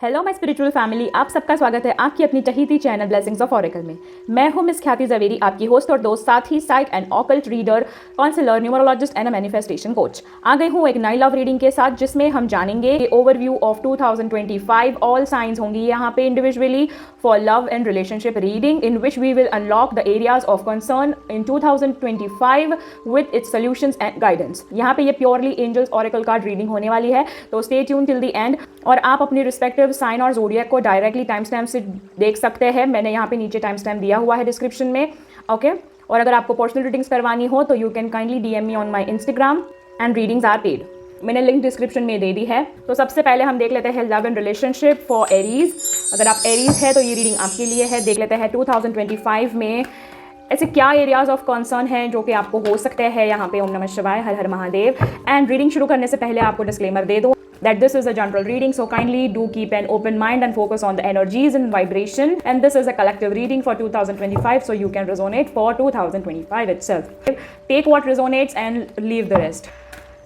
Hello my spiritual family, आप सबका स्वागत है आपकी अपनी चहीती चैनल ब्लेसिंग्स ऑफ ऑरेकल में। मैं हूं मिस ख्याति जवेरी, आपकी होस्ट और दोस्त, साथ ही psych and occult reader, counsellor, numerologist and manifestation coach. आ गई हूं एक नई लव रीडिंग के साथ जिसमें हम जानेंगे ओवरव्यू ऑफ 2025 ऑल साइंस होंगी यहाँ पे individually for love and relationship reading, in which we will unlock the areas of concern in 2025 with its solutions and guidance. यहाँ पे ये purely angels oracle card reading होने वाली है, तो stay tune till the end. और आप अपनी रिस्पेक्टिव साइन और ज़ोडिएक को डायरेक्टली टाइम स्टैम्प से देख सकते हैं। मैंने यहाँ पे नीचे टाइम स्टैम्प दिया हुआ है डिस्क्रिप्शन में, ओके। और अगर आपको पर्सनल रीडिंग्स करवानी हो तो you can kindly DM me on my Instagram and readings are paid. मैंने लिंक डिस्क्रिप्शन में दे दी है। तो सबसे पहले हम देख लेते हैं love and relationship for Aries. अगर आप एरीज है तो ये रीडिंग आपके लिए है। देख लेते हैं 2025 में ऐसे क्या एरियाज ऑफ कंसर्न हैं जो कि आपको हो सकते हैं यहाँ पे। ओम नमः शिवाय, हर हर महादेव। एंड रीडिंग शुरू करने से पहले आपको डिस्क्लेमर दे दूँ that this is a general reading, so kindly do keep an open mind and focus on the energies and vibration, and this is a collective reading for 2025, so you can resonate for 2025 itself. Take what resonates and leave the rest.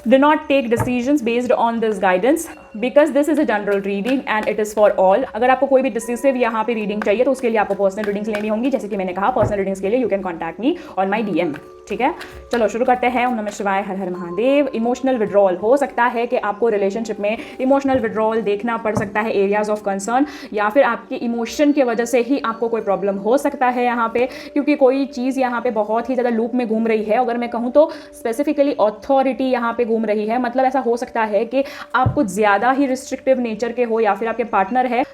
Do not take decisions based on this guidance because this is a general reading and it is for all. अगर आपको कोई भी decisive यहाँ पे reading चाहिए तो उसके लिए आपको पर्सनल रीडिंग्स लेनी होंगी। जैसे कि मैंने कहा, पर्सनल रीडिंग्स के लिए you can contact me on my DM, ठीक है। चलो शुरू करते हैं। ओम नमः शिवाय, हर हर महादेव। इमोशनल विड्रॉल हो सकता है कि आपको रिलेशनशिप में इमोशनल विड्रॉल देखना पड़ सकता है, एरियाज ऑफ कंसर्न, या फिर आपके इमोशन की वजह से ही आपको कोई प्रॉब्लम हो सकता है यहाँ पे, क्योंकि कोई चीज़ यहाँ पे बहुत ही ज़्यादा लूप में घूम रही है। अगर मैं कहूँ तो स्पेसिफिकली अथॉरिटी यहाँ पे घूम रही है, मतलब ऐसा हो सकता है कि आप कुछ ज़्यादा ही रिस्ट्रिक्टिव नेचर के हो या फिर आपके पार्टनर है,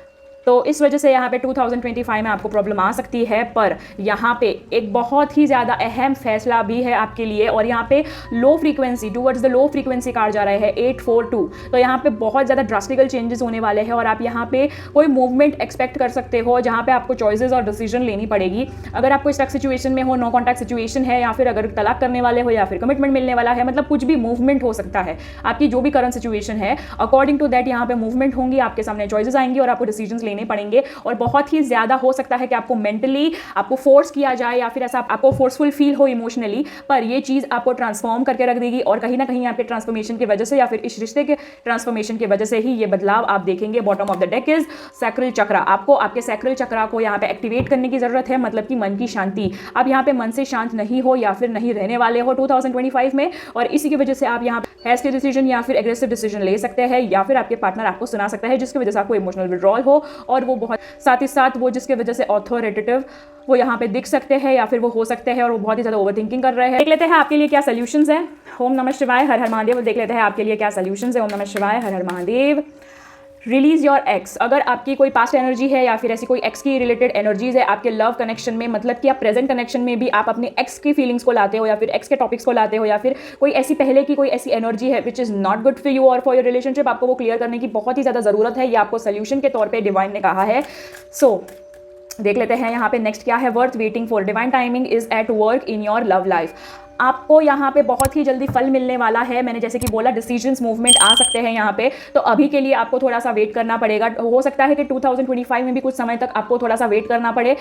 तो इस वजह से यहाँ पे 2025 में आपको प्रॉब्लम आ सकती है। पर यहाँ पे एक बहुत ही ज़्यादा अहम फैसला भी है आपके लिए, और यहाँ पे low frequency, towards the low frequency card जा रहा है 842। तो यहाँ पे बहुत ज़्यादा ड्रास्टिकल चेंजेस होने वाले हैं और आप यहाँ पे कोई मूवमेंट एक्सपेक्ट कर सकते हो जहाँ पे आपको चॉइसेस और डिसीजन लेनी पड़ेगी। अगर आप कोई स्टक सिचुएशन में हो, नो कॉन्टैक्ट सिचुएशन है, या फिर अगर तलाक करने वाले हो, या फिर कमिटमेंट मिलने वाला है, मतलब कुछ भी मूवमेंट हो सकता है। आपकी जो भी करंट सिचुएशन है, अकॉर्डिंग टू दैट यहाँ पे मूवमेंट होंगी, आपके सामने चॉइसेस आएंगी और आपको डिसीजन लेने पड़ेंगे। और बहुत ही ज्यादा हो सकता है कि आपको मेंटली आपको फोर्स किया जाए, या फिर ऐसा आपको फोर्सफुल फील हो इमोशनली, पर ये चीज आपको ट्रांसफॉर्म करके रख देगी। और कहीं ना कहीं आपके ट्रांसफॉर्मेशन की वजह से, या फिर इस रिश्ते के ट्रांसफॉर्मेशन की वजह से ही ये बदलाव आप देखेंगे। Bottom of the deck is sacral chakra. आपको आपके सैक्रल चक्रा को यहाँ पे एक्टिवेट करने की जरूरत है, मतलब कि मन की शांति। आप यहाँ पे मन से शांत नहीं हो या फिर नहीं रहने वाले हो 2025 में, और इसी की वजह से आप यहाँ हैस्टी डिसीजन या फिर एग्रेसिव डिसीजन ले सकते हैं, या फिर आपके पार्टनर आपको सुना सकता है जिसकी वजह से आपको इमोशनल विड्रॉल हो, और वो बहुत साथ ही साथ वो जिसके वजह से ऑथोरिटेटिव वो यहाँ पे दिख सकते हैं, या फिर वो हो सकते हैं और वो बहुत ही ज़्यादा ओवरथिंकिंग कर रहे हैं। देख लेते हैं आपके लिए क्या सॉल्यूशंस हैं। ओम नमः शिवाय, हर हर महादेव। देख लेते हैं आपके लिए क्या सॉल्यूशंस है। ओम नमः शिवाय, हर हर महादेव। Release your ex. अगर आपकी कोई पास्ट एनर्जी है या फिर ऐसी कोई एक्स की रिलेटेड एनर्जीज है आपके लव कनेक्शन में, मतलब कि आप प्रेजेंट कनेक्शन में भी आप अपने एक्स की फीलिंग्स को लाते हो, या फिर एक्स के टॉपिक्स को लाते हो, या फिर कोई ऐसी पहले की कोई ऐसी एनर्जी है which is not good for you और फॉर योर रिलेशनशिप, आपको वो क्लियर करने की बहुत ही ज़्यादा ज़रूरत है। ये आपको सोल्यूशन के तौर पर डिवाइन ने कहा है। सो देख लेते हैं यहाँ पे नेक्स्ट क्या है। Worth waiting for, divine timing is at work in your love life. आपको यहाँ पे बहुत ही जल्दी फल मिलने वाला है। मैंने जैसे कि बोला, डिसीजंस मूवमेंट आ सकते हैं यहाँ पे, तो अभी के लिए आपको थोड़ा सा वेट करना पड़ेगा। हो सकता है कि 2025 में भी कुछ समय तक आपको थोड़ा सा वेट करना पड़े,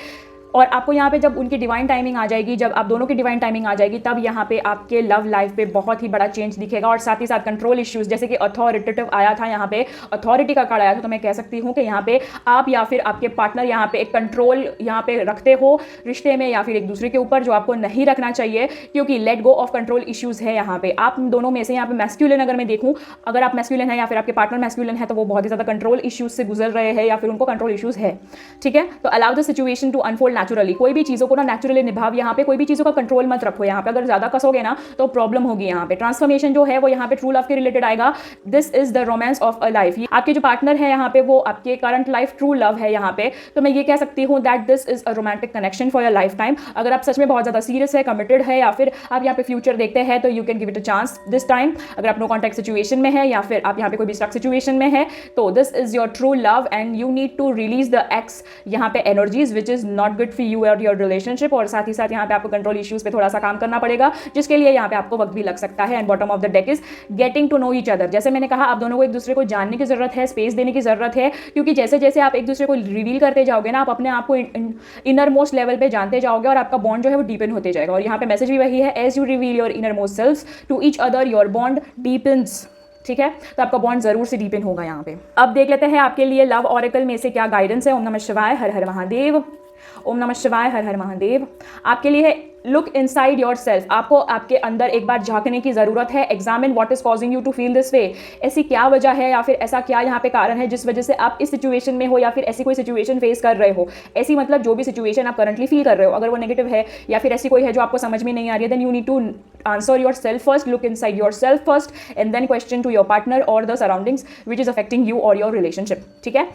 और आपको यहाँ पे जब उनकी डिवाइन टाइमिंग आ जाएगी, जब आप दोनों की डिवाइन टाइमिंग आ जाएगी, तब यहाँ पे आपके लव लाइफ पे बहुत ही बड़ा चेंज दिखेगा। और साथ ही साथ कंट्रोल इश्यूज, जैसे कि अथॉरिटेटिव आया था यहाँ पे, अथॉरिटी का कार्ड आया था, तो मैं कह सकती हूँ कि यहाँ पे आप या फिर आपके पार्टनर यहाँ पे एक कंट्रोल यहाँ पे रखते हो रिश्ते में, या फिर एक दूसरे के ऊपर, जो आपको नहीं रखना चाहिए, क्योंकि late go of control issues है यहाँ पे। आप दोनों में से यहाँ पे मैस्कुलिन अगर मैं देखूँ, अगर आप मैस्कुलिन है या फिर आपके पार्टनर मैस्कुलिन है, तो वो बहुत ही ज़्यादा कंट्रोल इश्यूज से गुजर रहे हैं, या फिर उनको कंट्रोल इश्यूज है, ठीक है। तो allow the situation to unfold naturally. कोई भी चीज़ों को ना नेचुरली निभाव, यहाँ पे कोई भी चीज़ों का कंट्रोल मत रखो। यहाँ पे अगर ज़्यादा कसोगे ना तो प्रॉब्लम होगी। यहाँ पे ट्रांसफॉर्मेशन जो है वो यहाँ पे ट्रू लव के रिलेटेड आएगा। This is the romance of a life. आपके जो पार्टनर है यहाँ पे वो आपके करंट लाइफ ट्रू लव है यहाँ पे, तो मैं ये कह सकती हूँ that this is a romantic connection for your life time. अगर आप सच में बहुत ज़्यादा सीरियस है, कमिटेड है, या फिर आप यहाँ पे फ्यूचर देखते हैं, तो you can give it a chance this time. अगर आप नो कॉन्टैक्ट सिचुएशन में है, या फिर आप यहाँ पे कोई भी स्टक सिचुएशन में है, तो this is your true love and you need to release the ex यहाँ पे energies which is not good for you और योर रिलेशनशिप। और साथ ही साथ यहाँ पे आपको कंट्रोल इश्यूज पे थोड़ा सा काम करना पड़ेगा, जिसके लिए यहाँ पे आपको वक्त भी लग सकता है। And bottom of the deck is getting to know each other. जैसे मैंने कहा, आप दोनों को एक दूसरे को जानने की जरूरत है, स्पेस देने की जरूरत है, क्योंकि जैसे जैसे आप एक दूसरे को रिवील करते जाओगे ना, आप अपने आप को इनर मोस्ट लेवल पे जानते जाओगे, और आपका बॉन्ड जो है वो डीपन होते जाएगा। और यहाँ पे मैसेज भी वही है, as you reveal your inner most self to each other, your bond deepens. ठीक है, तो आपका बॉन्ड जरूर से डीपन होगा यहाँ पे। अब देख लेते हैं आपके लिए लव ऑरेकल में से क्या गाइडेंस है। ओम नमः शिवाय, हर हर महादेव। ओम नमः शिवाय, हर हर महादेव। आपके लिए है लुक इनसाइड योर सेल्फ। आपको आपके अंदर एक बार झांकने की जरूरत है। Examine what is causing you to feel this way. ऐसी क्या वजह है या फिर ऐसा क्या यहाँ पे कारण है जिस वजह से आप इस सिचुएशन में हो या फिर ऐसी कोई सिचुएशन फेस कर रहे हो। ऐसी मतलब जो भी सिचुएशन आप करंटली फील कर रहे हो, अगर वो नेगेटिव है या फिर ऐसी कोई है जो आपको समझ में नहीं आ रही है, then you need to answer yourself first, look inside yourself first and then question to your partner और the surroundings which is affecting you और योर रिलेशनशिप। ठीक है,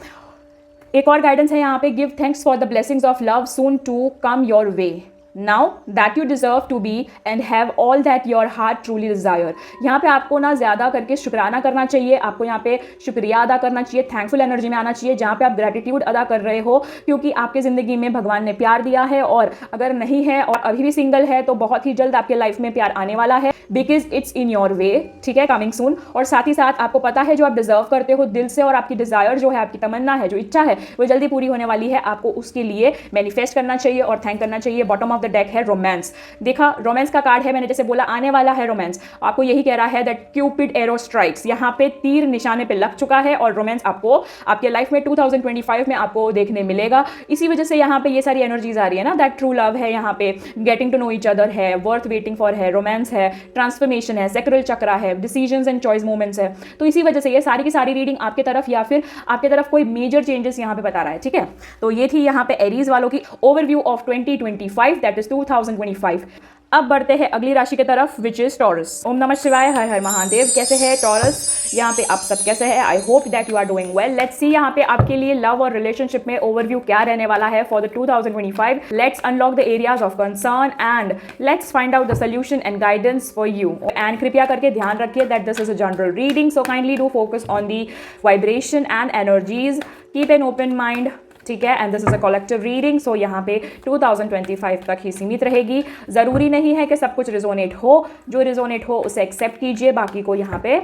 एक और गाइडेंस है यहाँ पे, give thanks for the blessings of love soon to come your way now that you deserve to be and have all that your heart truly desire. यहाँ पे आपको ना ज़्यादा करके शुक्राना करना चाहिए, आपको यहाँ पे शुक्रिया अदा करना चाहिए, थैंकफुल एनर्जी में आना चाहिए जहाँ पे आप ग्रेटिट्यूड अदा कर रहे हो, क्योंकि आपके ज़िंदगी में भगवान ने प्यार दिया है और अगर नहीं है और अभी भी सिंगल है तो बहुत ही जल्द आपके लाइफ में प्यार आने वाला है, because it's in your way. ठीक है, कमिंग सून। और साथ ही साथ आपको पता है जो आप डिजर्व करते हो दिल से और आपकी डिजायर जो है, आपकी तमन्ना है, जो इच्छा है, वो जल्दी पूरी होने वाली है। आपको उसके लिए मैनिफेस्ट करना चाहिए और थैंक करना चाहिए। बॉटम ऑफ द डेक है रोमांस। देखा, रोमांस का कार्ड है, मैंने जैसे बोला आने वाला है रोमांस। आपको यही कह रहा है दैट क्यूपिड एरो स्ट्राइक्स, यहाँ पे तीर निशाने पे लग चुका है और रोमांस आपको आपके लाइफ में 2025 में आपको देखने मिलेगा। इसी वजह से यहाँ पे ये सारी एनर्जीज आ रही है ना, दैट ट्रू लव है, यहाँ पे getting to know each other है, वर्थ वेटिंग फॉर है, रोमांस है, ट्रांसफॉर्मेशन है, सेक्रल चक्रा है, डिसीजंस एंड चॉइस मोमेंट्स है। तो इसी वजह से ये सारी की सारी रीडिंग आपके तरफ या फिर आपके तरफ कोई मेजर चेंजेस यहाँ पे बता रहा है। ठीक है, तो ये थी यहाँ पे एरीज वालों की ओवरव्यू ऑफ 2025 दैट इज 2025। अब बढ़ते हैं अगली राशि की तरफ विच इज टॉरस। ओम नमः शिवाय, हर हर महादेव। कैसे है टॉरस, यहाँ पे आप सब कैसे हैं? I hope that you are doing well. Let's see यहाँ पे आपके लिए लव और रिलेशनशिप में ओवरव्यू क्या रहने वाला है for the 2025। Let's unlock the areas of concern and let's find out the solution and guidance for you. And कृपया करके ध्यान रखिए that this is a general reading, so kindly do focus on the vibration and energies, keep an open mind. ठीक है, and this is a collective reading, so यहाँ पे 2025 तक ही सीमित रहेगी। ज़रूरी नहीं है कि सब कुछ रिजोनेट हो, जो रिजोनेट हो उसे एक्सेप्ट कीजिए, बाकी को यहाँ पे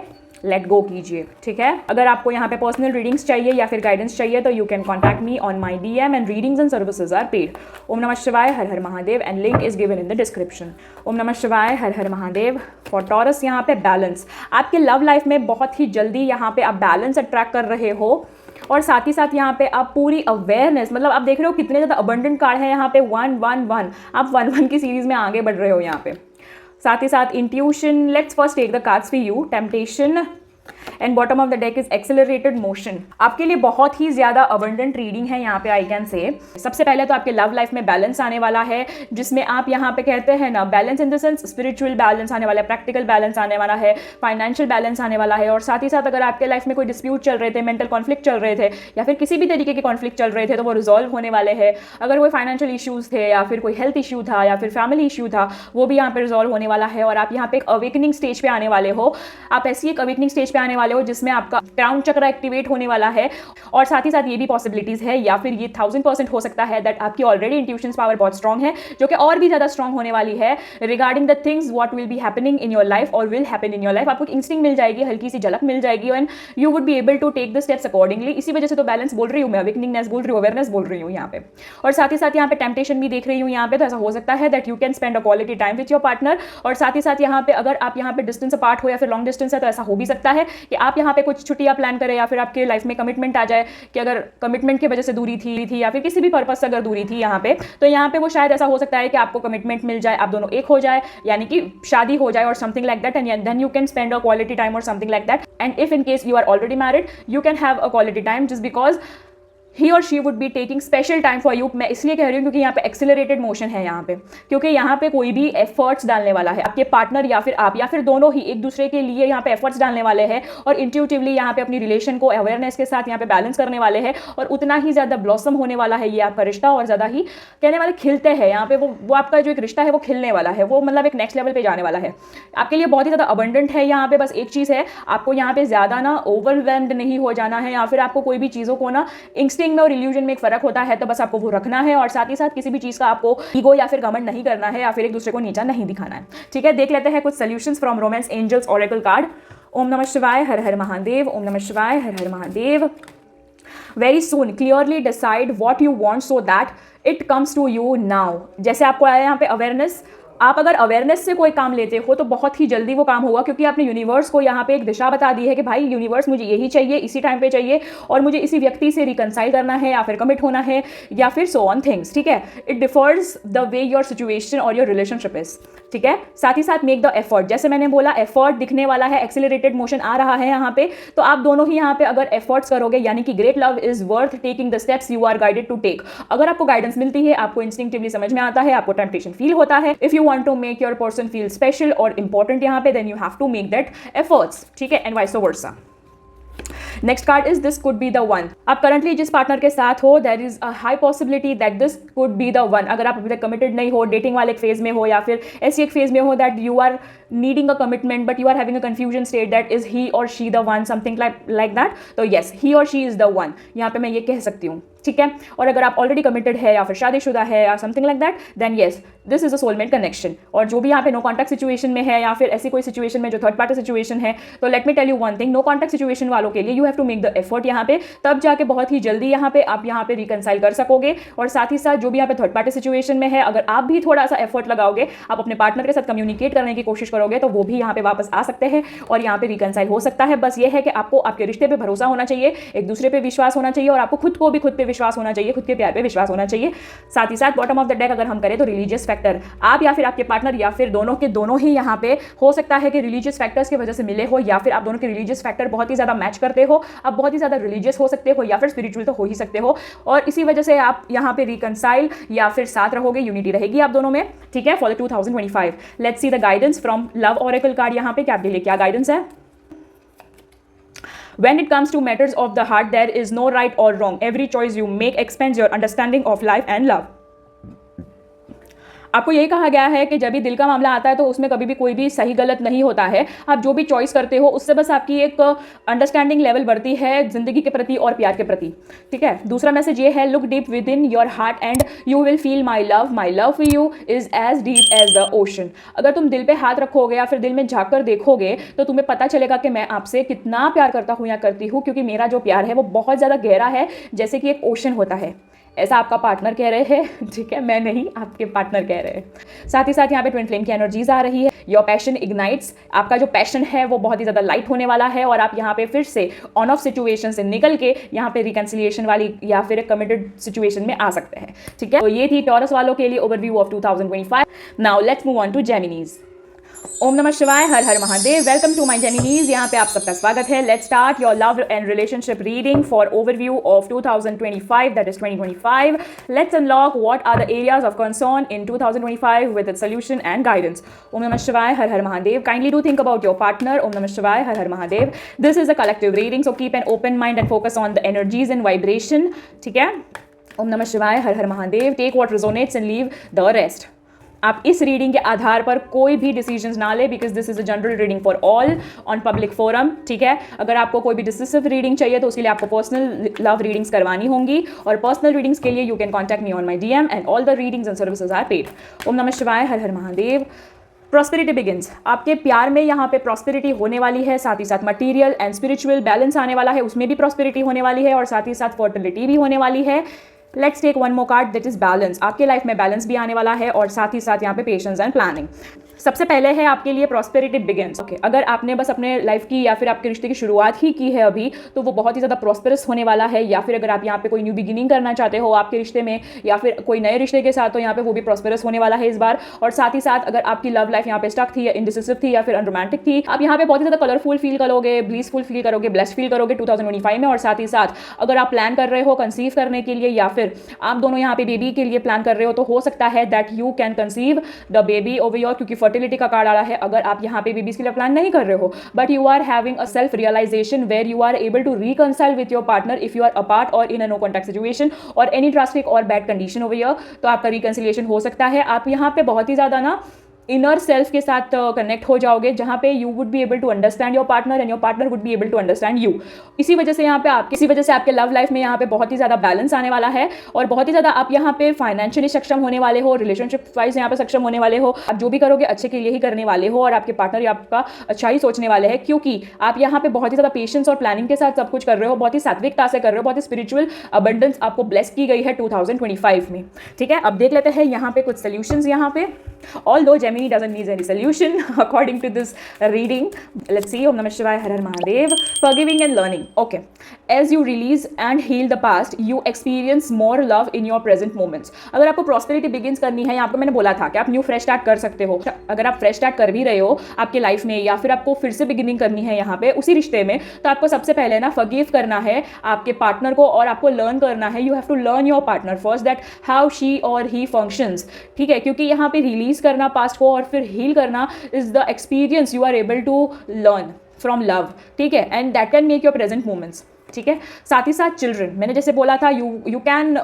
लेट गो कीजिए। ठीक है, अगर आपको यहाँ पे पर्सनल रीडिंग्स चाहिए या फिर गाइडेंस चाहिए तो you can contact me on my DM and readings and services are paid. ओम नमः शिवाय, हर हर Mahadev and link is given in the description. ओम नमः शिवाय, हर हर महादेव। फॉर टॉरस यहाँ पे बैलेंस, आपके लव लाइफ में बहुत ही जल्दी यहाँ पे आप बैलेंस अट्रैक्ट कर रहे हो और साथ ही साथ यहाँ पे आप पूरी अवेयरनेस, मतलब आप देख रहे हो कितने ज़्यादा अबंडेंट कार्ड है यहाँ पे 111, आप 1-1 की सीरीज में आगे बढ़ रहे हो यहाँ पे। साथ ही साथ intuition, let's first take the cards for you. Temptation and bottom of the deck is accelerated motion. आपके लिए बहुत ही ज्यादा अबंडेंट रीडिंग है यहाँ पे, आई कैन से। सबसे पहले तो आपके लव लाइफ में बैलेंस आने वाला है, जिसमें आप यहाँ पे कहते हैं ना balance in the sense spiritual balance आने वाला है, प्रैक्टिकल बैलेंस आने वाला है, फाइनेंशियल बैलेंस आने वाला है। और साथ ही साथ अगर आपके लाइफ में कोई डिस्प्यूट चल रहे थे, मेंटल कॉन्फ्लिक्ट चल रहे थे या फिर किसी भी तरीके के कॉन्फ्लिक्ट चल रहे थे तो वो रिजॉल्व होने वाले हैं। अगर कोई फाइनेंशियल इश्यूज थे या फिर कोई हेल्थ इशू था या फिर फैमिली इशू था, वो भी यहाँ पे रिजॉल्व होने वाला है। और आप यहाँ पे एक अवेकनिंग स्टेज पे आने वाले हो, आप ऐसी एक अवेकनिंग स्टेज पे आने वाले हो जिसमें आपका क्राउन चक्र एक्टिवेट होने वाला है। और साथ ही साथ ये भी पॉसिबिलिटीज है या फिर ये 1000% हो सकता है दैट आपकी ऑलरेडी इंट्यूशंस पावर बहुत स्ट्रॉन्ग है, जो कि और भी ज्यादा स्ट्रॉन्ग होने वाली है regarding the things what will be happening in your life और will happen in your life. आपको इंस्टिंक्ट मिल जाएगी, हल्की सी झलक मिल जाएगी and you would be able to take the steps accordingly. इसी वजह से तो बैलेंस बोल रही हूँ मैं, अवेकनिंगनेस बोल रही हूँ, अवेयरनेस बोल रही हूँ यहाँ पे। और साथ ही साथ यहाँ पे टेम्पटेशन भी देख रही हूँ यहाँ पे, तो ऐसा हो सकता है that you can spend a quality time with your partner. और साथ ही साथ यहाँ पे अगर आप यहाँ पे डिस्टेंस अपार्ट हो या फिर लॉन्ग डिस्टेंस है तो ऐसा हो भी सकता है कि आप यहाँ पे कुछ छुट्टियां प्लान करें या फिर आपके लाइफ में कमिटमेंट आ जाए कि अगर कमिटमेंट की वजह से दूरी थी या फिर किसी भी पर्पस से अगर दूरी थी यहाँ पे, तो यहाँ पे वो शायद ऐसा हो सकता है कि आपको कमिटमेंट मिल जाए, आप दोनों एक हो जाए, यानी कि शादी हो जाए और something like that, and then you can spend a quality time और something like that. And if in case you are already married you can have a quality time just because he और she would be taking special time for you. मैं इसलिए कह रही हूँ क्योंकि यहाँ पे एक्सेलरेटेड मोशन है यहाँ पे, क्योंकि यहाँ पे कोई भी एफर्ट्स डालने वाला है, आपके पार्टनर या फिर आप या फिर दोनों ही एक दूसरे के लिए यहाँ पे एफर्ट्स डालने वाले हैं और इंट्यूटिवली यहाँ पे अपनी रिलेशन को अवेयरनेस के साथ यहाँ पे बैलेंस करने वाले हैं और उतना ही ज़्यादा ब्लॉसम होने वाला है ये आपका रिश्ता और ज़्यादा ही कहने वाले खिलते हैं यहाँ पे। वो आपका जो एक रिश्ता है वो खिलने वाला है, वो मतलब एक नेक्स्ट लेवल पे जाने वाला है, आपके लिए बहुत ही ज़्यादा अबंडेंट है यहाँ पे। बस एक चीज़ है, आपको यहाँ पे ज़्यादा ना ओवरवेल्म्ड नहीं हो जाना है या फिर आपको कोई भी चीज़ों को ना इंस्टिंक्ट में और इल्यूजन में फर्क होता है तो बस आपको वो रखना है। और साथ ही साथ किसी भी चीज का आपको ईगो या फिर घमंड नहीं करना है या फिर एक दूसरे को नीचा नहीं दिखाना है। ठीक है, देख लेते हैं कुछ solutions from romance angels oracle card. ओम नमः शिवाय, हर हर महादेव। ओम नमः शिवाय, हर हर Mahadev. Very soon clearly decide what you want so that it comes to you now. जैसे आपको आया यहाँ पे अवेयरनेस, आप अगर अवेयरनेस से कोई काम लेते हो तो बहुत ही जल्दी वो काम होगा, क्योंकि आपने यूनिवर्स को यहाँ पे एक दिशा बता दी है कि भाई यूनिवर्स मुझे यही चाहिए, इसी टाइम पे चाहिए, और मुझे इसी व्यक्ति से रिकनसाइल करना है या फिर कमिट होना है या फिर सो ऑन थिंग्स, ठीक है। It differs the way your situation और योर रिलेशनशिप इज, ठीक है। साथ ही साथ मेक द एफर्ट, जैसे मैंने बोला एफर्ट दिखने वाला है, एक्सेलरेटेड मोशन आ रहा है यहाँ पे, तो आप दोनों ही यहाँ पे अगर एफर्ट्स करोगे, यानी कि great love is worth taking the steps you are guided to take. अगर आपको गाइडेंस मिलती है, आपको इंस्टिंक्टिवली समझ में आता है, आपको टेम्पटेशन फील होता है, if you want to make your person feel special और इंपॉर्टेंट यहाँ पे, then you have to make that efforts, ठीक है, and vice versa. Next card is this could be the one. आप करंटली जिस partner के साथ हो, there is a high possibility that this could be the one. अगर आप अभी तक कमिटेड नहीं हो, डेटिंग वाले फेज में हो या फिर ऐसी एक फेज में हो that you are needing a commitment but you are having a confusion state that is he और she the one, something like that, तो यस, ही और शी इज द वन, यहाँ पे मैं ये कह सकती हूँ, ठीक है। और अगर आप ऑलरेडी कमिटेड है या फिर शादीशुदा है या something like that, then yes, this is a soulmate connection. और जो भी यहाँ पे नो कॉन्टैक्ट सिचुएशन में है या फिर ऐसी कोई सिचुएशन में जो थर्ड पार्टी सिचुएशन है, तो let me tell you one thing, no contact situation वालों के लिए you have to make the effort यहाँ पे, तब जाके बहुत ही जल्दी यहाँ पे आप यहाँ पे रिकनसाइल कर सकोगे। और साथ ही साथ जो भी यहाँ पे थर्ड पार्टी सिचुएशन में है, अगर आप भी थोड़ा सा एफर्ट लगाओगे, आप अपने पार्टनर के साथ कम्युनिकेट करने की कोशिश करोगे, तो वो भी यहाँ पे वापस आ सकते हैं और यहाँ पे रिकनसाइल हो सकता है। बस ये है कि आपको आपके रिश्ते पे भरोसा होना चाहिए, एक दूसरे पे विश्वास होना चाहिए, और आपको खुद को भी खुद पे विश्वास होना चाहिए, खुद के प्यार पे विश्वास होना चाहिए। साथ ही साथ बॉटम ऑफ द डेक अगर हम करें तो रिलीजियस फैक्टर, आप या फिर आपके पार्टनर या फिर दोनों के दोनों ही यहाँ पे हो सकता है कि रिलीजियस फैक्टर्स की वजह से मिले हो, या फिर आप दोनों के रिलीजियस फैक्टर बहुत ही ज्यादा मैच करते हो, आप बहुत ही ज्यादा रिलीजियस हो सकते हो या फिर स्पिरिचुअल तो हो ही सकते हो, और इसी वजह से आप यहाँ पे रिकनसाइल या फिर साथ रहोगे, यूनिटी रहेगी आप दोनों में, ठीक है, for the 2025। Let's see the guidance from love oracle card, यहाँ पे क्या आपके लिए क्या गाइडेंस है। When it comes to matters of the heart, there is no right or wrong. Every choice you make expands your understanding of life and love. आपको यही कहा गया है कि जब भी दिल का मामला आता है तो उसमें कभी भी कोई भी सही गलत नहीं होता है। आप जो भी चॉइस करते हो उससे बस आपकी एक अंडरस्टैंडिंग लेवल बढ़ती है जिंदगी के प्रति और प्यार के प्रति, ठीक है। दूसरा मैसेज ये है, look deep within your heart and you will feel my love for you is as deep as the ocean. अगर तुम दिल पे हाथ रखोगे या फिर दिल में झाँक कर देखोगे तो तुम्हें पता चलेगा कि मैं आपसे कितना प्यार करता हूँ या करती हूँ, क्योंकि मेरा जो प्यार है वो बहुत ज़्यादा गहरा है, जैसे कि एक ओशन होता है। ऐसा आपका पार्टनर कह रहे हैं, ठीक है, मैं नहीं, आपके पार्टनर कह रहे हैं। साथ ही साथ यहाँ पे ट्विन फ्लेम की एनर्जीज आ रही है। योर पैशन इग्नाइट्स, आपका जो पैशन है वो बहुत ही ज़्यादा लाइट होने वाला है, और आप यहाँ पे फिर से ऑन ऑफ सिचुएशन से निकल के यहाँ पे रिकन्सिलिएशन वाली या फिर एक कमिटेड सिचुएशन में आ सकते हैं, ठीक है। तो ये थी टॉरस वालों के लिए overview of 2025। Now let's move on to Geminis. ओम नमः शिवाय, हर हर Mahadev. Welcome to my Geminis, यहाँ पे आप सबका स्वागत है। Let's start your love and relationship reading for overview of 2025, that is 2025। Let's unlock what are the areas of concern in 2025 with its solution and guidance. ओम नमः शिवाय, हर हर Mahadev. Kindly do think about your partner. ओम नमः शिवाय, हर हर Mahadev. This is a collective reading, so keep an open mind and focus on the energies and vibration, ठीक है। ओम नमः शिवाय, हर हर Mahadev. Take what resonates and leave the rest. आप इस रीडिंग के आधार पर कोई भी डिसीजंस ना ले, because this is a general reading for all on public forum, ठीक है। अगर आपको कोई भी डिसिसिव रीडिंग चाहिए तो उसके लिए आपको पर्सनल लव रीडिंग्स करवानी होंगी, और पर्सनल रीडिंग्स के लिए you can contact me on my DM and all the readings and services are paid. ओम नमः शिवाय, हर हर महादेव। प्रॉस्पेरिटी बिगिंस, आपके प्यार में यहाँ पे प्रॉस्पेरिटी होने वाली है, साथ ही साथ मटीरियल एंड स्पिरिचुअल बैलेंस आने वाला है, उसमें भी प्रॉस्पेरिटी होने वाली है, और साथ ही साथ फर्टिलिटी भी होने वाली है। Let's take one more card, that is balance. आपके लाइफ में बैलेंस भी आने वाला है, और साथ ही साथ यहाँ पे पेशेंस एंड प्लानिंग। सबसे पहले है आपके लिए प्रॉस्पेरिटी बिगिंस। ओके, अगर आपने बस अपने लाइफ की या फिर आपके रिश्ते की शुरुआत ही की है अभी, तो वो बहुत ही ज़्यादा प्रॉस्पेरस होने वाला है। या फिर अगर आप यहाँ पे कोई न्यू बिगिनिंग करना चाहते हो आपके रिश्ते में, या फिर कोई नए रिश्ते के साथ, तो यहाँ पे वो भी प्रॉस्पेरस होने वाला है इस बार। और साथ ही साथ अगर आपकी लव लाइफ यहाँ पे स्टक थी या इनडिसिसिव थी या फिर अनरोमांटिक थी, आप यहाँ पे बहुत ही ज़्यादा कलरफुल फील करोगे, ब्लीसफुल फील करोगे, ब्लेस्ड फील करोगे 2025 में। और साथ ही साथ अगर आप प्लान कर रहे हो कंसीव करने के लिए, या फिर आप दोनों यहाँ पे बेबी के लिए प्लान कर रहे हो, तो हो सकता है that you can conceive the baby over your, क्योंकि फर्टिलिटी का कार्ड आ रहा है। अगर आप यहाँ पे बेबीज के लिए प्लान नहीं कर रहे हो, but you are having a self realization where you are able to reconcile with your partner if you are apart और in a no contact situation और एनी ड्रास्टिक और बैड कंडीशन ओवर हियर, तो आपका reconciliation हो सकता है। आप यहाँ पे बहुत ही ज़्यादा ना इनर सेल्फ के साथ कनेक्ट हो जाओगे, जहाँ पे you would be able to understand your partner and your partner would be able to understand you. इसी वजह से आपके लव लाइफ में यहाँ पे बहुत ही ज़्यादा बैलेंस आने वाला है और बहुत ही ज़्यादा आप यहाँ पे फाइनेंशियली सक्षम होने वाले हो, रिलेशनशिप वाइज यहाँ पे सक्षम होने वाले हो। आप जो भी करोगे अच्छे के लिए ही करने वाले हो और आपके पार्टनर आपका अच्छा ही सोचने वाले हैं, क्योंकि आप यहाँ पे बहुत ही ज़्यादा पेशेंस और प्लानिंग के साथ सब कुछ कर रहे हो, बहुत ही सात्विकता से कर रहे हो, बहुत ही स्पिरिचुअल अबंडेंस आपको ब्लेस की गई है 2025 में। ठीक है, अब देख लेते हैं यहाँ पे कुछ सोल्यूशंस। यहाँ पे although Gemini doesn't need any solution according to this reading, let's see. Om Namah Shivaya, Har Har Mahadev. Forgiving and learning. Okay, as you release and heal the past, you experience more love in your present moments. अगर आपको prosperity begins करनी है, आपको मैंने बोला था कि आप न्यू फ्रेश स्टार्ट कर सकते हो। अगर आप फ्रेश स्टार्ट कर भी रहे हो आपके लाइफ में, या फिर आपको फिर से बिगिनिंग करनी है यहाँ पे उसी रिश्ते में, तो आपको सबसे पहले ना फॉरगिव करना है आपके पार्टनर को और आपको लर्न करना है। You have to learn your partner first, that how she और ही फंक्शंस। ठीक है, क्योंकि यहाँ पे रिलीज करना पास्ट को और फिर हील करना is the experience you are able to learn from love. ठीक है, and that can make your present moments. ठीक है, साथ ही साथ चिल्ड्रन, मैंने जैसे बोला था you can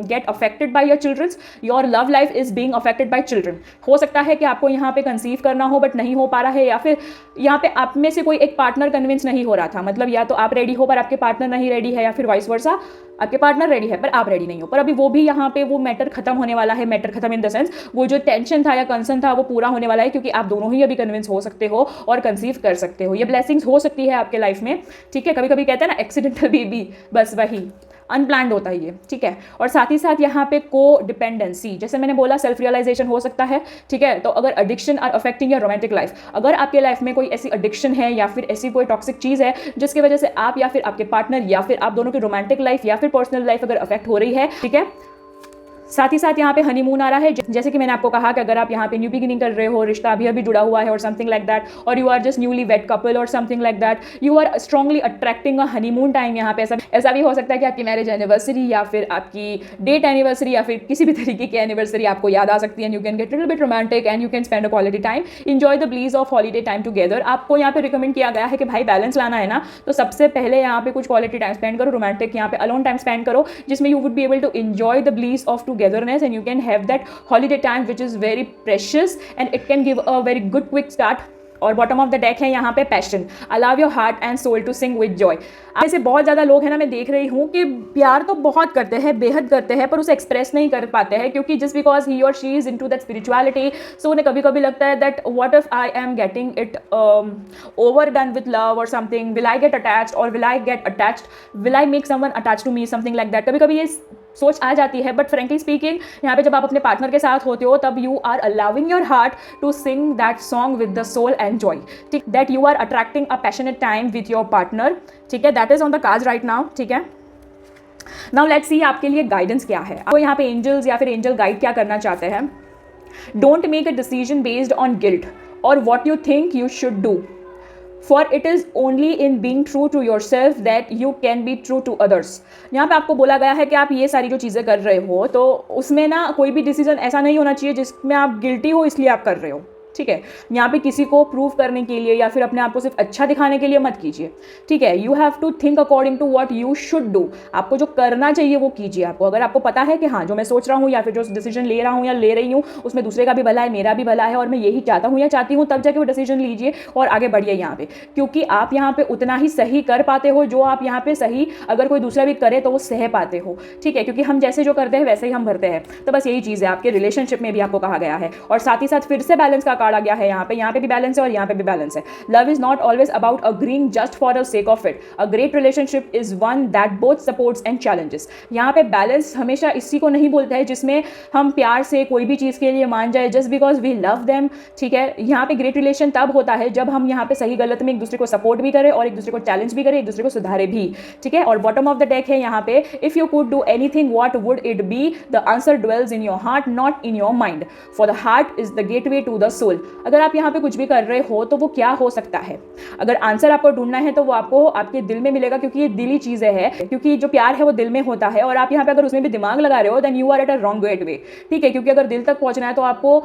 get affected by your childrens, your love life is being affected by children. हो सकता है कि आपको यहाँ पे कंसीव करना हो बट नहीं हो पा रहा है, या फिर यहाँ पे आप में से कोई एक पार्टनर कन्विंस नहीं हो रहा था, मतलब या तो आप रेडी हो पर आपके पार्टनर नहीं रेडी है, या फिर वाइस वर्सा आपके पार्टनर रेडी है पर आप रेडी नहीं हो। पर अभी वो भी यहाँ पे वो मैटर खत्म होने वाला है। मैटर खत्म इन द सेंस वो जो टेंशन था या कंसर्न था वो पूरा होने वाला है, क्योंकि आप दोनों ही अभी कन्विंस हो सकते हो और कंसीव कर सकते हो। ये ब्लेसिंग्स हो सकती है आपके लाइफ में। ठीक है, कभी कभी कहते हैं ना एक्सीडेंटल बेबी, बस वही अनप्लान्ड होता है ये। ठीक है, और साथ ही साथ यहाँ पे को डिपेंडेंसी, जैसे मैंने बोला सेल्फ रियलाइजेशन हो सकता है। ठीक है, तो अगर addiction are affecting your romantic life, अगर आपके लाइफ में कोई ऐसी एडिक्शन है या फिर ऐसी कोई टॉक्सिक चीज़ है जिसकी वजह से आप या फिर आपके पार्टनर या फिर आप दोनों की रोमांटिक लाइफ या फिर पर्सनल लाइफ अगर अफेक्ट हो रही है, ठीक है, साथ ही साथ यहाँ पे हनीमून आ रहा है। जैसे कि मैंने आपको कहा कि अगर आप यहाँ पे न्यू बिगिनिंग कर रहे हो, रिश्ता अभी अभी जुड़ा हुआ है और समथिंग लाइक दैट, और you are just newly wed couple और something like that, you are strongly attracting a honeymoon time. यहाँ पे ऐसा भी हो सकता है कि आपकी मैरिज एनिवर्सरी या फिर आपकी डेट एनिवर्सरी या फिर किसी भी तरीके की एनिवर्सरी आपको याद आ सकती है। You can get little bit romantic and you can spend a quality time, enjoy the bliss of holiday time together. आपको यहाँ पे रिकमेंड किया गया है कि भाई बैलेंस लाना है ना, तो सबसे पहले यहाँ पे कुछ क्वालिटी टाइम स्पेंड करो, रोमांटिक यहाँ पे अलोन टाइम स्पेंड करो, जिसमें you would be able to enjoy the bliss of togetherness and you can have that holiday time which is very precious and it can give a very good quick start। और bottom of the deck है यहाँ पे passion, allow your heart and soul to sing with joy. ऐसे बहुत ज़्यादा लोग हैं ना, मैं देख रही हूँ कि प्यार तो बहुत करते हैं, बेहद करते हैं, पर उसे एक्सप्रेस नहीं कर पाते हैं, क्योंकि जस्ट बिकॉज ही और she is into that spirituality, so उन्हें कभी कभी लगता है that what if I am getting it over done with love और something, will I get attached और will I get attached, will I make someone attach to me, something like that. कभी कभी ये सोच आ जाती है, बट फ्रेंकली स्पीकिंग यहाँ पे जब आप अपने पार्टनर के साथ होते हो तब you are allowing your heart to sing that song with the soul and joy. ठीक, that you are attracting a passionate time with your partner. ठीक है, that is on the card right now. ठीक है, now let's see आपके लिए guidance क्या है। आपको यहाँ पे एंजल्स या फिर एंजल गाइड क्या करना चाहते हैं। Don't make a decision based on guilt और what you think you should do, for it is only in being true to yourself that you can be true to others। यहाँ पे आपको बोला गया है कि आप ये सारी जो चीज़ें कर रहे हो तो उसमें ना कोई भी डिसीजन ऐसा नहीं होना चाहिए जिसमें आप गिल्टी हो इसलिए आप कर रहे हो। ठीक है, यहाँ पे किसी को प्रूव करने के लिए या फिर अपने आप को सिर्फ अच्छा दिखाने के लिए मत कीजिए। ठीक है, you have to think according to what you should do. आपको जो करना चाहिए वो कीजिए। आपको अगर आपको पता है कि हाँ जो मैं सोच रहा हूँ या फिर जो डिसीजन ले रहा हूँ या ले रही हूँ उसमें दूसरे का भी भला है, मेरा भी भला है और मैं यही चाहता हूँ या चाहती हूँ, तब जाके वो डिसीजन लीजिए और आगे बढ़िए यहाँ पे, क्योंकि आप यहाँ पे उतना ही सही कर पाते हो जो आप यहाँ पे सही अगर कोई दूसरा भी करे तो वो सह पाते हो। ठीक है, क्योंकि हम जैसे जो करते हैं वैसे ही हम भरते हैं। तो बस यही चीज़ है, आपके रिलेशनशिप में भी आपको कहा गया है। और साथ ही साथ फिर से बैलेंस का कार्ड आ गया है यहाँ पे भी बैलेंस है और यहाँ पे भी बैलेंस है। Love is not always about agreeing just for the sake of it, a great relationship is one that both supports and challenges. यहाँ पे बैलेंस हमेशा इसी को नहीं बोलता है जिसमें हम प्यार से कोई भी चीज़ के लिए मान जाए just because we love them. ठीक है, यहाँ पे ग्रेट रिलेशन तब होता है जब हम यहाँ पे सही गलत में एक दूसरे को सपोर्ट भी करें और एक दूसरे को चैलेंज भी करें, एक दूसरे को सुधारे भी। ठीक है, और बॉटम ऑफ द डेक है यहाँ पे, if you could do anything what would it be, the answer dwells in your heart not in your mind, for the heart is the gateway to the soul. अगर आप यहाँ पे कुछ भी कर रहे हो तो वो क्या हो सकता है, अगर आंसर आपको ढूंढना है तो वो आपको आपके दिल में मिलेगा, क्योंकि ये दिली चीजें है, क्योंकि जो प्यार है वो दिल में होता है। और आप यहाँ पे अगर उसमें भी दिमाग लगा रहे हो then you are at a wrong gateway. ठीक है, क्योंकि अगर दिल तक पहुंचना है तो आपको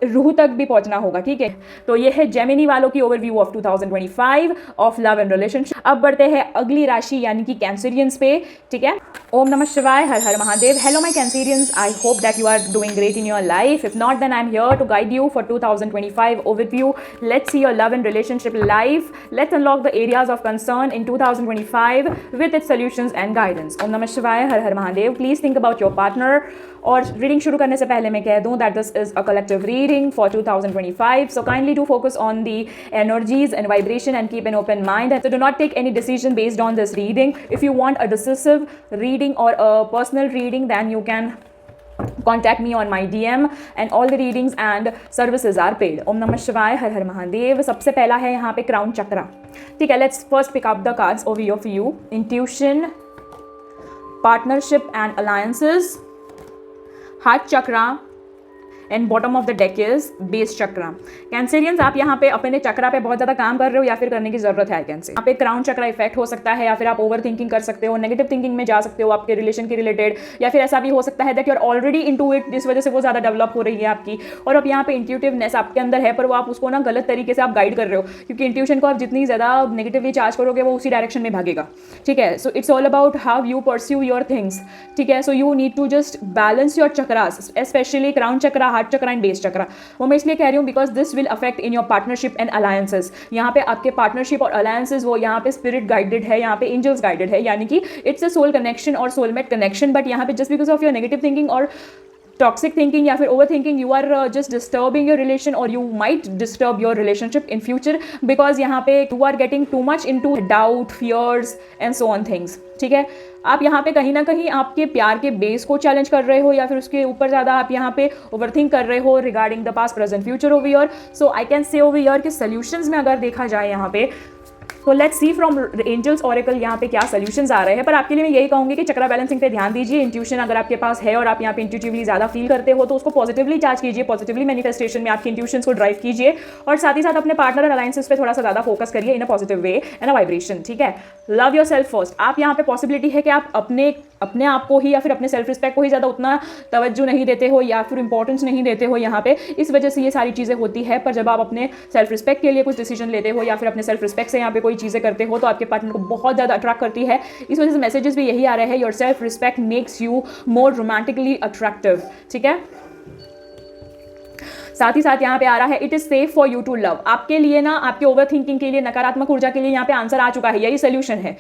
रूह तक भी पहुंचना होगा, ठीक है। तो ये है जेमिनी वालों की overview of 2025 of love and relationship. अब बढ़ते हैं अगली राशि यानी कि कैंसरियंस पे, ठीक है। ओम नमः शिवाय, हर हर Mahadev. Hello my Cancerians, I hope that you are doing great in your life. If not then I am here to guide you for 2025 overview. Let's see your love and relationship life. Let's unlock the areas of concern in 2025 with its solutions and guidance. Om Namah Shivaya, Har Har Mahadev. Please think about your partner. और reading शुरू करने से पहले मैं कह दूं that this is a collective reading for 2025, so kindly do focus on the energies and vibration and keep an open mind, and so do not take any decision based on this reading. If you want a decisive reading or a personal reading, then you can contact me on my DM and all the readings and services are paid. Om Namah Shivaya, Har Har Mahadev. सबसे पहला है यहाँ पे crown चक्रा, ठीक है। Let's first pick up the cards over here for you. Intuition, partnership and alliances, heart chakra, and bottom of the deck is base chakra. Cancerians, आप यहाँ पे अपने चक्रा पे बहुत ज़्यादा काम कर रहे हो या फिर करने की जरूरत है। कैंसर, यहाँ पे क्राउन चक्रा इफेक्ट हो सकता है, या फिर आप ओवर थिंकिंग कर सकते हो, नेगेटिव थिंकिंग में जा सकते हो आपके रिलेशन के रिलेटेड, या फिर ऐसा भी हो सकता है that you are already into it, जिस वजह से वो ज़्यादा डेवलप हो रही है आपकी। और अब यहाँ पे इंट्यूटिवनेस आपके अंदर है, पर वो आप उसको ना गलत तरीके से आप गाइड कर रहे हो, क्योंकि इंट्यूशन को आप जितनी ज़्यादा नेगेटिवली चार्ज करोगे वो उसी डायरेक्शन में भागेगा, ठीक है। So it's all about how you pursue your things, ठीक है। So you need to just balance your chakras, especially crown chakra, heart chakra and base chakra. वो मैं इसलिए कह रही हूँ because this will affect in your partnership and alliances. यहाँ पे आपके पार्टनरशिप और अलायंसेस वो यहाँ पे स्पिरिट गाइडेड है, यहाँ पे एंजल्स गाइडेड है, यानी कि इट्स अ सोल कनेक्शन और सोलमेट कनेक्शन। बट यहाँ पे just because of your negative thinking और टॉक्सिक थिंकिंग या फिर over thinking, you are just disturbing your relation और you might disturb your relationship in future, because यहाँ पे you are getting too much into doubt, fears and so on things, ठीक है। आप यहाँ पे कहीं ना कहीं आपके प्यार के बेस को चैलेंज कर रहे हो, या फिर उसके ऊपर ज़्यादा आप यहाँ पे ओवरथिंक कर रहे हो regarding the past present future over year. So I can say over year के सोल्यूशंस में अगर देखा जाए यहाँ पे, तो let's see from angels oracle यहाँ पे क्या सॉल्यूशंस आ रहे हैं। पर आपके लिए मैं यही कहूँगी कि चक्रा बैलेंसिंग पे ध्यान दीजिए। इंट्यूशन अगर आपके पास है और आप यहाँ पे इंट्यूटिवली ज़्यादा फील करते हो तो उसको पॉजिटिवली चार्ज कीजिए, पॉजिटिवली मैनिफेस्टेशन में आपकी इंट्यूशंस को ड्राइव कीजिए, और साथ ही साथ अपने पार्टनर और अलायंसेस पे थोड़ा सा ज़्यादा फोकस करिए in a positive way and a vibration, ठीक है। Love yourself first. आप यहाँ पे पॉसिबिलिटी है कि आप अपने आप को ही या फिर अपने सेल्फ रिस्पेक्ट को ही ज़्यादा उतना तवज्जो नहीं देते हो या फिर इंपॉर्टेंस नहीं देते हो यहाँ पे, इस वजह से ये सारी चीज़ें होती है। पर जब आप अपने सेल्फ रिस्पेक्ट के लिए कुछ डिसीजन लेते हो या फिर अपने सेल्फ रिस्पेक्ट से यहाँ पे कोई चीज़ें करते हो तो आपके पार्टनर को बहुत ज़्यादा अट्रैक्ट करती है। इस वजह से मैसेजेस भी यही आ रहे हैं, your self respect makes you more romantically attractive, ठीक है। साथ ही साथ यहाँ पे आ रहा है it is safe for you to love. आपके लिए ना, आपके ओवर थिंकिंग के लिए, नकारात्मक ऊर्जा के लिए यहाँ पे आंसर आ चुका है, यही सोल्यूशन है।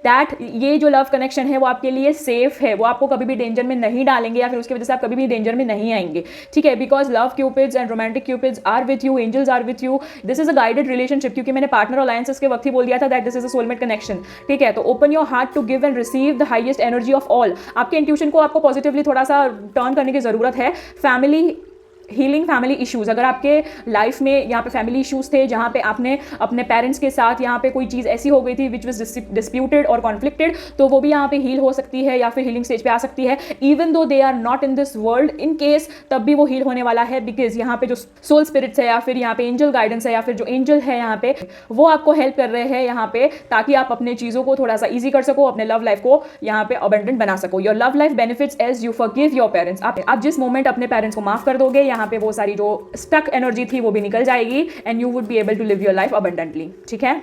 दैट ये जो लव कनेक्शन है वो आपके लिए सेफ है, वो आपको कभी भी डेंजर में नहीं डालेंगे या फिर उसकी वजह से आप कभी भी डेंजर में नहीं आएंगे, ठीक है। Because love cupids and romantic cupids are with you, angels are with you. This is a guided relationship, क्योंकि मैंने पार्टनर अलायंसेस के वक्त ही बोल दिया था that this is a soulmate connection, ठीक है। तो open your heart to give and receive the highest energy of all. आपके इंट्यूशन को आपको पॉजिटिवली थोड़ा सा टर्न करने की जरूरत है। फैमिली हीलिंग, फैमिली इश्यूज़, अगर आपके लाइफ में यहाँ पे फैमिली इश्यूज़ थे जहाँ पे आपने अपने पेरेंट्स के साथ यहाँ पे कोई चीज़ ऐसी हो गई थी विच वॉज डिस्प्यूटेड और कॉन्फ्लिक्टेड, तो वो भी यहाँ पे हील हो सकती है या फिर हीलिंग स्टेज पे आ सकती है। Even though they are not in this world, in case तब भी वो हील होने वाला है, बिकॉज यहाँ पे जो सोल स्पिरिट्स है या फिर यहाँ पे एंजल गाइडेंस है या फिर जो एंजल है यहाँ पे वो आपको हेल्प कर रहे हैं यहाँ पे, ताकि आप अपने चीज़ों को थोड़ा सा ईजी कर सको, अपने लव लाइफ को यहाँ पे अबंडेंट बना सको। Your love life benefits as you forgive your parents. आप जिस मोमेंट अपने पेरेंट्स को माफ कर दोगे, यहाँ पे वो सारी जो स्टक एनर्जी थी वो भी निकल जाएगी and you would be able to live your life abundantly, ठीक है।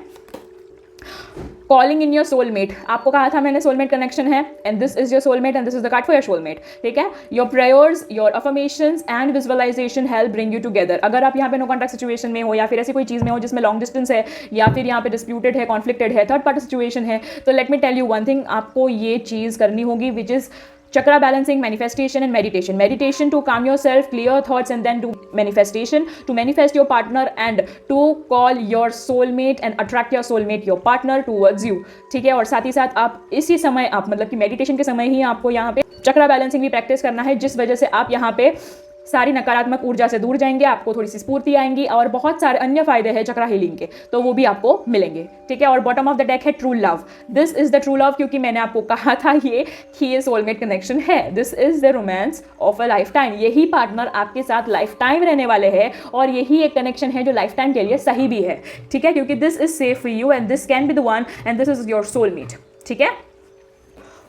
कॉलिंग इन योर सोलमेट, आपको कहा था मैंने सोलमेट कनेक्शन है and this is your soulmate and this is the card for your soulmate, ठीक है। Your prayers, your affirmations and visualization help bring you together. अगर आप यहाँ पे नो कॉन्टैक्ट सिचुएशन में हो या फिर ऐसी कोई चीज़ में हो जिसमें लॉन्ग डिस्टेंस है या फिर यहाँ पे डिस्प्यूटेड है, कॉन्फ्लिक्टेड है, थर्ड पार्टी सिचुएशन है, तो let me tell you one thing, आपको ये चीज़ करनी होगी which is chakra balancing, manifestation and meditation to calm yourself, clear thoughts, and then do manifestation to manifest your partner and to call your soulmate and attract your soulmate, your partner towards you, ठीक है। और साथ ही साथ आप इसी समय, आप मतलब कि मेडिटेशन के समय ही आपको यहाँ पे चक्रा बैलेंसिंग भी प्रैक्टिस करना है, जिस वजह से आप यहाँ पे सारी नकारात्मक ऊर्जा से दूर जाएंगे, आपको थोड़ी सी स्फूर्ति आएंगी और बहुत सारे अन्य फायदे हैं चक्रा हीलिंग के, तो वो भी आपको मिलेंगे, ठीक है। और बॉटम ऑफ द डेक है true love. This is the true love, क्योंकि मैंने आपको कहा था ये सोलमेट कनेक्शन है। This is the romance of a life time. यही पार्टनर आपके साथ लाइफ टाइम रहने वाले हैं और यही एक कनेक्शन है जो लाइफ टाइम के लिए सही भी है, ठीक है, क्योंकि this is safe for you and this can be the one and this is your soulmate, ठीक है।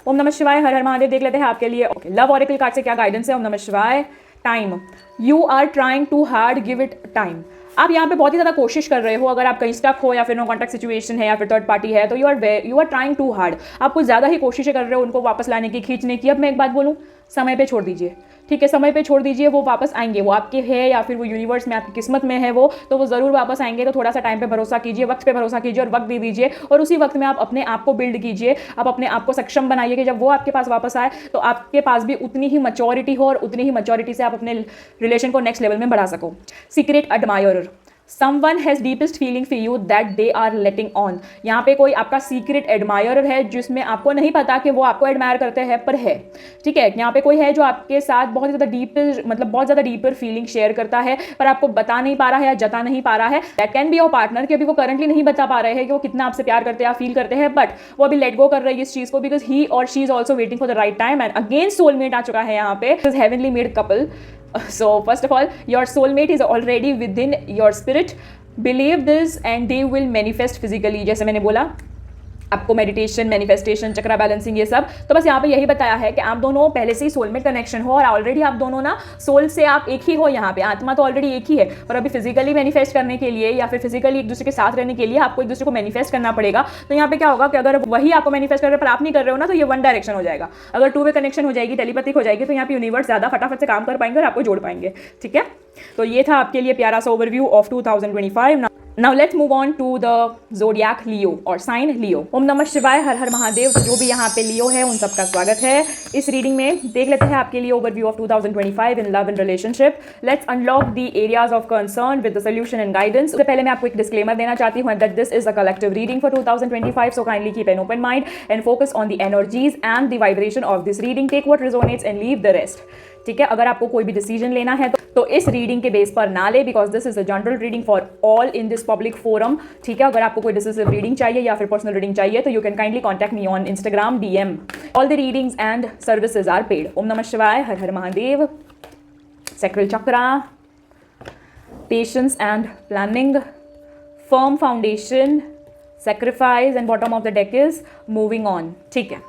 ओम नमः शिवाय, हर हर महादेव। देख लेते हैं आपके लिए ओके लव ऑरेकल कार्ड से क्या गाइडेंस है। ओम नमः शिवाय, time, you are trying too hard, give it time. आप यहाँ पे बहुत ही ज़्यादा कोशिश कर रहे हो, अगर आप कहीं स्टक हो या फिर नो कॉन्टैक्ट सिचुएशन है या फिर थर्ड पार्टी है, तो you are trying too hard, आप कुछ ज़्यादा ही कोशिशें कर रहे हो उनको वापस लाने की, खींचने की। अब मैं एक बात बोलूँ, समय पे छोड़ दीजिए, ठीक है, समय पे छोड़ दीजिए, वो वापस आएंगे, वो आपके है या फिर वो यूनिवर्स में आपकी किस्मत में है वो, तो वो ज़रूर वापस आएंगे। तो थोड़ा सा टाइम पे भरोसा कीजिए, वक्त पे भरोसा कीजिए और वक्त दे दीजिए, और उसी वक्त में आप अपने आप को बिल्ड कीजिए, आप अपने आप को सक्षम बनाइए कि जब वो आपके पास वापस आए तो आपके पास भी उतनी ही मैच्योरिटी हो और उतनी ही मैच्योरिटी से आप अपने रिलेशन को नेक्स्ट लेवल में बढ़ा सको। Secret admirer, Someone has deepest feeling for you that they are letting on। यहाँ पे कोई आपका सीक्रेट एडमायरर है जिसमें आपको नहीं पता कि वो आपको एडमायर करते हैं, पर है, ठीक है। यहाँ पे कोई है जो आपके साथ बहुत ज़्यादा डीपर, मतलब बहुत ज़्यादा डीपर फीलिंग शेयर करता है, पर आपको बता नहीं पा रहा है या जता नहीं पा रहा है। That can be your partner, कि अभी वो करंटली नहीं बता पा रहे हैं कि वो कितना आपसे प्यार करते हैं या फील करते हैं, बट वो अभी लेट गो कर रही है इस चीज़ को, बिकॉज ही और she is also waiting for the right time. And again soulmate आ चुका है यहाँ पे, heavenly made couple. So first of all, your soulmate is already within your spirit, believe this and they will manifest physically। जैसे मैंने बोला आपको meditation, manifestation, चक्रा balancing, ये सब, तो बस यहाँ पे यही बताया है कि आप दोनों पहले से ही सोलमेट कनेक्शन हो और ऑलरेडी आप दोनों ना सोल से आप एक ही हो, यहाँ पे आत्मा तो ऑलरेडी एक ही है, और अभी फिजिकली मैनिफेस्ट करने के लिए या फिर फिजिकली एक दूसरे के साथ रहने के लिए आपको एक दूसरे को मैनिफेस्ट करना पड़ेगा। तो यहाँ पे क्या होगा कि अगर वही आपको मैनिफेस्ट कर रहे पर आप नहीं कर रहे हो ना, तो ये वन डायरेक्शन हो जाएगा। अगर टू वे कनेक्शन हो जाएगी, टेलीपैथिक हो जाएगी, तो यहाँ पे यूनिवर्स ज़्यादा फटाफट से काम कर पाएंगे और आपको जोड़ पाएंगे, ठीक है। तो ये था आपके लिए प्यारा सा overview of 2025। Now let's move on to the zodiac Leo और साइन लियो। ओम नमः शिवाय, हर हर महादेव। तो जो भी यहाँ पे लियो है उन सबका स्वागत है। इस रीडिंग में देख लेते हैं आपके लिए overview of 2025 in love and relationship. Let's unlock the areas of concern with the solution and guidance. उससे पहले मैं आपको एक डिस्क्लेमर देना चाहती हूँ that this is a collective reading for 2025, so kindly keep an open mind and focus on the energies and the vibration of this reading. Take what resonates and leave the rest, ठीक है। अगर आपको कोई भी decision लेना है तो इस रीडिंग के बेस पर ना ले, because this is a general reading for all in this public forum, ठीक है। अगर आपको कोई डिसीसिव रीडिंग चाहिए या फिर पर्सनल रीडिंग चाहिए तो you can kindly contact me on Instagram DM। All the readings and services are paid. ओम नमः शिवाय, हर हर Mahadev. Sacral chakra, patience and planning, firm foundation, sacrifice, and bottom of the deck is moving on, ठीक है।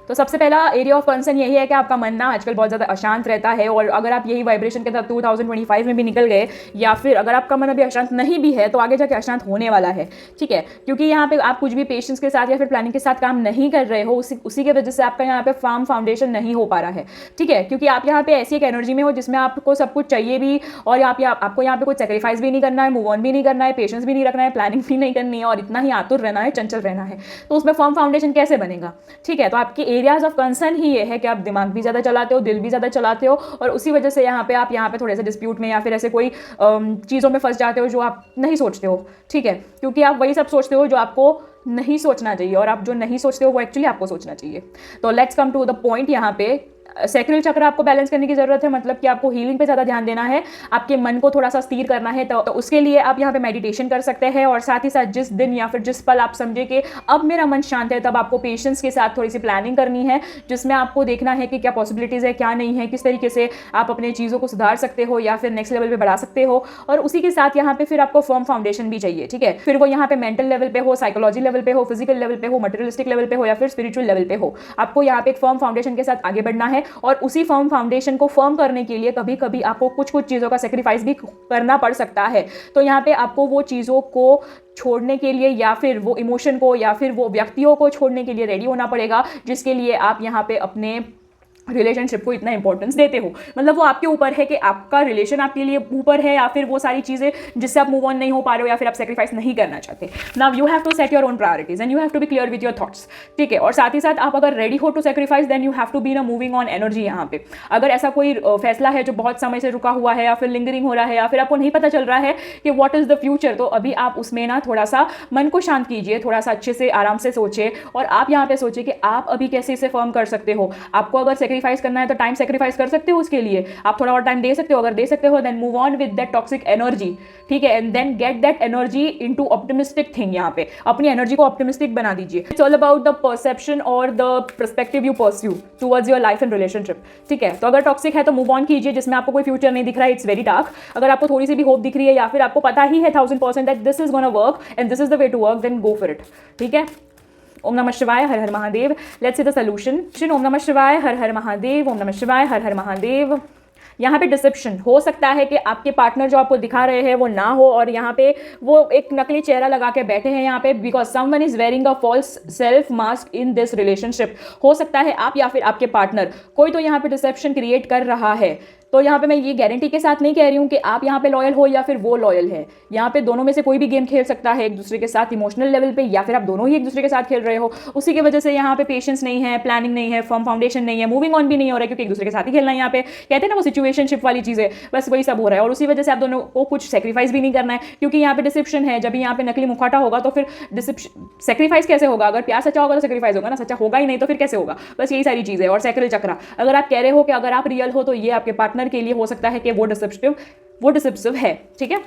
तो सबसे पहला एरिया ऑफ कंसर्न यही है कि आपका मन ना आजकल बहुत ज़्यादा अशांत रहता है, और अगर आप यही वाइब्रेशन के साथ 2025 में भी निकल गए, या फिर अगर आपका मन अभी अशांत नहीं भी है तो आगे जाके अशांत होने वाला है, ठीक है। क्योंकि यहाँ पे आप कुछ भी पेशेंस के साथ या फिर प्लानिंग के साथ काम नहीं कर रहे हो, उसी के वजह से आपका यहाँ पे फार्म फाउंडेशन नहीं हो पा रहा है, ठीक है। क्योंकि आप यहाँ पे ऐसी एक एनर्जी में हो जिसमें आपको सब कुछ चाहिए भी, और आपको यहाँ पे कुछ सेक्रीफाइस भी नहीं करना है, मूव ऑन भी नहीं करना है, पेशेंस भी नहीं रखना है, प्लानिंग भी नहीं करनी है, और इतना ही आतुर रहना है, चंचल रहना है। तो उसमें फर्म फाउंडेशन कैसे बनेगा, ठीक है। तो आपके एरियाज ऑफ कंसर्न ही ये है कि आप दिमाग भी ज़्यादा चलाते हो, दिल भी ज़्यादा चलाते हो, और उसी वजह से यहाँ पे थोड़े से डिस्प्यूट में या फिर ऐसे कोई चीज़ों में फंस जाते हो जो आप नहीं सोचते हो, ठीक है। क्योंकि आप वही सब सोचते हो जो आपको नहीं सोचना चाहिए, और आप जो नहीं सोचते हो वो एक्चुअली आपको सोचना चाहिए। तो let's come to the point. यहाँ पे सैक्रल चक्र आपको बैलेंस करने की जरूरत है, मतलब कि आपको हीलिंग पे ज़्यादा ध्यान देना है, आपके मन को थोड़ा सा स्थिर करना है। तो उसके लिए आप यहाँ पे मेडिटेशन कर सकते हैं, और साथ ही साथ जिस दिन या फिर जिस पल आप समझे कि अब मेरा मन शांत है, तब आपको पेशेंस के साथ थोड़ी सी प्लानिंग करनी है, जिसमें आपको देखना है कि क्या पॉसिबिलिटीज़ है, क्या नहीं है, किस तरीके से आप अपने चीज़ों को सुधार सकते हो या फिर नेक्स्ट लेवल पर बढ़ा सकते हो। और उसी के साथ यहाँ पे फिर आपको फर्म फाउंडेशन भी चाहिए, ठीक है। फिर वो यहाँ पे मेंटल लेवल पे हो, साइकोलॉजी लेवल पे हो, फिजिकल लेवल पे हो, मटेरियलिस्टिक लेवल पे हो, या फिर स्पिरिचुअल लेवल पे हो, आपको यहाँ पे एक फर्म फाउंडेशन के साथ आगे बढ़ना है। और उसी फर्म फाउंडेशन को फर्म करने के लिए कभी कभी आपको कुछ चीज़ों का सेक्रीफाइस भी करना पड़ सकता है। तो यहाँ पे आपको वो चीज़ों को छोड़ने के लिए, या फिर वो इमोशन को, या फिर वो व्यक्तियों को छोड़ने के लिए रेडी होना पड़ेगा, जिसके लिए आप यहाँ पे अपने रिलेशनशिप को इतना इंपॉर्टेंस देते हो। मतलब वो आपके ऊपर है कि आपका रिलेशन आपके लिए ऊपर है, या फिर वो सारी चीज़ें जिससे आप मूव ऑन नहीं हो पा रहे हो, या फिर आप सेक्रीफाइस नहीं करना चाहते। Now you have to set your own priorities and you have to be clear with your thoughts, ठीक है। और साथ ही साथ आप अगर रेडी हो to sacrifice, then you have to be in a moving on energy. यहाँ पे अगर ऐसा कोई फैसला है जो बहुत समय से रुका हुआ है, या फिर लिंगरिंग हो रहा है, या फिर आपको नहीं पता चल रहा है कि व्हाट इज द फ्यूचर, तो अभी आप उसमें ना थोड़ा सा मन को शांत कीजिए, थोड़ा सा अच्छे से आराम से सोचिए, और आप यहाँ पे सोचिए कि आप अभी कैसे इसे फर्म कर सकते हो। आपको अगर सेक्रीफाइस करना है तो टाइम सेक्रीफाइस कर सकते हो, उसके लिए आप थोड़ा और टाइम दे सकते हो। अगर दे सकते हो then move on with that toxic energy, ठीक है, and then get that energy into optimistic thing. यहाँ पे अपनी एनर्जी को ऑप्टिमिस्टिक बना दीजिए। It's all about the perception और the perspective you pursue towards your life and relationship, ठीक है। तो अगर टॉक्सिक है तो मूव ऑन कीजिए, जिसमें आपको कोई फ्यूचर नहीं दिख रहा है, इट्स वेरी डार्क। अगर आपको थोड़ी सी भी होप दिख रही है, या फिर आपको पता ही है 1000% that this is gonna work and this is the way to work, then go for it, ठीक है। ओम नमः शिवाय, हर हर Mahadev. Let's see the solution. ओम नमः शिवाय, हर हर महादेव। ओम नमः शिवाय, हर हर महादेव। यहाँ पे डिसेप्शन हो सकता है कि आपके पार्टनर जो आपको दिखा रहे हैं वो ना हो और यहाँ पे वो एक नकली चेहरा लगा के बैठे हैं यहाँ पे, because someone is wearing a false self mask in this relationship. हो सकता है आप या फिर आपके पार्टनर, कोई तो यहाँ पे डिसेप्शन क्रिएट कर रहा है। तो यहाँ पे मैं ये गारंटी के साथ नहीं कह रही हूँ कि आप यहाँ पे लॉयल हो या फिर वो लॉयल है। यहाँ पे दोनों में से कोई भी गेम खेल सकता है एक दूसरे के साथ इमोशनल लेवल पे, या फिर आप दोनों ही एक दूसरे के साथ खेल रहे हो, उसी की वजह से यहाँ पे पेशेंस नहीं है, प्लानिंग नहीं है, फर्म फाउंडेशन नहीं है, मूविंग ऑन भी नहीं हो रहा है, क्योंकि एक दूसरे के साथ ही खेलना है। यहाँ पे कहते हैं ना वो सिचुएशनशिप वाली चीज़ें, बस वही सब हो रहा है। और उसी वजह से आप दोनों को कुछ सेक्रीफाइस भी नहीं करना है, क्योंकि यहाँ पे डिसेप्शन है। जब यहाँ पे नकली मुखौटा होगा तो फिर सेक्रीफाइस कैसे होगा? अगर प्यार सच्चा होगा तो सेक्रीफाइस होगा ना, सच्चा होगा ही नहीं तो फिर कैसे होगा? बस यही सारी चीज़ें। और साइकिल चक्रा, अगर आप कह रहे हो कि अगर आप रियल हो तो ये आपके पार्टनर के लिए हो सकता है कि वो डिसेप्टिव है, ठीक है।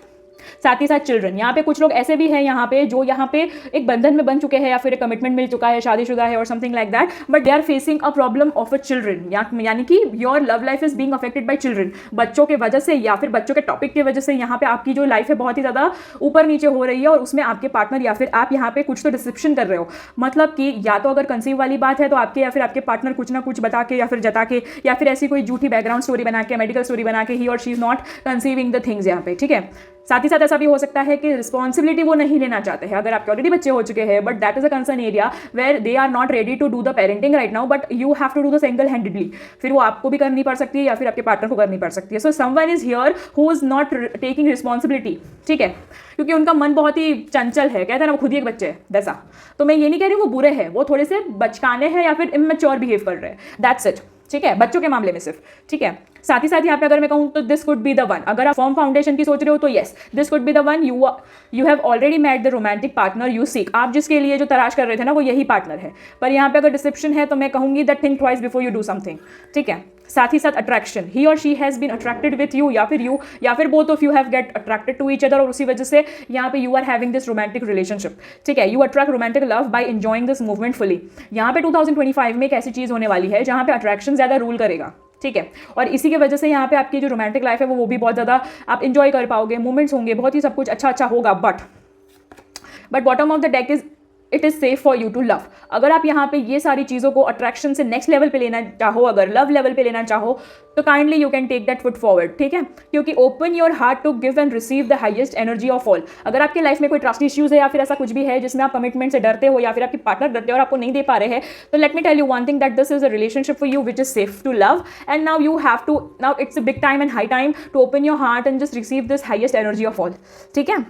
साथ ही साथ चिल्ड्रन, यहाँ पे कुछ लोग ऐसे भी हैं यहाँ पे जो यहाँ पे एक बंधन में बन चुके हैं या फिर एक कमिटमेंट मिल चुका है, शादीशुदा है और something like that, but they are facing a problem of a children. यानी कि your love life is being affected by children. बच्चों के वजह से या फिर बच्चों के टॉपिक की वजह से यहाँ पे आपकी जो लाइफ है बहुत ही ज़्यादा ऊपर नीचे हो रही है, और उसमें आपके पार्टनर या फिर आप यहाँ पे कुछ तो डिसेप्शन कर रहे हो। मतलब कि या तो अगर कंसीव वाली बात है तो आपके या फिर आपके पार्टनर कुछ ना कुछ बता के या फिर जता के या फिर ऐसी कोई झूठी बैकग्राउंड स्टोरी बना के, मेडिकल स्टोरी बना के ही और she is not conceiving the things यहाँ पे, ठीक है। साथ ही साथ ऐसा भी हो सकता है कि रिस्पॉन्सिबिलिटी वो नहीं लेना चाहते हैं। अगर आपके ऑलरेडी बच्चे हो चुके हैं, but that is a concern area where they are not ready to do the parenting right now, but you have to do the single handedly. फिर वो आपको भी करनी पड़ सकती है या फिर आपके पार्टनर को करनी पड़ सकती है। So someone is here who is not taking responsibility, ठीक है, क्योंकि उनका मन बहुत ही चंचल है। कहते हैं ना वो खुद ही एक बच्चे है वैसा। तो मैं ये नहीं कह रही वो बुरे हैं, वो थोड़े से बचकाने हैं या फिर इमेच्योर बिहेव कर रहे हैं, दैट्स इट, ठीक है, बच्चों के मामले में सिर्फ, ठीक है। साथ ही साथ यहाँ पे अगर मैं कहूँ तो this could be the one. अगर आप फॉर्म फाउंडेशन की सोच रहे हो तो yes, this could be the one. You have already met the romantic partner you seek. आप जिसके लिए जो तलाश कर रहे थे ना वो यही पार्टनर है। पर यहाँ पे अगर डिसेप्शन है तो मैं कहूँगी that think twice before you do something, ठीक है। साथ ही साथ अट्रैक्शन, ही और she has been attracted with you या फिर both of you have get attracted to each other, और उसी वजह से यहाँ पे you are having this romantic relationship, ठीक है। You attract romantic love by enjoying this movement fully. यहाँ पे 2025 में एक ऐसी चीज़ होने वाली है जहाँ पे अट्रैक्शन ज़्यादा रूल करेगा, ठीक है। और इसी की वजह से यहाँ पे आपकी जो रोमांटिक लाइफ है वो भी बहुत ज़्यादा आप इंजॉय कर पाओगे, मोमेंट्स होंगे, बहुत ही सब कुछ अच्छा होगा। But bottom of the deck is it is safe for you to love. अगर आप यहाँ पे ये सारी चीज़ों को अट्रैक्शन से नेक्स्ट लेवल पे लेना चाहो, अगर लव लेवल पे लेना चाहो, तो kindly you can take that foot forward, ठीक है। क्योंकि open your heart to give and receive the highest energy of all. अगर आपकी लाइफ में कोई ट्रस्ट इश्यूज है या फिर ऐसा कुछ भी है जिसमें आप कमिटमेंट से डरते हो या फिर आपकी पार्टनर डरते हो और आपको नहीं दे पा रहे हैं, तो let me tell you one thing, that this is a relationship for you which is safe to love, and now you have to, now it's a big time and high time to open your heart and just receive this highest energy of all, ठीक है।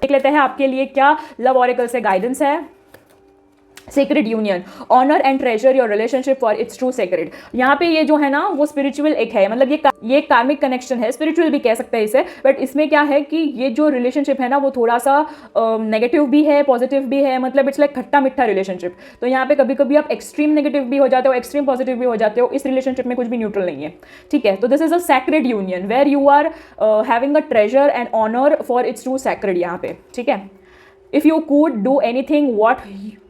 देख लेते हैं आपके लिए क्या love oracle से guidance है। Sacred union, honour and treasure your relationship for its true sacred. यहाँ पे ये जो है ना वो स्पिरिचुअल एक है, मतलब ये कार्मिक कनेक्शन है, स्पिरिचुअल भी कह सकते हैं इसे। बट इसमें क्या है कि ये जो रिलेशनशिप है ना वो थोड़ा सा नेगेटिव भी है, पॉजिटिव भी है, मतलब इट्स लाइक खट्टा मीठा रिलेशनशिप। तो यहाँ पे कभी कभी आप एक्सट्रीम नेगेटिव भी हो जाते हो, एक्सट्रीम पॉजिटिव भी हो जाते हो। इस रिलेशनशिप में कुछ भी न्यूट्रल नहीं है, ठीक है। तो this is a sacred union where you are having a treasure and honour for its true sacred यहाँ पे, ठीक है। If you could do anything, what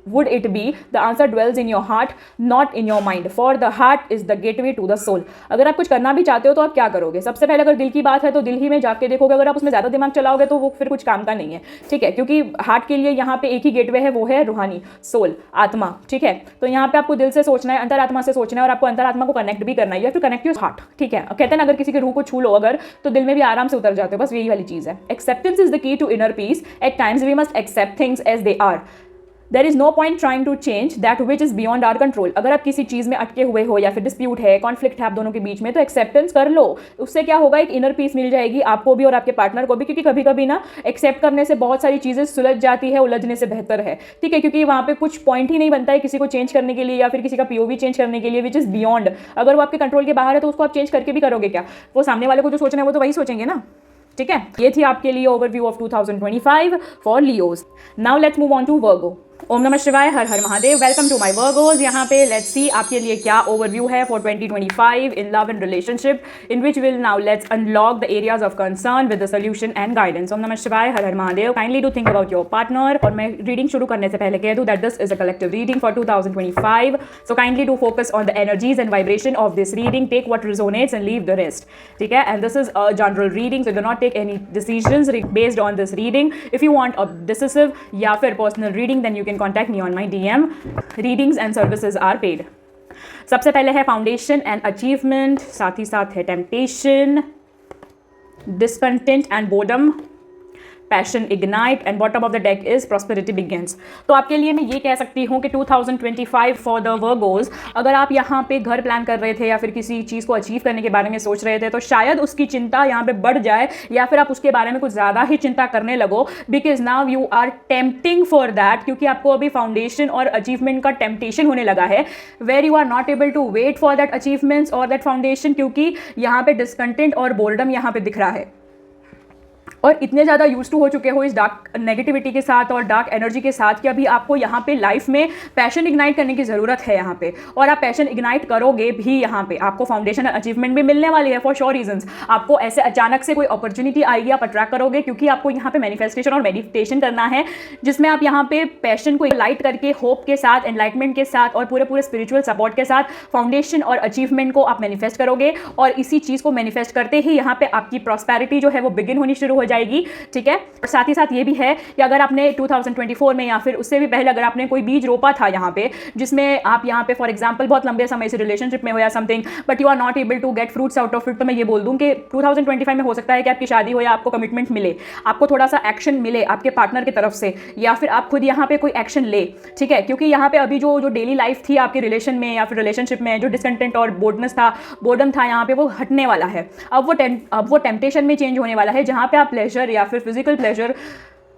would it be? The answer dwells in your heart, not in your mind. For the heart is the gateway to the soul. अगर आप कुछ करना भी चाहते हो तो आप क्या करोगे? सबसे पहले अगर दिल की बात है तो दिल ही में जाके देखोगे। अगर आप उसमें ज़्यादा दिमाग चलाओगे तो वो फिर कुछ काम का नहीं है, ठीक है। क्योंकि हार्ट के लिए यहाँ पे एक ही गेटवे है, वो है रूहानी, सोल, आत्मा, ठीक है। तो यहाँ पे आपको दिल से सोचना है, अंतरात्मा से सोचना है, और आपको अंतरात्मा को कनेक्ट भी करना है। You have to connect your heart, ठीक है। कहते हैं ना अगर किसी की रूह को छू लो अगर, तो दिल में भी आराम से उतर जाते हो। बस यही वाली चीज़ है। Acceptance is the key to inner peace. At times we must accept things as they are. There is no point trying to change that which is beyond our control. अगर आप किसी चीज़ में अटके हुए हो या फिर डिस्प्यूट है, कॉन्फ्लिक्ट है आप दोनों के बीच में, तो एक्सेप्टेंस कर लो। उससे क्या होगा, एक इनर पीस मिल जाएगी आपको भी और आपके पार्टनर को भी। क्योंकि कभी कभी ना एक्सेप्ट करने से बहुत सारी चीज़ें सुलझ जाती है, उलझने से बेहतर है, ठीक है। क्योंकि वहाँ पे कुछ पॉइंट ही नहीं बनता है किसी को चेंज करने के लिए या फिर किसी का पीओवी चेंज करने के लिए विच इज़ बियॉन्ड। अगर वो आपके कंट्रोल के बाहर है तो उसको आप चेंज करके भी करोगे क्या? वो सामने वाले को जो सोचना है वो तो वही सोचेंगे ना, ठीक है। ये थी आपके लिए overview of 2025 for Leos. Now let's move on to Virgo. ओम नमः शिवाय, हर हर Mahadev. Welcome to my Virgos. यहाँ पे लेट्स सी आपके लिए क्या ओवरव्यू है for 2025 in love and relationship, in which will now let's unlock the areas of concern with the solution and guidance. ओम नमः शिवाय, हर हर Mahadev. Kindly do think about your partner. और मैं रीडिंग शुरू करने से पहले कह दूँ that this is a collective reading for 2025, so kindly do focus on the energies and vibration of this reading, take what resonates and leave the rest, ठीक है। And this is a general reading, so do not take any decisions based on this reading. If you want a decisive या फिर personal reading, then you can contact me on my DM. Readings and services are paid. सबसे पहले है foundation and achievement, साथ ही साथ है temptation, discontent and boredom, passion ignite, and bottom of the deck is prosperity begins. तो आपके लिए मैं ये कह सकती हूँ कि 2025 फॉर द वर्गोज, अगर आप यहाँ पे घर प्लान कर रहे थे या फिर किसी चीज़ को अचीव करने के बारे में सोच रहे थे, तो शायद उसकी चिंता यहाँ पे बढ़ जाए या फिर आप उसके बारे में कुछ ज़्यादा ही चिंता करने लगो, because now you are tempting for that, क्योंकि आपको अभी फाउंडेशन और अचीवमेंट का टेम्पटेशन होने लगा है, where you are not able to wait for that achievements और दैट फाउंडेशन, क्योंकि यहाँ पे डिसकंटेंट और बोर्डम यहाँ पे दिख रहा है और इतने ज़्यादा यूज टू हो चुके हो इस डार्क नेगेटिविटी के साथ और डार्क एनर्जी के साथ कि अभी आपको यहाँ पे लाइफ में पैशन इग्नाइट करने की ज़रूरत है यहाँ पे, और आप पैशन इग्नाइट करोगे भी। यहाँ पे आपको फाउंडेशन अचीवमेंट भी मिलने वाली है फॉर श्योर रीजंस। आपको ऐसे अचानक से कोई अपॉर्चुनिटी आएगी, आप अट्रैक्ट करोगे, क्योंकि आपको यहाँ पे मैनिफेस्टेशन और मेडिटेशन करना है, जिसमें आप यहाँ पे पैशन को लाइट करके होप के साथ, एनलाइटमेंट के साथ और पूरे स्पिरिचुअल सपोर्ट के साथ फाउंडेशन और अचीवमेंट को आप मैनिफेस्ट करोगे, और इसी चीज़ को मैनिफेस्ट करते ही यहाँ पे आपकी प्रॉस्पेरिटी जो है वो बिगिन होनी शुरू हो जाएगी। ठीक है, और साथ ही साथ ये भी है कि अगर आपने 2024 में या फिर उससे भी पहले अगर आपने कोई बीज रोपा था यहाँ पे, जिसमें आप यहाँ पे फॉर एग्जांपल बहुत लंबे समय से रिलेशनशिप में हो या something, but you are not able to get fruits out of it, तो मैं ये बोल दूं कि 2025 में हो सकता है कि आपकी शादी हो या आपको कमिटमेंट मिले, आपको थोड़ा सा एक्शन मिले आपके पार्टनर की तरफ से, या फिर आप खुद यहाँ पे कोई एक्शन ले। ठीक है, क्योंकि यहाँ पे अभी जो डेली लाइफ थी आपके रिलेशन में या फिर रिलेशनशिप में, जो डिसकंटेंट और बोर्डम था यहाँ पे, वो हटने वाला है। अब वो टेम्पटेशन में चेंज होने वाला है, जहाँ पे आप प्लेजर या फिर फिजिकल प्लेजर,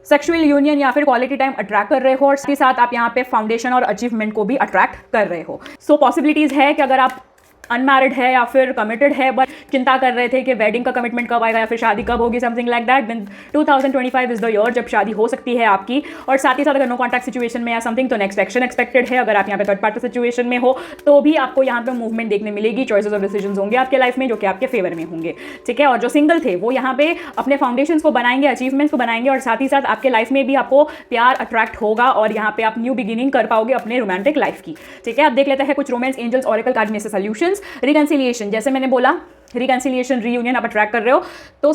सेक्सुअल यूनियन या फिर क्वालिटी टाइम अट्रैक्ट कर रहे हो, और साथ ही साथ आप यहाँ पे फाउंडेशन और अचीवमेंट को भी अट्रैक्ट कर रहे हो। सो पॉसिबिलिटीज़ है कि अगर आप अनमैरिड है या फिर कमिटेड है बट चिंता कर रहे थे कि वेडिंग का कमिटमेंट कब आएगा या फिर शादी कब होगी, something like that, then 2025 is the year जब शादी हो सकती है आपकी। और साथ ही साथ अगर नो कॉन्टैक्ट सिचुएशन में या समथिंग, तो नेक्स्ट एक्शन एक्सपेक्टेड है। अगर आप यहाँ पे थर्ड पार्टी सिचुएशन में हो तो भी आपको यहाँ पे मूवमेंट देखने मिलेगी, चॉइसेस और डिसीजंस होंगे आपके लाइफ में जो कि आपके फेवर में होंगे। ठीक है, और जो सिंगल थे वो यहाँ पे अपने फाउंडेशन को बनाएंगे, अचीवमेंट्स को बनाएंगे, और साथ ही साथ आपके लाइफ में भी आपको प्यार अट्रैक्ट होगा और यहाँ पे आप न्यू बिगिनिंग कर पाओगे अपने रोमांटिक लाइफ की। ठीक है, आप देख लेते हैं कुछ रोमांस एंजल्स ऑरेकल कार्ड में से सॉल्यूशंस। रिकंसिलिएशन, जैसे मैंने बोला, रिकंसिलिएशन, रीयूनियन आप अट्रैक्ट कर रहे हो, तो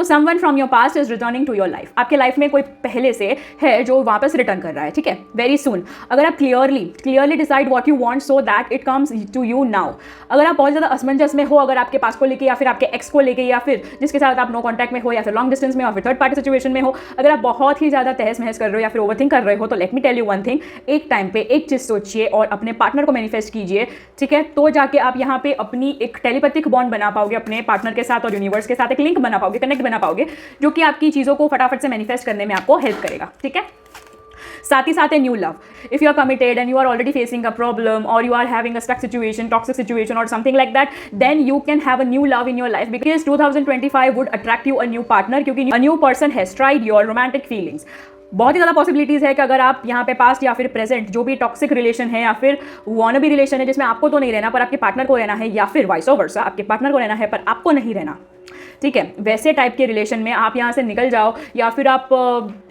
someone from your past is returning to your life. आपके लाइफ में कोई पहले से है जो वापस रिटर्न कर रहा है। ठीक है, वेरी सुन। अगर आप clearly decide what you want so that it comes to you now. अगर आप बहुत ज़्यादा असमंजस में हो, अगर आपके पास को लेके या फिर आपके एक्स को लेके या फिर जिसके साथ आप नो कॉन्टैक्ट में हो या फिर लॉन्ग डिस्टेंस में या फिर थर्ड पार्टी सिचुएशन में हो, अगर आप बहुत ही ज़्यादा तहस महस कर रहे हो या फिर ओवरथिंक कर रहे हो, तो let me tell you one thing, एक टाइम पे एक चीज़ सोचिए और अपने पार्टनर को मैनिफेस्ट कीजिए। ठीक है, तो जाके आप यहाँ पे अपनी एक टेलीपैथिक बॉन्ड बना पाओगे अपने पार्टनर के साथ और यूनिवर्स के साथ एक लिंक बना पाओगे, कनेक्ट बना पाओगे, जो कि आपकी चीज़ों को फटाफट से मैनिफेस्ट करने में आपको हेल्प करेगा। ठीक है, साथ ही साथ है new love. If you are committed and you are already facing a problem और you are having a stuck situation, toxic situation और something like that, then you can have a new love in your life, because 2025 would attract you a new partner, क्योंकि a new person has tried your romantic feelings. बहुत ही ज़्यादा possibilities है कि अगर आप यहाँ पे पास्ट या फिर प्रेजेंट जो भी टॉक्सिक रिलेशन है या फिर वॉनबी रिलेशन है जिसमें आपको तो नहीं रहना पर आपके पार्टनर को रहना है, या फिर वाइस वर्सा आपके पार्टनर को रहना है पर आपको नहीं रहना, ठीक है, वैसे टाइप के रिलेशन में आप यहाँ से निकल जाओ या फिर आप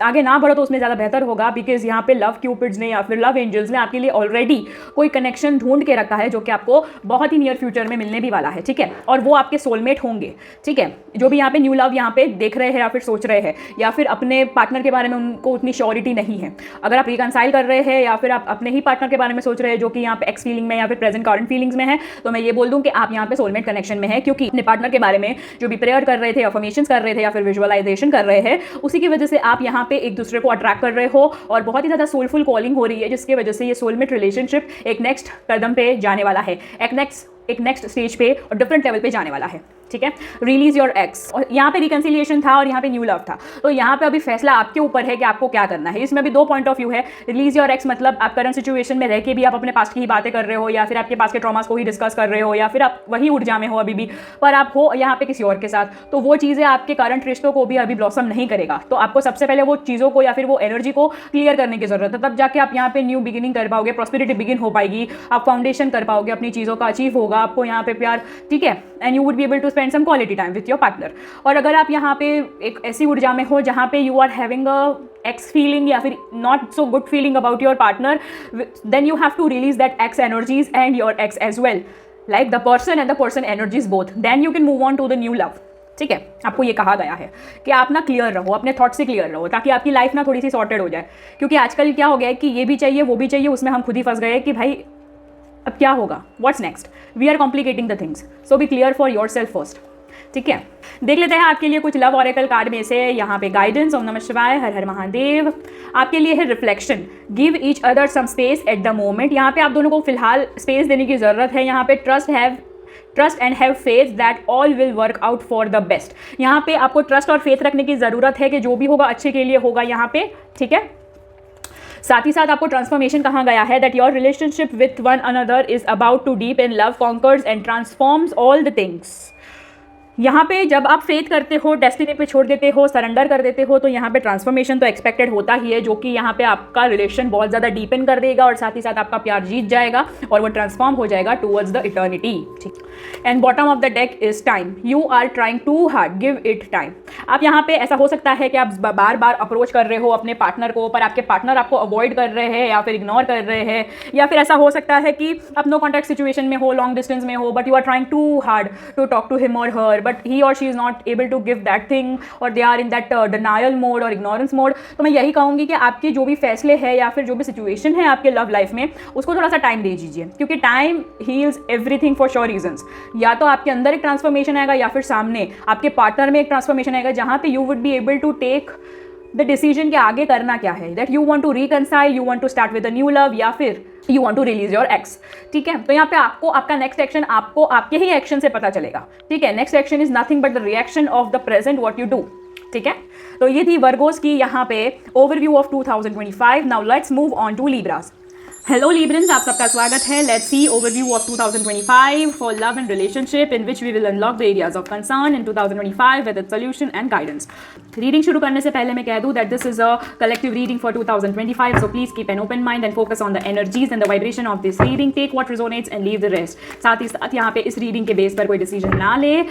आगे ना बढ़ो तो उसमें ज़्यादा बेहतर होगा, बिकॉज यहाँ पे लव क्यूपिड्स ने या फिर लव एंजल्स ने आपके लिए ऑलरेडी कोई कनेक्शन ढूंढ के रखा है जो कि आपको बहुत ही नियर फ्यूचर में मिलने भी वाला है। ठीक है, और वो आपके सोलमेट होंगे। ठीक है, जो भी यहाँ पे न्यू लव यहाँ पे देख रहे हैं या फिर सोच रहे हैं या फिर अपने पार्टनर के बारे में उनको उतनी श्योरिटी नहीं है, अगर आप रिकंसाइल कर रहे हैं या फिर आप अपने ही पार्टनर के बारे में सोच रहे हैं जो कि यहाँ पे एक्स फीलिंग में या फिर प्रेजेंट करंट फीलिंग्स में है, तो मैं ये बोल दूँ कि आप यहाँ पे सोलमेट कनेक्शन में है, क्योंकि अपने पार्टनर के बारे में जो भी प्रेयर कर रहे थे, अफर्मेशंस कर रहे थे या फिर विजुअलाइजेशन कर रहे हैं, उसी की वजह से आप यहाँ पे एक दूसरे को अट्रैक्ट कर रहे हो और बहुत ही ज़्यादा सोलफुल कॉलिंग हो रही है, जिसकी वजह से ये सोलमेट रिलेशनशिप एक नेक्स्ट कदम पे जाने वाला है, एक नेक्स्ट स्टेज पे और डिफरेंट लेवल पे जाने वाला है। ठीक है, रिलीज योर एक्स, और यहाँ पे रिकंसिलिएशन था और यहाँ पे न्यू लव था, तो यहाँ पे अभी फैसला आपके ऊपर है कि आपको क्या करना है। इसमें भी दो पॉइंट ऑफ व्यू है। रिलीज योर एक्स मतलब आप करंट सिचुएशन में रह के भी आप अपने पास की ही बातें कर रहे हो या फिर आपके पास के ट्रॉमास को ही डिस्कस कर रहे हो या फिर आप वही ऊर्जा में हो अभी भी, पर आप हो यहाँ पे किसी और के साथ, तो वो चीज़ें आपके करंट रिश्तों को भी अभी ब्लॉसम नहीं करेगा। तो आपको सबसे पहले वो चीज़ों को या फिर वो एनर्जी को क्लियर करने की जरूरत है, तब जाके आप यहाँ पे न्यू बिगिनिंग कर पाओगे, प्रॉस्पेरिटी बिगिन हो पाएगी, आप फाउंडेशन कर पाओगे, अपनी चीज़ों का अचीव होगा आपको यहाँ पे प्यार। ठीक है, and you would be able to spend some quality time with your partner. और अगर आप यहाँ पे एक ऐसी ऊर्जा में हो जहाँ पे you are having a ex feeling या फिर not so good feeling about your partner, then you have to release that ex energies and your ex as well, like the person and the person energies both, then you can move on to the new love. ठीक है, आपको ये कहा गया है कि आप ना क्लियर रहो, अपने थॉट से क्लियर रहो, ताकि आपकी लाइफ ना थोड़ी सी सॉर्टेड हो जाए। क्योंकि आजकल क्या हो गया है कि ये भी चाहिए वो भी चाहिए, उसमें हम खुद ही फंस गए कि भाई अब क्या होगा, what's next, we are complicating the things, so be clear for yourself first. ठीक है, देख लेते हैं आपके लिए कुछ लव ऑरेकल कार्ड में से। यहाँ पे गाइडेंस, ओम नमः शिवाय, हर हर महादेव। आपके लिए है reflection, give each other some space at the moment. यहाँ पे आप दोनों को फिलहाल स्पेस देने की ज़रूरत है। यहाँ पे trust and have faith that all will work out for the best. यहाँ पे आपको ट्रस्ट और फेथ रखने की ज़रूरत है कि जो भी होगा अच्छे के लिए होगा यहाँ पे। ठीक है, साथ ही साथ आपको ट्रांसफॉर्मेशन कहा गया है that your relationship with one another is about to deep in love, conquers and transforms all the things. यहाँ पे जब आप फेथ करते हो, डेस्टिनी पे छोड़ देते हो, सरेंडर कर देते हो, तो यहाँ पे ट्रांसफॉर्मेशन तो एक्सपेक्टेड होता ही है, जो कि यहाँ पे आपका रिलेशन बहुत ज़्यादा डीपन कर देगा और साथ ही साथ आपका प्यार जीत जाएगा और वो ट्रांसफॉर्म हो जाएगा टूवर्ड्स द इटर्निटी। ठीक, and bottom of the deck is time, you are trying too hard, give it time. आप यहाँ पे ऐसा हो सकता है कि आप बार बार अप्रोच कर रहे हो अपने पार्टनर को, पर आपके पार्टनर आपको अवॉइड कर रहे हैं या फिर इग्नोर कर रहे हैं, या फिर ऐसा हो सकता है कि आप नो कॉन्टैक्ट सिचुएशन में हो, लॉन्ग डिस्टेंस में हो, but you are trying too hard to talk to him और हर, बट ही और she is not able to give that thing और they are in that denial mode और ignorance mode. तो मैं यही कहूँगी कि आपके जो भी फैसले हैं या फिर जो भी सिचुएशन है आपके लव लाइफ में, उसको थोड़ा सा टाइम दे दीजिए, क्योंकि time heals everything for sure reasons. या तो आपके अंदर एक ट्रांसफॉर्मेशन आएगा या फिर सामने आपके पार्टनर में एक ट्रांसफॉर्मेशन आएगा, जहाँ पे you would be able to take the decision कि आगे करना क्या है, that you want to reconcile, you want to start with a new love, या फिर you want to release your ex. ठीक है, तो यहाँ पे आपको आपका नेक्स्ट एक्शन आपको आपके ही एक्शन से पता चलेगा। ठीक है, next action is nothing but the reaction of the present what you do. ठीक है, तो ये थी वर्गोस की यहाँ पे overview of 2025। Now let's move on to Libras. Hello Librans, आप सबका स्वागत है। Let's see overview of 2025 for love and relationship, in which we will unlock the areas of concern in 2025 with its solution and guidance. Reading शुरू करने से पहले मैं कह दूं that this is a collective reading for 2025, so please keep an open mind and focus on the energies and the vibration of this reading, take what resonates and leave the rest. साथ ही साथ यहाँ पे इस reading के base पर कोई decision ना ले,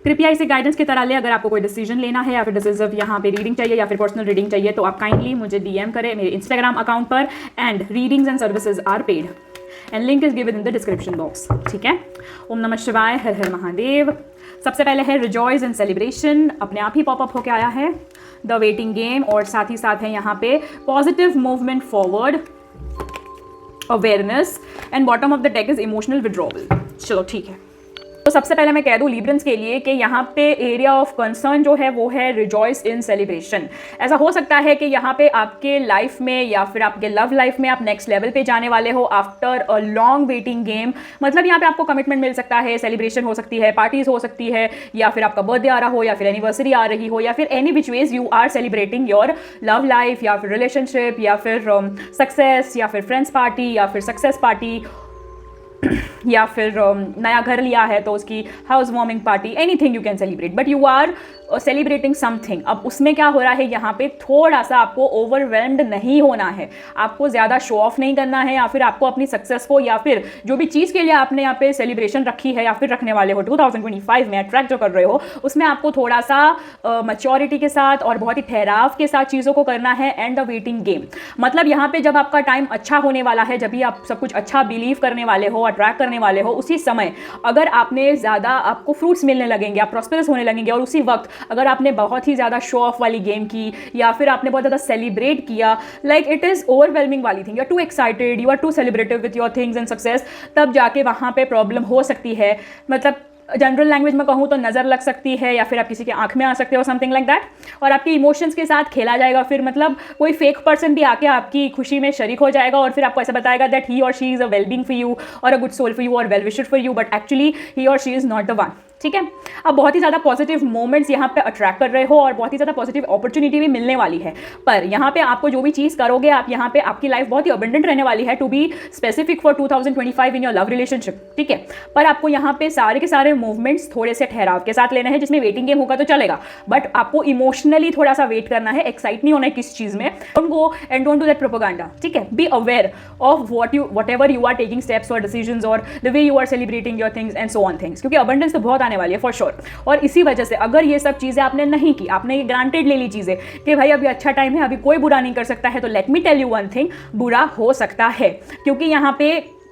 कृपया इसे गाइडेंस की तरह ले। अगर आपको कोई डिसीजन लेना है या फिर डिसीजन यहाँ पे रीडिंग चाहिए या फिर पर्सनल रीडिंग चाहिए, तो आप काइंडली मुझे डीएम करें मेरे इंस्टाग्राम अकाउंट पर, and readings and services are paid and link is given in the description box. ठीक है, ओम नमः शिवाय, हर हर महादेव। सबसे पहले है रिजॉयस एंड सेलिब्रेशन, अपने आप ही पॉपअप होकर आया है, द वेटिंग गेम, और साथ ही साथ है यहाँ पे positive movement forward, awareness, and bottom of the deck is emotional withdrawal. चलो ठीक है, तो सबसे पहले मैं कह दूं लीब्रंस के लिए कि यहाँ पे एरिया ऑफ कंसर्न जो है वो है रिजॉइस इन सेलिब्रेशन। ऐसा हो सकता है कि यहाँ पे आपके लाइफ में या फिर आपके लव लाइफ में आप नेक्स्ट लेवल पे जाने वाले हो after a long waiting game. मतलब यहाँ पे आपको कमिटमेंट मिल सकता है, सेलिब्रेशन हो सकती है, पार्टीज हो सकती है, या फिर आपका बर्थडे आ रहा हो, या फिर एनिवर्सरी आ रही हो, या फिर any which ways you are celebrating your love life, या फिर रिलेशनशिप, या फिर सक्सेस, या फिर फ्रेंड्स पार्टी, या फिर सक्सेस पार्टी, या फिर नया घर लिया है तो उसकी house warming party, anything you can celebrate, but you are celebrating something. अब उसमें क्या हो रहा है, यहाँ पे थोड़ा सा आपको ओवरवेल्म्ड नहीं होना है, आपको ज़्यादा शो ऑफ नहीं करना है, या फिर आपको अपनी सक्सेस को या फिर जो भी चीज़ के लिए आपने यहाँ पे सेलिब्रेशन रखी है या फिर रखने वाले हो 2025 में अट्रैक्ट जो कर रहे हो, उसमें आपको थोड़ा सा मैच्योरिटी के साथ और बहुत ही ठहराव के साथ चीज़ों को करना है। एंड द वेटिंग गेम, मतलब यहाँ पे जब आपका टाइम अच्छा होने वाला है, जब भी आप सब कुछ अच्छा बिलीव करने वाले हो, अट्रैक्ट करने वाले हो, उसी समय अगर आपने ज़्यादा आपको फ्रूट्स मिलने लगेंगे, आप प्रॉस्पेरस होने लगेंगे, और उसी वक्त अगर आपने बहुत ही ज़्यादा शो ऑफ वाली गेम की या फिर आपने बहुत ज़्यादा सेलिब्रेट किया, लाइक इट इज़ ओवरवेलमिंग वाली thing, you are too excited, you are too celebrative with your things and success, तब जाके वहाँ पे प्रॉब्लम हो सकती है। मतलब जनरल लैंग्वेज में कहूँ तो नज़र लग सकती है, या फिर आप किसी के आंख में आ सकते हो, समथिंग लाइक दैट, और आपके इमोशंस के साथ खेला जाएगा। फिर मतलब कोई फेक पर्सन भी आके आपकी खुशी में शरीक हो जाएगा और फिर आपको ऐसा बताएगा दैट ही और she is a well being for you और a good soul for you और well wisher for you, but actually he और she is not the one. ठीक है, अब बहुत ही ज़्यादा पॉजिटिव मोमेंट्स यहाँ पे अट्रैक्ट कर रहे हो और बहुत ही ज़्यादा पॉजिटिव अपॉर्चुनिटी भी मिलने वाली है। पर यहाँ पे आपको जो भी चीज़ करोगे, आप यहाँ पे आपकी लाइफ बहुत ही अबंडेंट रहने वाली है, to be specific for 2025 in your love relationship. ठीक है, पर आपको यहाँ पे सारे के सारे मूवमेंट्स थोड़े से ठहराव के साथ लेना है, जिसमें वेटिंग गेम होगा तो चलेगा, बट आपको इमोशनली थोड़ा सा वेट करना है, एक्साइट नहीं होना है किस चीज़ में। Don't go and don't do that propaganda. ठीक है, be aware of whatever you are taking steps और डिसीजंस और the way you are celebrating your things and so on things, क्योंकि अबंडेंस तो बहुत आने वाली है फॉर श्योर। और इसी वजह से अगर ये सब चीज़ें आपने नहीं की, आपने ये ग्रांटेड ले ली चीज़ें कि भाई अभी अच्छा टाइम है, अभी कोई बुरा नहीं कर सकता है, तो let me tell you one thing, बुरा हो सकता है, क्योंकि यहाँ पे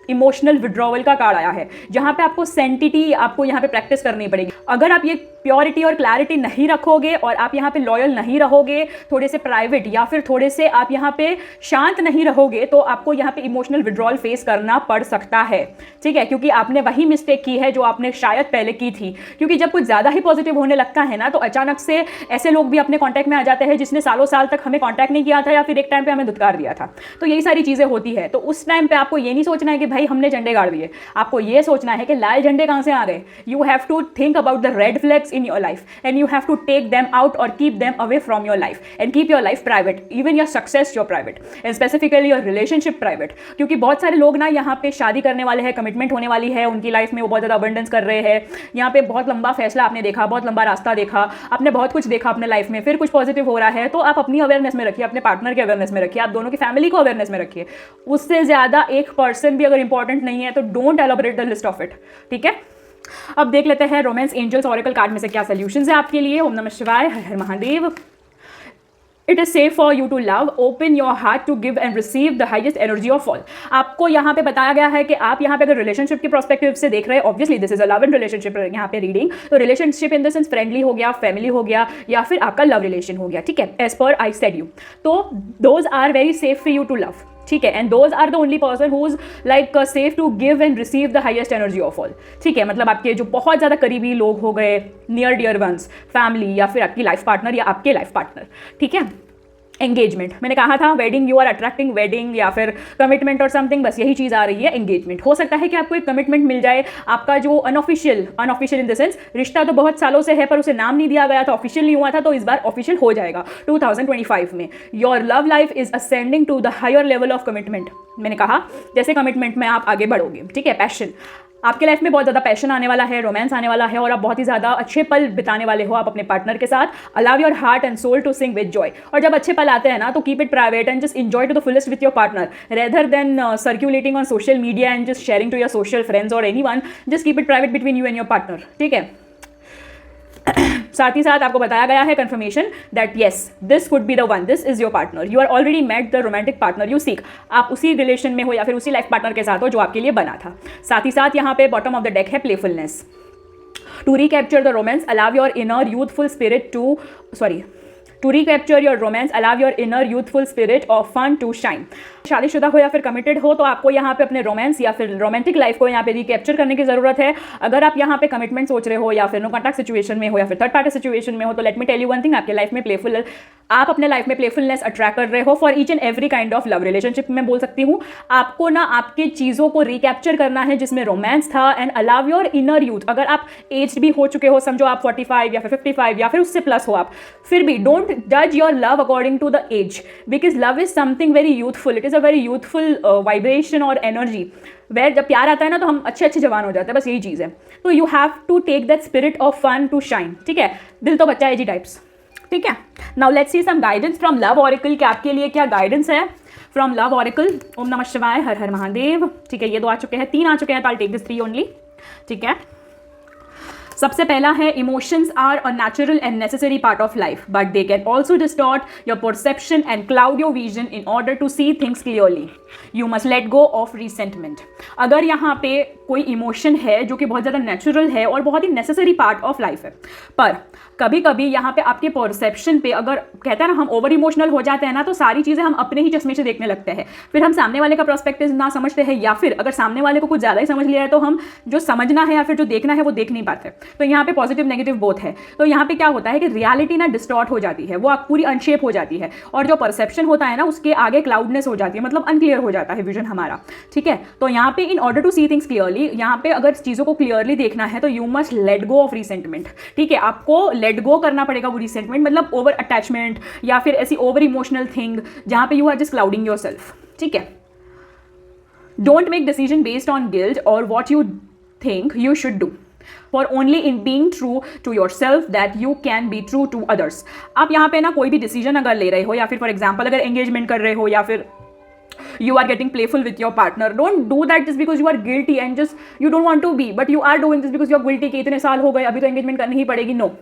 इमोशनल विड्रॉवल का कार्ड आया है, जहाँ पे आपको सेंटिटी आपको यहाँ पे प्रैक्टिस करनी पड़ेगी। अगर आप ये प्योरिटी और क्लैरिटी नहीं रखोगे और आप यहाँ पे लॉयल नहीं रहोगे, थोड़े से प्राइवेट या फिर थोड़े से आप यहाँ पे शांत नहीं रहोगे, तो आपको यहाँ पे इमोशनल विड्रॉल फेस करना पड़ सकता है, ठीक है, क्योंकि आपने वही मिस्टेक की है जो आपने शायद पहले की थी। क्योंकि जब कुछ ज़्यादा ही पॉजिटिव होने लगता है ना, तो अचानक से ऐसे लोग भी अपने कॉन्टैक्ट में आ जाते हैं जिसने सालों साल तक हमें कॉन्टैक्ट नहीं किया था या फिर एक टाइम पे हमें धुतकार दिया था। तो यही सारी चीज़ें होती है। तो उस टाइम पे आपको ये नहीं सोचना है कि भाई हमने झंडे गाड़ दिए, आपको ये सोचना है कि लाल झंडे कहाँ से आ गए। You have to think about the red flags in your life and you have to take them out or keep them away from your life and keep your life private, even your success your private and specifically your relationship private। क्योंकि बहुत सारे लोग ना यहाँ पे शादी करने वाले हैं, कमिटमेंट होने वाली है उनकी लाइफ में, वो बहुत ज़्यादा अबंडेंस कर रहे हैं, यहाँ पे बहुत लंबा फैसला आपने देखा, बहुत लंबा रास्ता देखा, आपने बहुत कुछ देखा अपने लाइफ में, फिर कुछ पॉजिटिव हो रहा है, तो आप अपनी अवेयरनेस में रखिए, अपने पार्टनर के अवेयरनेस में रखिए, आप दोनों की फैमिली को अवेयरनेस में रखिए। उससे ज़्यादा एक पर्सन भी अगर इंपॉर्टेंट नहीं है तो don't elaborate the list of it, ठीक है। अब देख लेते हैं रोमांस एंजल्स ऑरेकल कार्ड में से क्या सॉल्यूशंस है आपके लिए। ओम नमः शिवाय, हर हर Mahadev. It is safe for you to love, open your heart to give and receive the highest energy of all. आपको यहाँ पे बताया गया है कि आप यहाँ पे अगर रिलेशनशिप के प्रोस्पेक्टिव से देख रहे हैं, obviously this is a love and relationship यहाँ पे रीडिंग, तो relationship in the sense friendly हो गया, फैमिली हो गया, या फिर आपका लव रिलेशन हो गया, ठीक है, as per I said you. तो those are very safe for you to love, ठीक है, and those are the only person who is like safe to give and receive the highest energy of all, ठीक है। मतलब आपके जो बहुत ज़्यादा करीबी लोग हो गए, नियर डियर वंस, फैमिली या फिर आपकी लाइफ पार्टनर या आपके लाइफ पार्टनर, ठीक है। एंगेजमेंट, मैंने कहा था wedding, you are attracting wedding या फिर कमिटमेंट और समथिंग, बस यही चीज़ आ रही है, एंगेजमेंट। हो सकता है कि आपको एक कमिटमेंट मिल जाए, आपका जो अनऑफिशियल इन द सेंस रिश्ता तो बहुत सालों से है पर उसे नाम नहीं दिया गया था, ऑफिशियल नहीं हुआ था, तो इस बार ऑफिशियल हो जाएगा 2025 में। Your love life is ascending to the higher level of commitment. मैंने कहा जैसे कमिटमेंट में आप आगे बढ़ोगे, ठीक है, पैशन, आपके लाइफ में बहुत ज़्यादा पैशन आने वाला है, रोमांस आने वाला है और आप बहुत ही ज़्यादा अच्छे पल बिताने वाले हो आप अपने पार्टनर के साथ। Allow your heart and soul to sing with joy. और जब अच्छे पल आते हैं ना, तो keep it private and just enjoy to the fullest with your partner rather than circulating on social media and just sharing to your social friends और anyone. Just keep it private between you and your partner, ठीक है। साथ ही साथ आपको बताया गया है confirmation that yes this could be the one, this is your partner, you are already met the romantic partner you seek. आप उसी रिलेशन में हो या फिर उसी लाइफ पार्टनर के साथ हो जो आपके लिए बना था। साथ ही साथ यहाँ पे बॉटम ऑफ द डेक है playfulness. To recapture the romance allow your inner youthful spirit to recapture your romance allow your inner youthful spirit of fun to shine. शादीशुदा हो या फिर कमिटेड हो, तो आपको यहाँ पे अपने रोमांस या फिर रोमांटिक लाइफ को यहाँ पे रिकैप्चर करने की जरूरत है। अगर आप यहाँ पे कमिटमेंट सोच रहे हो या फिर नो कॉन्टैक्ट सिचुएशन में हो या फिर थर्ड पार्टी सिचुएशन में हो, तो let me tell you one thing, आपके लाइफ में आप अपने लाइफ में प्लेफुलनेस अट्रैक्ट कर रहे हो for each and every kind of love relationship. में बोल सकती हूँ आपको ना आपके चीज़ों को रिकैप्चर करना है जिसमें रोमांस था and allow your inner youth. अगर आप एज भी हो चुके हो, समझो आप 45 या फिर 55 या फिर उससे प्लस हो आप, फिर भी डोंट जज your love according to the age, because love is something very youthful, it is a very youthful vibration और एनर्जी। वह जब प्यार आता है ना, तो हम अच्छे अच्छे जवान हो जाते हैं, बस यही चीज़ है। तो you have to take that spirit of fun to shine, ठीक है। दिल तो बच्चा एजी टाइप्स, ठीक है। Now let's see some guidance from love oracle कि आपके लिए क्या गाइडेंस है फ्रॉम लव ऑरेकल। ओम नमः शिवाय, हर हर महादेव, ठीक है। ये 2 आ चुके हैं, 3 आ चुके हैं, तो आई टेक दिस 3 ओनली, ठीक है। सबसे पहला है emotions are a natural and necessary part of life but they can also distort your perception and cloud your vision in order to see things clearly. You must let go of resentment. अगर यहाँ पे कोई emotion है जो कि बहुत ज़्यादा natural है और बहुत ही नेसेसरी पार्ट ऑफ लाइफ है, पर कभी कभी यहाँ पे आपके परसेप्शन पे अगर कहते हैं ना हम ओवर इमोशनल हो जाते हैं ना, तो सारी चीज़ें हम अपने ही चश्मे से देखने लगते हैं, फिर हम सामने वाले का पर्सपेक्टिव ना समझते हैं, या फिर अगर सामने वाले को कुछ ज़्यादा ही समझ लिया है तो हम जो समझना है या फिर जो देखना है वो देख नहीं पाते। तो यहाँ पे पॉजिटिव नेगेटिव बोथ है। तो यहाँ पे क्या होता है कि रियलिटी ना डिस्टॉर्ट हो जाती है, वो पूरी अनशेप हो जाती है, और जो परसेप्शन होता है ना उसके आगे क्लाउडनेस हो जाती है, मतलब अनक्लियर हो जाता है विजन हमारा, ठीक है। तो यहाँ पे in order to see things clearly, यहाँ पे अगर चीज़ों को क्लियरली देखना है तो you must let go of resentment, ठीक है। आपको लेट गो करना पड़ेगा वो रिसेंटमेंट, मतलब ओवर अटैचमेंट या फिर ऐसी ओवर इमोशनल थिंग जहाँ पे you are just clouding yourself, ठीक है। Don't make decision based on guilt और what you think you should do, for only in being true to yourself that you can be true to others। आप यहाँ पे ना कोई भी decision अगर ले रहे हो या फिर फॉर एग्जाम्पल अगर एंगेजमेंट कर रहे हो या फिर you are getting playful with your partner, don't do that just because you are guilty and just you don't want to be, but you are doing this because you are guilty कि इतने साल हो गए अभी तो engagement करनी ही पड़ेगी। No,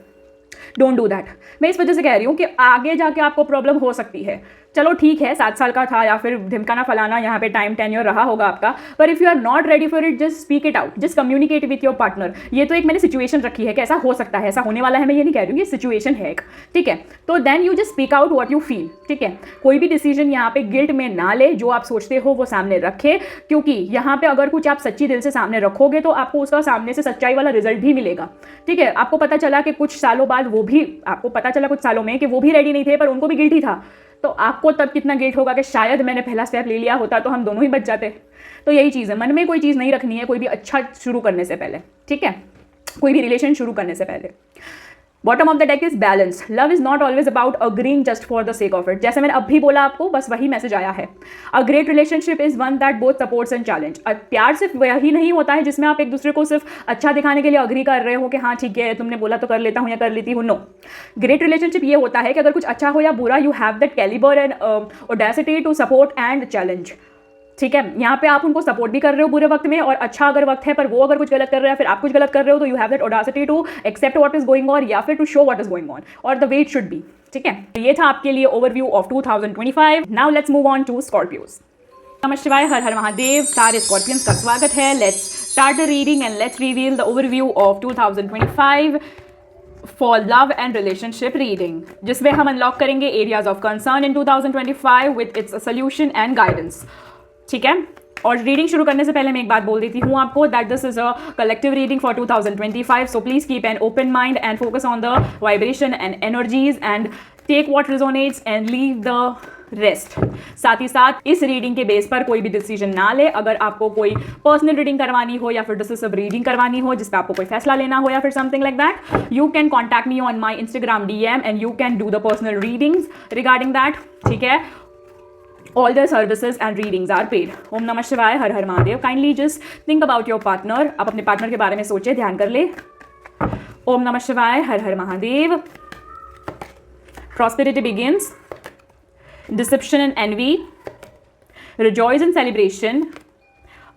don't do that. मैं इस वजह से कह रही हूँ कि आगे जाके आपको प्रॉब्लम हो सकती है, चलो ठीक है 7 साल का था या फिर ढिमकाना फलाना यहाँ पे टाइम टेन्योर रहा होगा आपका, पर if you are not ready for it just speak it out, just communicate with your partner. ये तो एक मैंने सिचुएशन रखी है कि ऐसा हो सकता है, ऐसा होने वाला है, मैं ये नहीं कह रही हूँ, ये सिचुएशन है एक, ठीक है। तो then you just speak out what you feel, ठीक है। कोई भी डिसीजन यहाँ पे गिल्ट में ना ले, जो आप सोचते हो वो सामने रखे, क्योंकि यहाँ पे अगर कुछ आप सच्ची दिल से सामने रखोगे तो आपको उसका सामने से सच्चाई वाला रिजल्ट भी मिलेगा, ठीक है। आपको पता चला कि कुछ सालों बाद वो भी, आपको पता चला कुछ सालों में कि वो भी रेडी नहीं थे पर उनको भी गिल्ट ही था, तो आपको तब कितना गिल्ट होगा कि शायद मैंने पहला स्टेप ले लिया होता तो हम दोनों ही बच जाते। तो यही चीज़ है, मन में कोई चीज़ नहीं रखनी है कोई भी अच्छा शुरू करने से पहले, ठीक है, कोई भी रिलेशन शुरू करने से पहले। Bottom of the deck is balance. Love is not always about agreeing just for the sake of it. जैसे मैंने अभी बोला आपको, बस वही मैसेज आया है। A great relationship is one that both supports and challenge. प्यार सिर्फ वही नहीं होता है जिसमें आप एक दूसरे को सिर्फ अच्छा दिखाने के लिए अग्री कर रहे हो कि हाँ ठीक है तुमने बोला तो कर लेता हूँ या कर लेती हूँ। नो, ग्रेट रिलेशनशिप ये होता है कि अगर कुछ अच्छा हो या बुरा, you have that calibre and audacity to support and challenge, ठीक है। यहाँ पे आप उनको सपोर्ट भी कर रहे हो बुरे वक्त में, और अच्छा अगर वक्त है पर वो अगर कुछ गलत कर रहा है फिर आप कुछ गलत कर रहे हो, तो you have that audacity to accept what is going on या फिर to show what is going on, और the way it should be, ठीक है। तो ये था आपके लिए overview of 2025। Now let's move on to Scorpios. नमः शिवाय, हर हर महादेव। सारे स्कॉर्पियंस का स्वागत है। Let's start the reading and let's reveal the overview of 2025 for love and relationship reading, जिसमें हम अनलॉक करेंगे areas of concern in 2025 with its solution and guidance, ठीक है। और रीडिंग शुरू करने से पहले मैं एक बात बोल देती हूँ आपको, that this is a collective reading for 2025, so please keep an open mind and focus on the vibration and energies and take what resonates and leave the rest. साथ ही साथ इस रीडिंग के बेस पर कोई भी डिसीजन ना ले। अगर आपको कोई पर्सनल रीडिंग करवानी हो या फिर डिसिसिव रीडिंग करवानी हो जिस पर आपको कोई फैसला लेना हो या फिर something like that, you can contact me on my Instagram DM and you can do the personal readings regarding that, ठीक है। All the services and readings are paid. ओम नमः शिवाय, हर हर Mahadev. Kindly just think about your partner. आप अपने partner के बारे में सोचे, ध्यान कर ले। ओम नमः शिवाय, हर हर Mahadev. Prosperity begins. Deception and envy. Rejoice and celebration.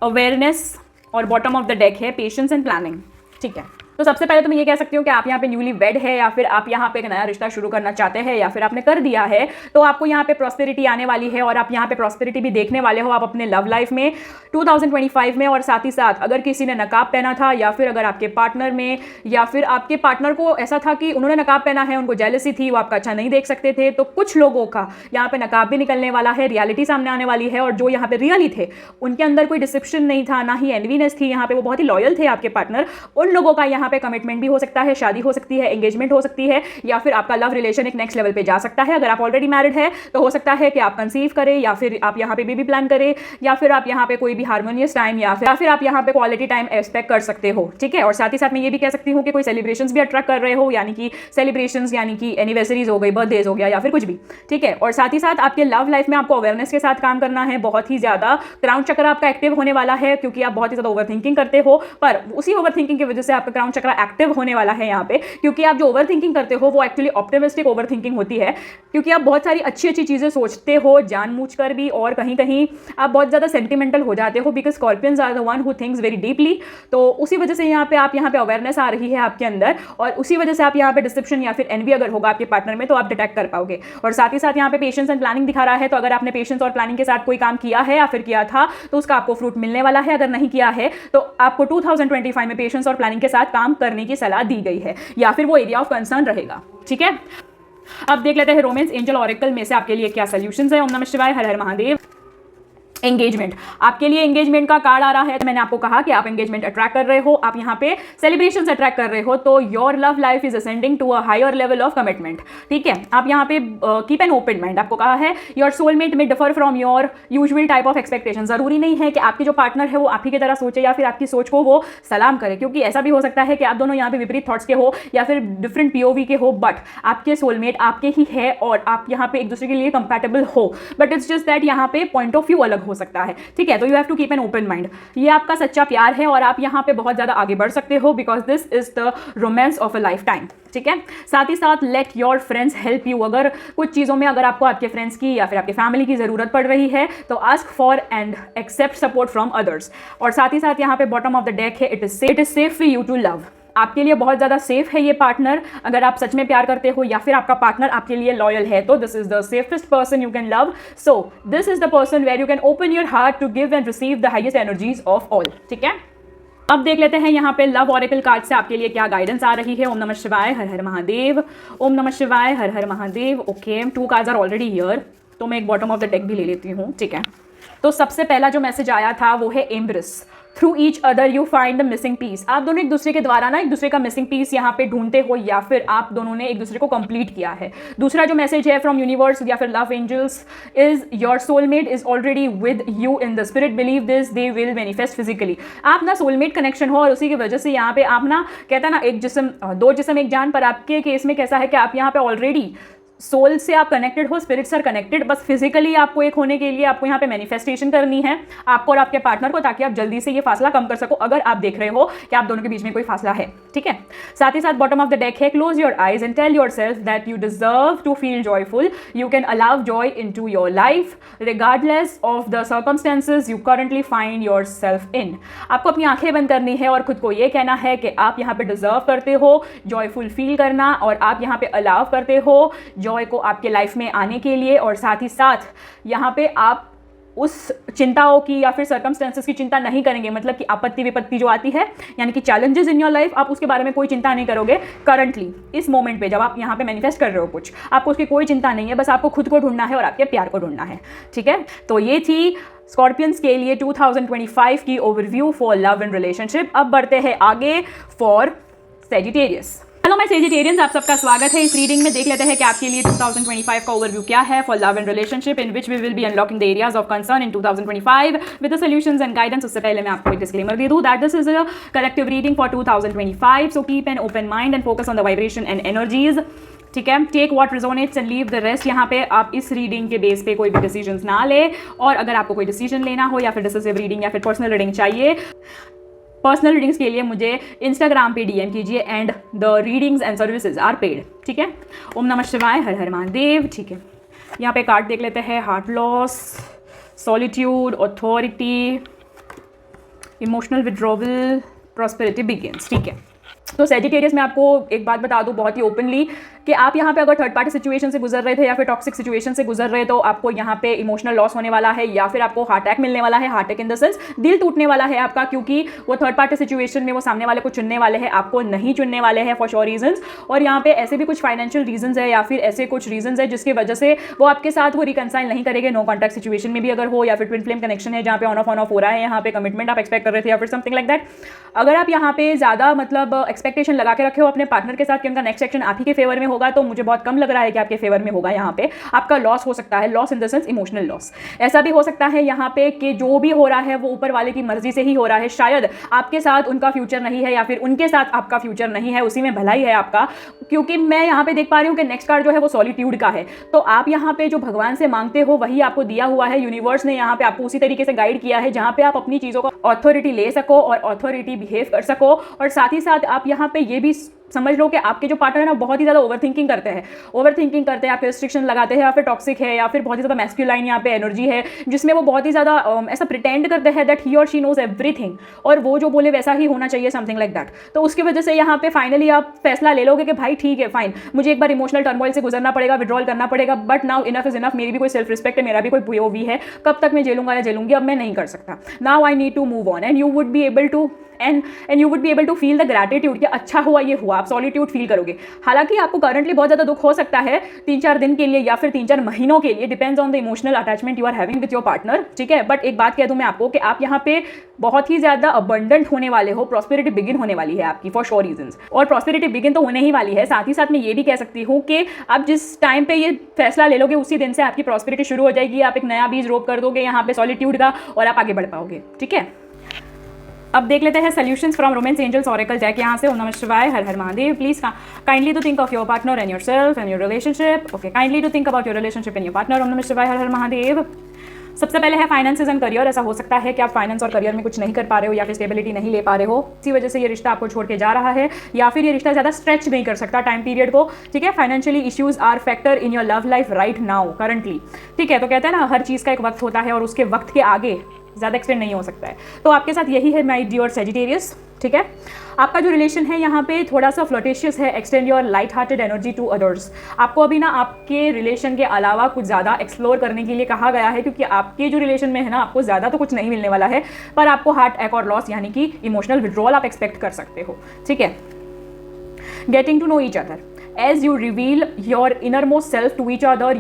Awareness और bottom of the deck है patience and planning, ठीक है। तो सबसे पहले तो मैं ये कह सकती हूँ कि आप यहाँ पे न्यूली वेड है या फिर आप यहाँ पे एक नया रिश्ता शुरू करना चाहते हैं या फिर आपने कर दिया है, तो आपको यहाँ पे प्रॉस्पेरिटी आने वाली है और आप यहाँ पे प्रॉस्पेरिटी भी देखने वाले हो आप अपने लव लाइफ में 2025 में। और साथ ही साथ अगर किसी ने नकाब पहना था या फिर अगर आपके पार्टनर में या फिर आपके पार्टनर को ऐसा था कि उन्होंने नकाब पहना है, उनको जेलसी थी, वो आपका अच्छा नहीं देख सकते थे, तो कुछ लोगों का यहाँ पे नकाब भी निकलने वाला है, रियलिटी सामने आने वाली है। और जो यहाँ पे रियली थे उनके अंदर कोई डिसेप्शन नहीं था, ना ही एनवीनेस थी, यहाँ पे वो बहुत ही लॉयल थे आपके पार्टनर। उन लोगों का यहाँ पे कमिटमेंट भी हो सकता है, शादी हो सकती है, एंगेजमेंट हो सकती है, या फिर आपका लव रिलेशन एक नेक्स्ट लेवल पे जा सकता है। अगर आप ऑलरेडी मैरिड है तो हो सकता है कि आप कंसीव करें या फिर आप यहाँ पे बेबी प्लान करें या फिर आप यहाँ पे कोई भी हार्मोनियस टाइम या फिर आप यहाँ पे क्वालिटी टाइम एक्सपेक्ट कर सकते हो, ठीक है। और साथ ही साथ मैं ये भी कह सकती हूँ कि कोई सेलिब्रेशंस भी अट्रैक्ट कर रहे हो, यानी कि सेलिब्रेशंस यानी कि एनिवर्सरीज हो गई, बर्थडेज हो गया या फिर कुछ भी, ठीक है। और साथ ही साथ आपके लव लाइफ में आपको अवेयरनेस के साथ काम करना है, बहुत ही ज्यादा क्राउन चक्र आपका एक्टिव होने वाला है, क्योंकि आप बहुत ही ज्यादा ओवर थिंकिंग करते हो, पर उसी ओवर थिंकिंग की वजह से आपका क्राउन चक्र एक्टिव होने वाला है यहाँ पे, क्योंकि आप जो ओवर थिंकिंग करते हो वो एक्चुअली ऑप्टिमिस्टिक ओवर थिंकिंग होती है, क्योंकि आप बहुत सारी अच्छी अच्छी चीजें सोचते हो जानबूझकर भी, और कहीं कहीं आप बहुत ज्यादा सेंटिमेंटल हो जाते हो, because scorpions are the one who thinks very deeply. तो उसी वजह से यहाँ पे अवेयरनेस आ रही है आपके अंदर, और उसी वजह से आप यहाँ पे डिसेप्शन या फिर एनवी अगर होगा आपके पार्टनर में तो आप डिटेक्ट कर पाओगे। और साथ ही साथ यहाँ पे पेशेंस एंड प्लानिंग दिखा रहा है, तो अगर आपने पेशेंस और प्लानिंग के साथ कोई काम किया है या फिर किया था तो उसका आपको फ्रूट मिलने वाला है। अगर नहीं किया है तो आपको 2025 में पेशेंस और प्लानिंग के साथ काम करने की सलाह दी गई है, या फिर वो एरिया ऑफ कंसर्न रहेगा, ठीक है। अब देख लेते हैं रोमांस एंजल ऑरेकल में से आपके लिए क्या सॉल्यूशंस है। ओम नमः शिवाय, हर हर महादेव। एंगेजमेंट, आपके लिए एंगेजमेंट का कार्ड आ रहा है। मैंने आपको कहा कि आप एंगेजमेंट अट्रैक्ट कर रहे हो, आप यहाँ पे सेलिब्रेशंस अट्रैक्ट कर रहे हो, तो your love life is ascending to a higher level of commitment, ठीक है। आप यहाँ पे कीप एन ओपन माइंड, आपको कहा है योर सोलमेट में differ from your usual type of expectation. जरूरी नहीं है कि आपके जो पार्टनर है वो आप ही की तरह सोचे या फिर आपकी सोच को वो सलाम करे, क्योंकि ऐसा भी हो सकता है कि आप दोनों यहाँ पे विपरीत थॉट्स के हो या फिर डिफरेंट POV के हो, बट आपके सोलमेट आपके ही है और आप यहाँ पे एक दूसरे के लिए कंपैटिबल हो, बट इट्स जस्ट दैट यहाँ पे पॉइंट ऑफ व्यू अलग हो सकता है, ठीक है। तो you have to keep an open mind. ये आपका सच्चा प्यार है और आप यहाँ पे बहुत ज्यादा आगे बढ़ सकते हो, because this is the romance of a life time, ठीक है। साथ ही साथ late your friends help you. अगर कुछ चीज़ों में अगर आपको आपके फ्रेंड्स की या फिर आपके फैमिली की ज़रूरत पड़ रही है तो ask for and accept support from others. और साथ ही साथ यहाँ पे बॉटम ऑफ द डेक है, it is safe for you to love. आपके लिए बहुत ज़्यादा सेफ है ये पार्टनर। अगर आप सच में प्यार करते हो या फिर आपका पार्टनर आपके लिए लॉयल है तो this is the safest person you can love. So this is the person where you can open your heart to give and receive the highest energies of all. ठीक है, अब देख लेते हैं यहाँ पे लव ऑरेकल कार्ड से आपके लिए क्या गाइडेंस आ रही है। ओम नमः शिवाय, हर हर महादेव। ओम नमः शिवाय, हर हर Mahadev. Okay, 2 cards are already here, तो मैं एक बॉटम ऑफ द डेक भी ले लेती हूँ। ठीक है, तो सबसे पहला जो मैसेज आया था वो है embrace. Through each other you find the missing piece. आप दोनों एक दूसरे के द्वारा ना एक दूसरे का मिसिंग पीस यहाँ पे ढूंढते हो या फिर आप दोनों ने एक दूसरे को कंप्लीट किया है। दूसरा जो मैसेज है फ्रॉम यूनिवर्स या फिर love angels is your soulmate is already with you in the spirit, believe this, they will manifest physically. आप ना सोलमेट कनेक्शन हो और उसी की वजह से यहाँ पे आप ना कहता ना एक जिस्म दो जिस्म एक जान, पर आपके केस में कैसा है कि आप यहाँ पे ऑलरेडी सोल से आप कनेक्टेड हो, स्पिरिट से कनेक्टेड, बस फिजिकली आपको एक होने के लिए आपको यहाँ पे मैनिफेस्टेशन करनी है आपको और आपके पार्टनर को, ताकि आप जल्दी से ये फासला कम कर सको अगर आप देख रहे हो कि आप दोनों के बीच में कोई फासला है। ठीक है, साथ ही साथ बॉटम ऑफ द डेक है close your eyes and tell yourself that you deserve to feel joyful, you can allow joy into your life regardless of the circumstances you currently find yourself in. आपको अपनी आंखें बंद करनी है और खुद को ये कहना है कि आप यहाँ पे डिजर्व करते हो जॉयफुल फील करना, और आप यहाँ पे अलाउ करते हो जॉय को आपके लाइफ में आने के लिए, और साथ ही साथ यहाँ पे आप उस चिंताओं की या फिर सर्कमस्टेंसेस की चिंता नहीं करेंगे। मतलब कि आपत्ति विपत्ति जो आती है यानी कि चैलेंजेस इन योर लाइफ, आप उसके बारे में कोई चिंता नहीं करोगे करंटली इस मोमेंट पे जब आप यहाँ पे मैनिफेस्ट कर रहे हो कुछ, आपको उसकी कोई चिंता नहीं है, बस आपको खुद को ढूंढना है और आपके प्यार को ढूंढना है। ठीक है, तो ये थी स्कॉर्पियंस के लिए 2025 की overview for love and relationship. अब बढ़ते हैं आगे for Sagittarius. Hello my Sagittarians, आप सबका स्वागत है इस रीडिंग में। देख लेते हैं कि आपके लिए 2025 का ओवरव्यू क्या है for love and relationship, in which we will be unlocking the areas of concern in 2025 with the solutions and guidance. उससे पहले मैं आपको एक डिस्क्लेमर दे दूं that this is a collective reading for 2025, so keep an open mind and focus on the vibration and energies. ठीक है, take what resonates and leave the rest. यहाँ पे आप इस रीडिंग के बेस पे कोई भी डिसीजंस ना ले, और अगर आपको कोई डिसीजन लेना हो या फिर डिसिसिव रीडिंग या फिर पर्सनल रीडिंग चाहिए, पर्सनल रीडिंग्स के लिए मुझे इंस्टाग्राम पे डीएम कीजिए and the readings and services are paid. ठीक है, ओम नमः शिवाय, हर हर महादेव। ठीक है, यहाँ पे कार्ड देख लेते हैं। Heart loss, solitude, authority, emotional withdrawal, prosperity begins. ठीक है, तो सेजिटेरियस में आपको एक बात बता दूं बहुत ही ओपनली कि आप यहाँ पे अगर थर्ड पार्टी सिचुएशन से गुजर रहे थे या फिर टॉक्सिक सिचुएशन से गुजर रहे, तो आपको यहाँ पे इमोशनल लॉस होने वाला है या फिर आपको हार्ट अटैक मिलने वाला है। Heart attack in the sense दिल टूटने वाला है आपका, क्योंकि वो थर्ड पार्टी सिचुएशन में वो सामने वाले को चुनने वाले हैं, आपको नहीं चुनने वाले हैं फॉर श्योर रीजंस। और यहाँ पे ऐसे भी कुछ फाइनेंशियल रीजंस है या फिर ऐसे कुछ रीजंस है जिसकी वजह से वो आपके साथ वो रिकनसाइल नहीं करेंगे। नो कॉन्टैक्ट सिचुएशन में भी अगर हो, या फिर ट्विन फ्लेम कनेक्शन है जहाँ पे ऑन ऑफ हो रहा है, यहाँ पे कमिटमेंट आप एक्सपेक्ट कर रहे थे या फिर समथिंग लाइक दैट। अगर आप यहाँ पे ज़्यादा मतलब एक्सपेक्टेशन लगा के रखे हो अपने पार्टनर के साथ कि उनका नेक्स्ट एक्शन आप ही के फेवर में होगा, तो मुझे बहुत कम लग रहा है कि आपके फेवर में होगा। यहाँ पे आपका लॉस हो सकता है, loss in the sense emotional loss. ऐसा भी हो सकता है यहाँ पे कि जो भी हो रहा है वो ऊपर वाले की मर्जी से ही हो रहा है। शायद आपके साथ उनका फ्यूचर नहीं है या फिर उनके साथ आपका फ्यूचर नहीं है, उसी में भलाई है आपका। क्योंकि मैं यहाँ पे देख पा रही हूँ कि नेक्स्ट कार्ड जो है वो सॉलिट्यूड का है। तो आप यहाँ पे जो भगवान से मांगते हो वही आपको दिया हुआ है। यूनिवर्स ने यहाँ पे आपको उसी तरीके से गाइड किया है जहाँ पे आप अपनी चीज़ों को अथॉरिटी ले सको और अथॉरिटी बिहेव कर सको। और साथ ही साथ आप यहाँ पे ये भी समझ लो कि आपके जो पार्टनर है ना बहुत ही ज़्यादा ओवर थिंकिंग करते हैं, आप रिस्ट्रिक्शन लगाते हैं या फिर टॉक्सिक है या फिर बहुत ही ज़्यादा मैस्कुलाइन यहाँ पे एनर्जी है, जिसमें वो बहुत ही ज़्यादा ऐसा प्रिटेंड करते हैं दैट ही और शी नोज एवरीथिंग, और वो जो बोले वैसा ही होना चाहिए, समथिंग लाइक दैट। तो उसकी वजह से यहाँ पे फाइनली आप फैसला ले लोगे कि भाई ठीक है फाइन, मुझे एक बार इमोशनल टर्मोइल से गुजरना पड़ेगा, विड्रॉल करना पड़ेगा, but now enough is enough. मेरी भी कोई सेल्फ रिस्पेक्ट है, मेरा भी कोई पीओवी है, कब तक मैं झेलूंगा या झेलूंगी, अब मैं नहीं कर सकता। Now I need to move on and you would be able to and you would be able to feel the gratitude कि अच्छा हुआ ये हुआ। आप सॉलिट्यूड फील करोगे। हालांकि आपको करंटली बहुत ज़्यादा दुख हो सकता है 3-4 दिन के लिए या फिर 3-4 महीनों के लिए, depends on the emotional attachment you are having with your partner. ठीक है, बट एक बात कह दूं मैं आपको कि आप यहाँ पे बहुत ही ज़्यादा अबंडेंट होने वाले हो। प्रॉस्पेरिटी बिगिन होने वाली है आपकी फॉर श्योर रीजंस, और प्रॉस्पेरिटी बिगिन तो होने ही वाली है। साथ ही साथ मैं ये भी कह सकती हूँ कि आप जिस टाइम पे ये फैसला ले लोगे उसी दिन से आपकी प्रॉस्पेरिटी शुरू हो जाएगी। आप एक नया बीज रोप कर दोगे यहाँ पे सॉलिट्यूड का, और आप आगे बढ़ पाओगे। ठीक है, अब देख लेते हैं solutions from romance angels oracle deck यहाँ से। ओम नमः शिवाय, हर हर Mahadev. Please kindly to think of your partner and yourself and your relationship. Okay, kindly to think about your relationship and your partner. ओम नमः शिवाय, हर हर महादेव। सबसे पहले है फाइनेंसेस एंड करियर। ऐसा हो सकता है कि आप फाइनेंस और करियर में कुछ नहीं कर पा रहे हो या फिर स्टेबिलिटी नहीं ले पा रहे हो, इसी वजह से ये रिश्ता आपको छोड़ के जा रहा है, या फिर ये रिश्ता ज़्यादा स्ट्रेच नहीं कर सकता टाइम पीरियड को। ठीक है, financially issues are factor in your love life right now currently. ठीक है, तो कहते हैं ना हर चीज़ का एक वक्त होता है और उसके वक्त के आगे ज़्यादा एक्सटेंड नहीं हो सकता है। तो आपके साथ यही है माय डियर सेजिटेरियस। ठीक है। आपका जो रिलेशन है यहाँ पे थोड़ा सा फ्लर्टेशियस है, extend your light hearted energy to others. आपको अभी ना आपके रिलेशन के अलावा कुछ ज़्यादा एक्सप्लोर करने के लिए कहा गया है, क्योंकि आपके जो रिलेशन में है ना आपको ज़्यादा तो कुछ नहीं मिलने वाला है, पर आपको हार्ट अटैक और लॉस यानी कि इमोशनल विड्रॉल आप एक्सपेक्ट कर सकते हो, ठीक है। Getting to know each other, as you reveal your inner most self to each other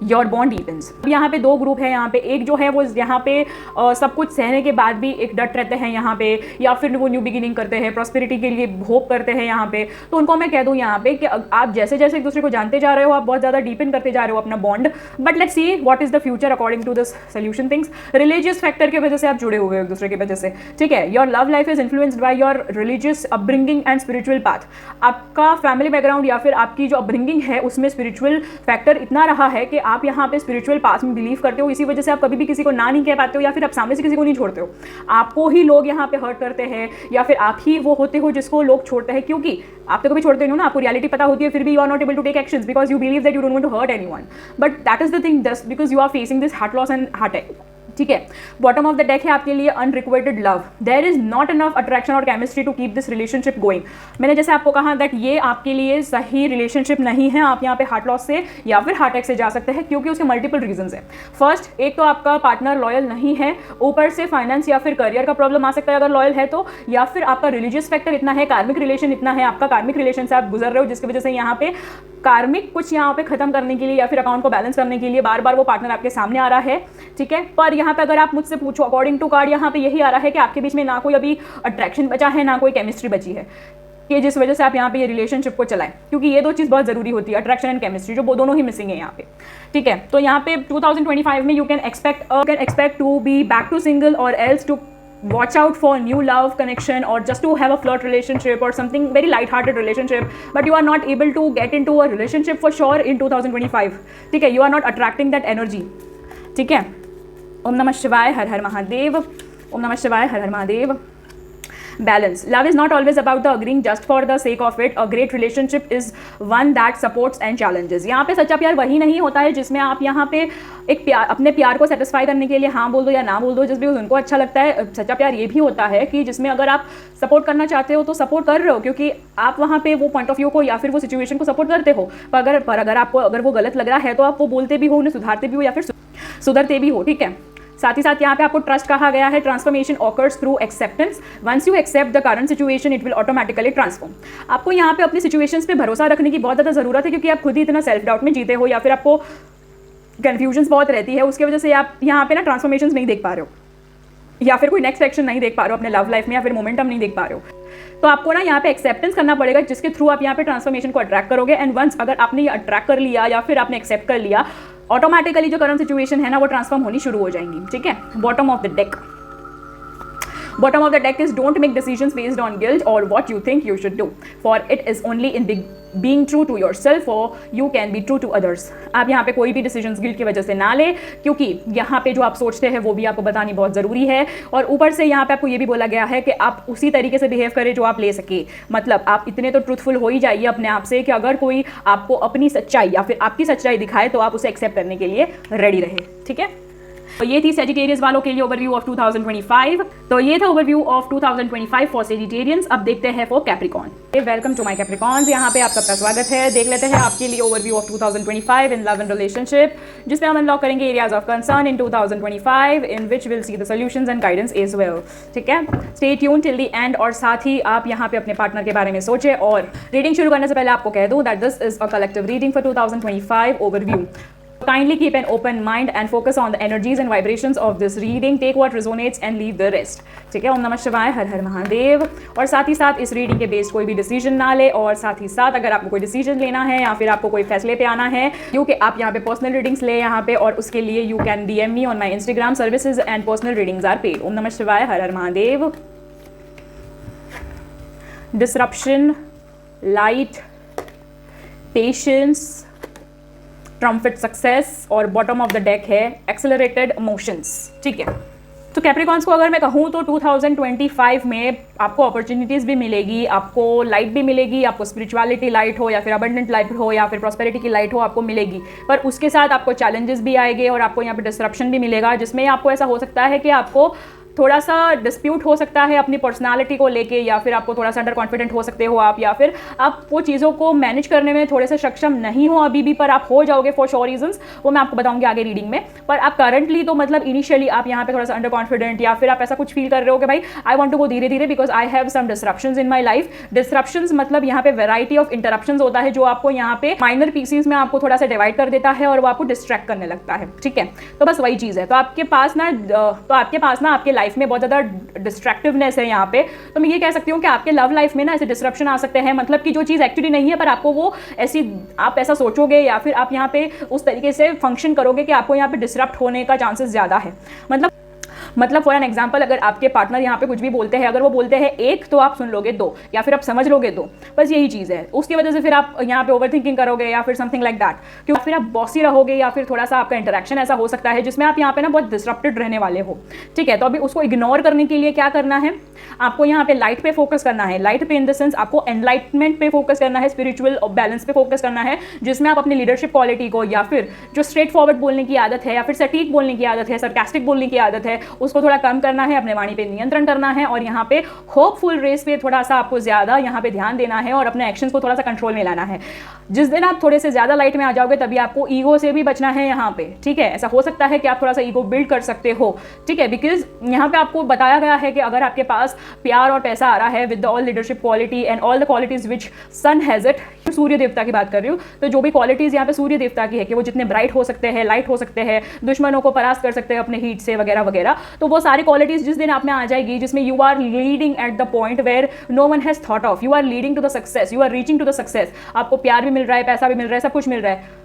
your bond deepens. यहाँ पे दो ग्रुप है, यहाँ पे एक जो है वो यहाँ पे सब कुछ सहने के बाद भी एक डट रहते हैं यहाँ पे, या फिर वो न्यू बिगिनिंग करते हैं, प्रॉस्पेरिटी के लिए होप करते हैं यहाँ पे। तो उनको मैं कह दूँ यहाँ पे कि आप जैसे जैसे एक दूसरे को जानते जा रहे हो, आप बहुत ज़्यादा डीपन करते जा रहे हो अपना bond. But let's see what is the future according to this solution things. Religious factor की वजह से आप जुड़े हुए हो एक दूसरे की वजह से, ठीक है। Your love life is influenced by your religious upbringing and spiritual path. आपका फैमिली बैकग्राउंड या फिर आपकी जो अपब्रिंगिंग है उसमें स्पिरिचुअल फैक्टर इतना रहा है कि आप यहाँ पे स्पिरिचुअल पाथ में बिलीव करते हो। इसी वजह से आप कभी भी किसी को ना नहीं कह पाते हो, या फिर आप सामने से किसी को नहीं छोड़ते हो। आपको ही लोग यहाँ पे हर्ट करते हैं, या फिर आप ही वो होते हो जिसको लोग छोड़ते हैं, क्योंकि आप तो कभी छोड़ते नहीं हो ना, आपको रियलिटी पता होती है, फिर भी you are not able to take actions because you believe that you don't want to hurt anyone. But that is the thing, just because you are facing this heart loss and heart attack, ठीक है। Bottom of the deck है आपके लिए unrequited love. There is not enough attraction और chemistry to keep this relationship going. मैंने जैसे आपको कहा दैट ये आपके लिए सही रिलेशनशिप नहीं है। आप यहाँ पे हार्ट लॉस से या फिर हार्ट अटैक से जा सकते हैं, क्योंकि उसके मल्टीपल रीजंस है। फर्स्ट, एक तो आपका पार्टनर लॉयल नहीं है, ऊपर से फाइनेंस या फिर करियर का प्रॉब्लम आ सकता है अगर लॉयल है तो, या फिर आपका रिलीजियस फैक्टर इतना है, कार्मिक रिलेशन इतना है, आपका कार्मिक रिलेशन से आप गुजर रहे हो, जिसकी वजह से यहाँ पे कार्मिक कुछ यहाँ पे खत्म करने के लिए या फिर अकाउंट को बैलेंस करने के लिए बार बार वो पार्टनर आपके सामने आ रहा है, ठीक है। पर यहाँ पे अगर आप मुझसे पूछो, अकॉर्डिंग टू कार्ड यहाँ पे यही आ रहा है कि आपके बीच में ना कोई अभी अट्रैक्शन बचा है, ना कोई केमिस्ट्री बची है, कि जिस वजह से आप यहाँ पे ये रिलेशनशिप को चलाएं, क्योंकि ये दो चीज़ बहुत ज़रूरी होती है, अट्रैक्शन एंड केमिस्ट्री, जो दोनों ही मिसिंग है यहाँ पे, ठीक है। तो यहाँ पे 2025 में you can expect to be back to single और else to watch out for new love connection or just to have a flirt relationship or something very light-hearted relationship, but you are not able to get into a relationship for sure in 2025, ठीक है। you are not attracting that energy, ठीक है। ओम नमः शिवाय, हर हर महादेव। ओम नमः शिवाय, हर हर Mahadev. Balance. Love is not always about the agreeing just for the sake of it. A great relationship is one that supports and challenges. यहाँ पे सच्चा प्यार वही नहीं होता है जिसमें आप यहाँ पे एक प्यार, अपने प्यार को सेटिस्फाई करने के लिए हाँ बोल दो या ना बोल दो, जिस भी उनको अच्छा लगता है। सच्चा प्यार ये भी होता है कि जिसमें अगर आप सपोर्ट करना चाहते हो तो सपोर्ट कर रहे हो, क्योंकि आप वहाँ पे वो पॉइंट ऑफ व्यू को या फिर वो सिचुएशन को सपोर्ट करते हो। पर अगर आपको अगर वो गलत लग रहा है तो आप वो बोलते भी हो, उन्हें सुधारते भी हो या फिर सुधरते भी हो, ठीक है। साथ ही साथ यहाँ पे आपको ट्रस्ट कहा गया है। Transformation occurs through acceptance. Once you accept the current situation it will automatically transform. आपको यहाँ पे अपनी सिचुएशंस पे भरोसा रखने की बहुत ज़्यादा ज़रूरत है, क्योंकि आप खुद ही इतना सेल्फ डाउट में जीते हो, या फिर आपको कन्फ्यूजन्स बहुत रहती है, उसकी वजह से आप यहाँ पे ना ट्रांसफॉर्मेशन नहीं देख पा रहे हो, या फिर कोई नेक्स्ट एक्शन नहीं देख पा रहे हो अपने लव लाइफ में, या फिर मोमेंटम नहीं देख पा रहे हो। तो आपको ना यहाँ पे एक्सेप्टेंस करना पड़ेगा, जिसके थ्रू आप यहाँ पे ट्रांसफॉर्मेशन को अट्रैक्ट करोगे। एंड वंस अगर आपने ये अट्रैक्ट कर लिया या फिर आपने एक्सेप्ट कर लिया, ऑटोमेटिकली जो करंट सिचुएशन है ना वो ट्रांसफॉर्म होनी शुरू हो जाएंगी, ठीक है। Bottom of the deck. Bottom of the deck is don't make decisions based on guilt or what you think you should do, for it is only in being true to yourself or you can be true to others. आप यहाँ पे कोई भी decisions guilt की वजह से ना ले, क्योंकि यहाँ पे जो आप सोचते हैं वो भी आपको बतानी बहुत ज़रूरी है। और ऊपर से यहाँ पे आपको ये भी बोला गया है कि आप उसी तरीके से बिहेव करें जो आप ले सके। मतलब आप इतने तो ट्रूथफुल हो ही जाइए अपने आप से कि अगर कोई आपको अपनी सच्चाई या फिर आपकी सच्चाई दिखाए तो आप उसे एक्सेप्ट करने के लिए रेडी रहे, ठीक है। तो ये थी सेजिटेरियंस वालों के लिए ओवरव्यू ऑफ 2025। तो ये था ओवरव्यू ऑफ 2025 फॉर सेजिटेरियंस। अब देखते हैं for Capricorn. Welcome to my Capricorns, यहाँ पे आप सबका स्वागत है। देख लेते हैं आपके लिए overview of 2025 in love and relationship, जिसमें हम अनलॉक करेंगे areas of concern in 2025 in which will see the solutions and guidance as well, ठीक है। Stay tune till the end. और साथ ही आप यहाँ पे अपने पार्टनर के बारे में सोचें। और रीडिंग शुरू करने से पहले आपको कह दूँ that this is a collective reading for 2025 overview. Kindly keep an open mind and focus on the energies and vibrations of this reading. Take what resonates and leave the rest. ठीक है। ओम नमः शिवाय, हर हर महादेव। और साथ ही साथ इस रीडिंग के बेस्ड कोई भी डिसीजन ना ले। और साथ ही साथ अगर आपको कोई डिसीजन लेना है या फिर आपको कोई फैसले पे आना है, क्योंकि आप यहाँ पे पर्सनल रीडिंग्स ले यहाँ पे, और उसके लिए you can DM me on my Instagram services and personal readings are paid. ओम नमः शिवाय, हर हर Mahadev. Disruption, light, patience, trumpet success, और बॉटम ऑफ द डेक है एक्सेलरेटेड इमोशंस, ठीक है। तो कैप्रिकॉन्स को अगर मैं कहूँ तो 2025 में आपको अपॉर्चुनिटीज़ भी मिलेगी, आपको लाइट भी मिलेगी, आपको स्पिरिचुअलिटी लाइट हो या फिर अबंडेंट लाइट हो या फिर प्रॉस्पेरिटी की लाइट हो, आपको मिलेगी। पर उसके साथ आपको चैलेंजेस भी आएंगे और आपको यहाँ पे डिसरप्शन भी मिलेगा, जिसमें आपको ऐसा हो सकता है कि आपको थोड़ा सा डिस्प्यूट हो सकता है अपनी पर्सनालिटी को लेके, या फिर आपको थोड़ा सा अंडर कॉन्फिडेंट हो सकते हो आप, या फिर आप वो चीज़ों को मैनेज करने में थोड़े से सक्षम नहीं हो अभी भी, पर आप हो जाओगे फॉर श्योर रीजंस, वो मैं आपको बताऊंगी आगे रीडिंग में। पर आप करंटली तो मतलब इनिशियली आप यहाँ पे थोड़ा सा अंडर कॉन्फिडेंट, या फिर आप ऐसा कुछ फील कर रहे हो कि भाई आई वांट टू गो धीरे धीरे because I have some disruptions in my life. Disruptions मतलब यहाँ पे वैरायटी ऑफ इंटरप्शंस होता है जो आपको यहाँ पे माइनर पीसेस में आपको थोड़ा सा डिवाइड कर देता है और वो आपको डिस्ट्रैक्ट करने लगता है, ठीक है। तो बस वही चीज़ है। तो आपके पास ना आपके लाइफ में बहुत ज़्यादा डिस्ट्रैक्टिवनेस है यहाँ पे। तो मैं ये कह सकती हूँ कि आपके लव लाइफ में ना ऐसे डिस्ट्रप्शन आ सकते हैं, मतलब कि जो चीज़ एक्चुअली नहीं है पर आपको वो ऐसी, आप ऐसा सोचोगे या फिर आप यहाँ पे उस तरीके से फंक्शन करोगे कि आपको यहाँ पे डिसरप्ट होने का चांसेस ज़्यादा है। मतलब फॉर एन एग्जाम्पल, अगर आपके पार्टनर यहाँ पे कुछ भी बोलते हैं, अगर वो बोलते हैं एक तो आप सुन लोगे दो, या फिर आप समझ लोगे दो, बस यही चीज़ है। उसकी वजह से फिर आप यहाँ पे ओवर थिंकिंग करोगे या फिर समथिंग लाइक दैट, क्योंकि फिर आप बॉसी रहोगे, या फिर थोड़ा सा आपका इंटरेक्शन ऐसा हो सकता है जिसमें आप यहाँ पे ना बहुत डिसरप्टेड रहने वाले हो, ठीक है। तो अभी उसको इग्नोर करने के लिए क्या करना है, आपको यहाँ पे लाइट पे फोकस करना है। लाइट पे इन द सेंस आपको एनलाइटमेंट पे फोकस करना है, स्पिरिचुअल बैलेंस पे फोकस करना है, जिसमें आप अपनी लीडरशिप क्वालिटी को, या फिर जो स्ट्रेट फॉरवर्ड बोलने की आदत है, या फिर सटीक बोलने की आदत है, सरकास्टिक बोलने की आदत है, उसको थोड़ा कम करना है, अपने वाणी पे नियंत्रण करना है, और यहाँ पे होपफुल रेस पे थोड़ा सा आपको ज़्यादा यहाँ पे ध्यान देना है और अपने एक्शंस को थोड़ा सा कंट्रोल में लाना है। जिस दिन आप थोड़े से ज़्यादा लाइट में आ जाओगे तभी आपको ईगो से भी बचना है यहाँ पे, ठीक है। ऐसा हो सकता है कि आप थोड़ा सा ईगो बिल्ड कर सकते हो, ठीक है, बिकॉज यहाँ पे आपको बताया गया है कि अगर आपके पास प्यार और पैसा आ रहा है with all leadership quality and all the qualities which sun has it, Surya देवता की बात कर रही हूँ, तो जो भी क्वालिटीज यहाँ पे सूर्य देवता की है कि वो जितने ब्राइट हो सकते हैं, लाइट हो सकते हैं, दुश्मनों को परास्त कर सकते हैं अपने हीट से वगैरह वगैरह, तो वो सारी क्वालिटीज जिस दिन आप में आ जाएगी, जिसमें you are leading at the point where no one has thought of, you are leading to the success, you are reaching to the success, आपको प्यार भी मिल रहा है, पैसा भी मिल रहा है, सब कुछ मिल रहा है,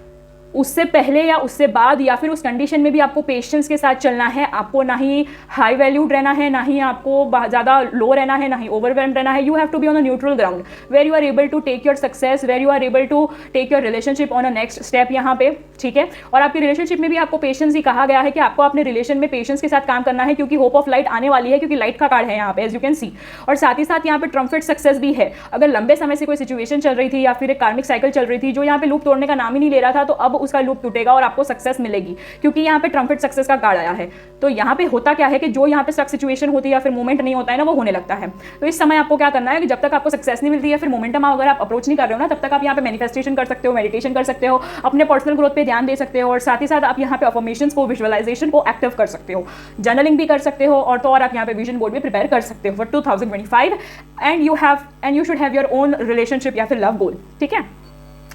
उससे पहले या उससे बाद या फिर उस कंडीशन में भी आपको पेशेंस के साथ चलना है। आपको ना ही हाई वैल्यूड रहना है, ना ही आपको ज़्यादा लो रहना है, ना ही ओवरवेल्म रहना है। You have to be on a neutral ground where you are able to take your success, where you are able to take your relationship on a next step यहाँ पे, ठीक है। और आपकी रिलेशनशिप में भी आपको पेशेंस ही कहा गया है कि आपको अपने रिलेशन में पेशेंस के साथ काम करना है, क्योंकि होप ऑफ लाइट आने वाली है, क्योंकि लाइट का कार्ड है यहाँ पे एज यू कैन सी। और साथ ही साथ यहाँ पे ट्रम्पेट सक्सेस भी है। अगर लंबे समय से कोई सिचुएशन चल रही थी या फिर एक कार्मिक साइकिल चल रही थी जो यहाँ पे लूप तोड़ने का नाम ही नहीं ले रहा था, तो अब उसका लूप टूटेगा और आपको सक्सेस मिलेगी, क्योंकि यहाँ पे ट्रम्पेट सक्सेस का कार्ड आया है। तो यहाँ पे होता क्या है कि जो यहाँ पे स्टक सिचुएशन होती है या फिर मोमेंट नहीं होता है ना, वो होने लगता है। तो इस समय आपको क्या करना है कि जब तक आपको सक्सेस नहीं मिलती है, फिर मोमेंटम अगर आप अप्रोच नहीं कर रहे हो ना, तब तक आप यहाँ पे मैनिफेस्टेशन कर सकते हो, मेडिटेशन कर सकते हो, अपने पर्सनल ग्रोथ पे ध्यान दे सकते हो, और साथ ही साथ आप यहाँ पे अफर्मेशंस को, विजुअलाइजेशन को एक्टिव कर सकते हो, जर्नलिंग भी कर सकते हो, और तो और आप यहाँ पे विजन बोर्ड भी प्रिपेयर कर सकते हो for 2025 and you should have your own relationship या फिर लव गोल, ठीक है।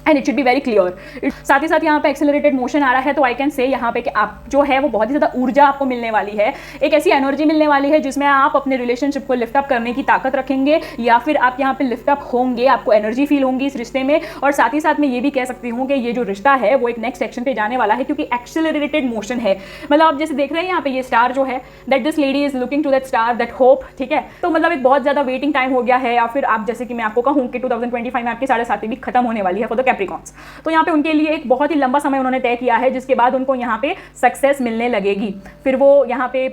And it should be very clear. साथ ही साथ यहाँ पे एक्सेलरेटेड मोशन आ रहा है, तो आई कैन से यहाँ पे कि आप जो है वो बहुत ही ज़्यादा ऊर्जा आपको मिलने वाली है, एक ऐसी एनर्जी मिलने वाली है जिसमें आप अपने रिलेशनशिप को लिफ्ट अप करने की ताकत रखेंगे, या फिर आप यहाँ पे लिफ्ट अप होंगे, आपको एनर्जी फील होंगी इस रिश्ते में। और साथ ही साथ मैं ये भी कह सकती हूँ कि ये जो रिश्ता है वो एक नेक्स्ट सेक्शन पे जाने वाला है, क्योंकि एक्सेलरेटेड मोशन है। मतलब आप जैसे देख रहे हैं यहाँ पे ये स्टार जो है, that this lady is looking to that star, that hope, ठीक है। तो मतलब एक बहुत ज़्यादा वेटिंग टाइम हो गया है, या फिर आप जैसे कि मैं आपको कहूँ कि 2025 में आपकी 7.5 भी खत्म होने वाली है फॉर द कैप्रिकॉर्न्स। तो यहाँ पे उनके लिए एक बहुत ही लंबा समय उन्होंने तय किया है, जिसके बाद उनको यहाँ पे सक्सेस मिलने लगेगी। फिर वो यहाँ पे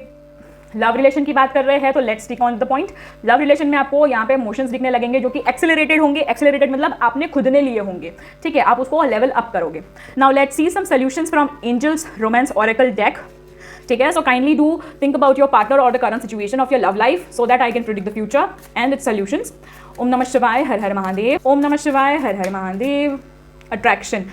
लव रिलेशन की बात कर रहे हैं, तो let's stick on the point. Love relation में आपको यहाँ पे इमोशंस दिखने लगेंगे जो कि एक्सेलरेटेड होंगे। एक्सेलरेटेड मतलब आपने खुद ने लिए होंगे, ठीक है, आप उसको लेवल अप करोगे। Now let's see some solutions from angels romance oracle deck, ठीक है। So kindly do think about your partner और the current situation of your love life so that I can predict the future and its solutions. ओम नमः शिवाय, हर हर महादेव। ओम नमः शिवाय, हर हर Mahadev. Attraction,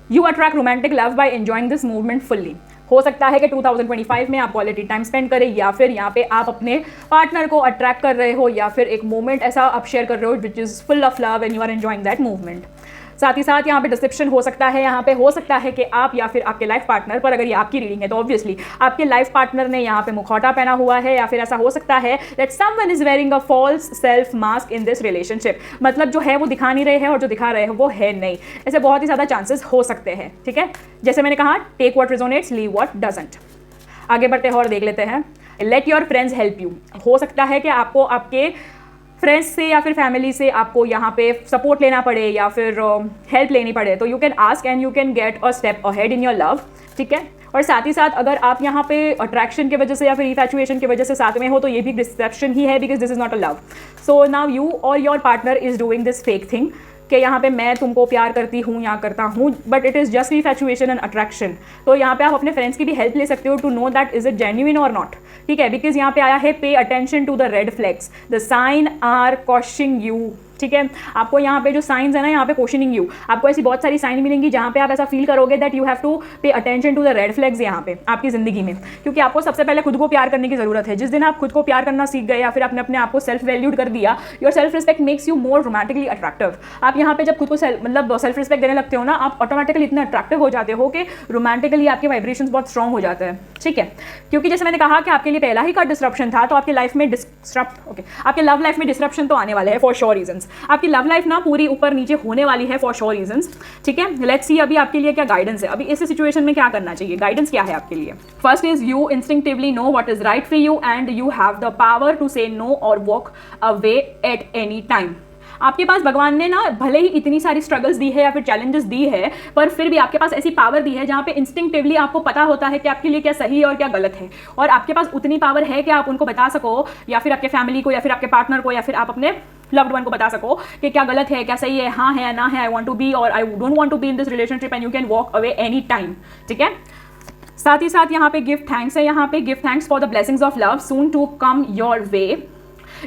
you attract romantic love by enjoying this movement fully. हो सकता है कि 2025 में आप क्वालिटी टाइम स्पेंड करें, या फिर यहाँ पे आप अपने पार्टनर को अट्रैक्ट कर रहे हो, या फिर एक मोमेंट ऐसा आप शेयर कर रहे हो which is full of love and you are enjoying that movement. साथ ही साथ यहाँ पे डिसेप्शन हो सकता है। यहाँ पे हो सकता है कि आप या फिर आपके लाइफ पार्टनर, पर अगर ये आपकी रीडिंग है तो ऑब्वियसली आपके लाइफ पार्टनर ने यहाँ पे मुखौटा पहना हुआ है, या फिर ऐसा हो सकता है that someone is wearing a false self mask in this relationship. मतलब जो है वो दिखा नहीं रहे हैं और जो दिखा रहे हैं वो है नहीं। ऐसे बहुत ही ज़्यादा चांसेस हो सकते हैं, ठीक है। जैसे मैंने कहा, take what resonates, leave what doesn't. आगे बढ़ते हैं और देख लेते हैं। Let your friends help you. हो सकता है कि आपको आपके फ्रेंड्स से या फिर फैमिली से आपको यहाँ पे सपोर्ट लेना पड़े या फिर हेल्प लेनी पड़े, तो you can ask and you can get a step ahead in your love, ठीक है। और साथ ही साथ अगर आप यहाँ पे अट्रैक्शन की वजह से या फिर इन्फैचुएशन की वजह से साथ में हो, तो ये भी डिसेप्शन ही है, because this is not a love. So now you और your partner is doing this fake thing, कि यहाँ पे मैं तुमको प्यार करती हूँ या करता हूँ, but it is just infatuation and attraction. तो यहाँ पे आप अपने फ्रेंड्स की भी हेल्प ले सकते हो to know that is it genuine और नॉट, ठीक है। बिकॉज यहाँ पे आया है pay attention to the red flags, the sign are cautioning you, ठीक है। आपको यहाँ पे जो साइंस है ना, यहाँ पे क्वेश्चनिंग यू, आपको ऐसी बहुत सारी साइन मिलेंगी जहाँ पे आप ऐसा फील करोगे that you have to pay attention to the red flags यहाँ पे आपकी ज़िंदगी में, क्योंकि आपको सबसे पहले खुद को प्यार करने की ज़रूरत है। जिस दिन आप खुद को प्यार करना सीख गए या फिर आपने अपने आप को सेल्फ वैल्यूड कर दिया, your self respect makes you more romantically attractive. आप यहाँ पे जब खुद को सेल्फ रिस्पेक्ट देने लगते हो ना, आप ऑटोमेटिकली इतने अट्रैक्टिव हो जाते हो कि रोमांटिकली आपके वाइब्रेशंस बहुत स्ट्रॉन्ग हो जाते हैं, ठीक है। क्योंकि जैसे मैंने कहा कि आपके लिए पहला ही का डिस्ट्रप्शन था, तो आपकी लाइफ में आपके लव लाइफ में डिस्ट्रप्शन तो आने वाले हैं फॉर श्योर रीजंस। आपकी लव लाइफ ना पूरी ऊपर नीचे होने वाली है फॉर श्योर रीजंस, ठीक है। लेट्स सी अभी आपके लिए क्या गाइडेंस है, अभी इस सिचुएशन में क्या करना चाहिए, गाइडेंस क्या है आपके लिए। First is you instinctively know what is right for you and you have the power to say no और walk away at any time. आपके पास भगवान ने ना भले ही इतनी सारी स्ट्रगल्स दी है या फिर चैलेंजेस दी है, पर फिर भी आपके पास ऐसी पावर दी है जहाँ पे इंस्टिंक्टिवली आपको पता होता है कि आपके लिए क्या सही है और क्या गलत है, और आपके पास उतनी पावर है कि आप उनको बता सको, या फिर आपके फैमिली को या फिर आपके पार्टनर को या फिर आप अपने लव्ड वन को बता सको कि क्या गलत है क्या सही है, हाँ है ना है, आई वांट टू बी और I don't want to be in this relationship and you can walk away any time, ठीक है। साथ ही साथ यहाँ पे गिव थैंक्स है, यहाँ पे give thanks for the blessings of love soon to come your way.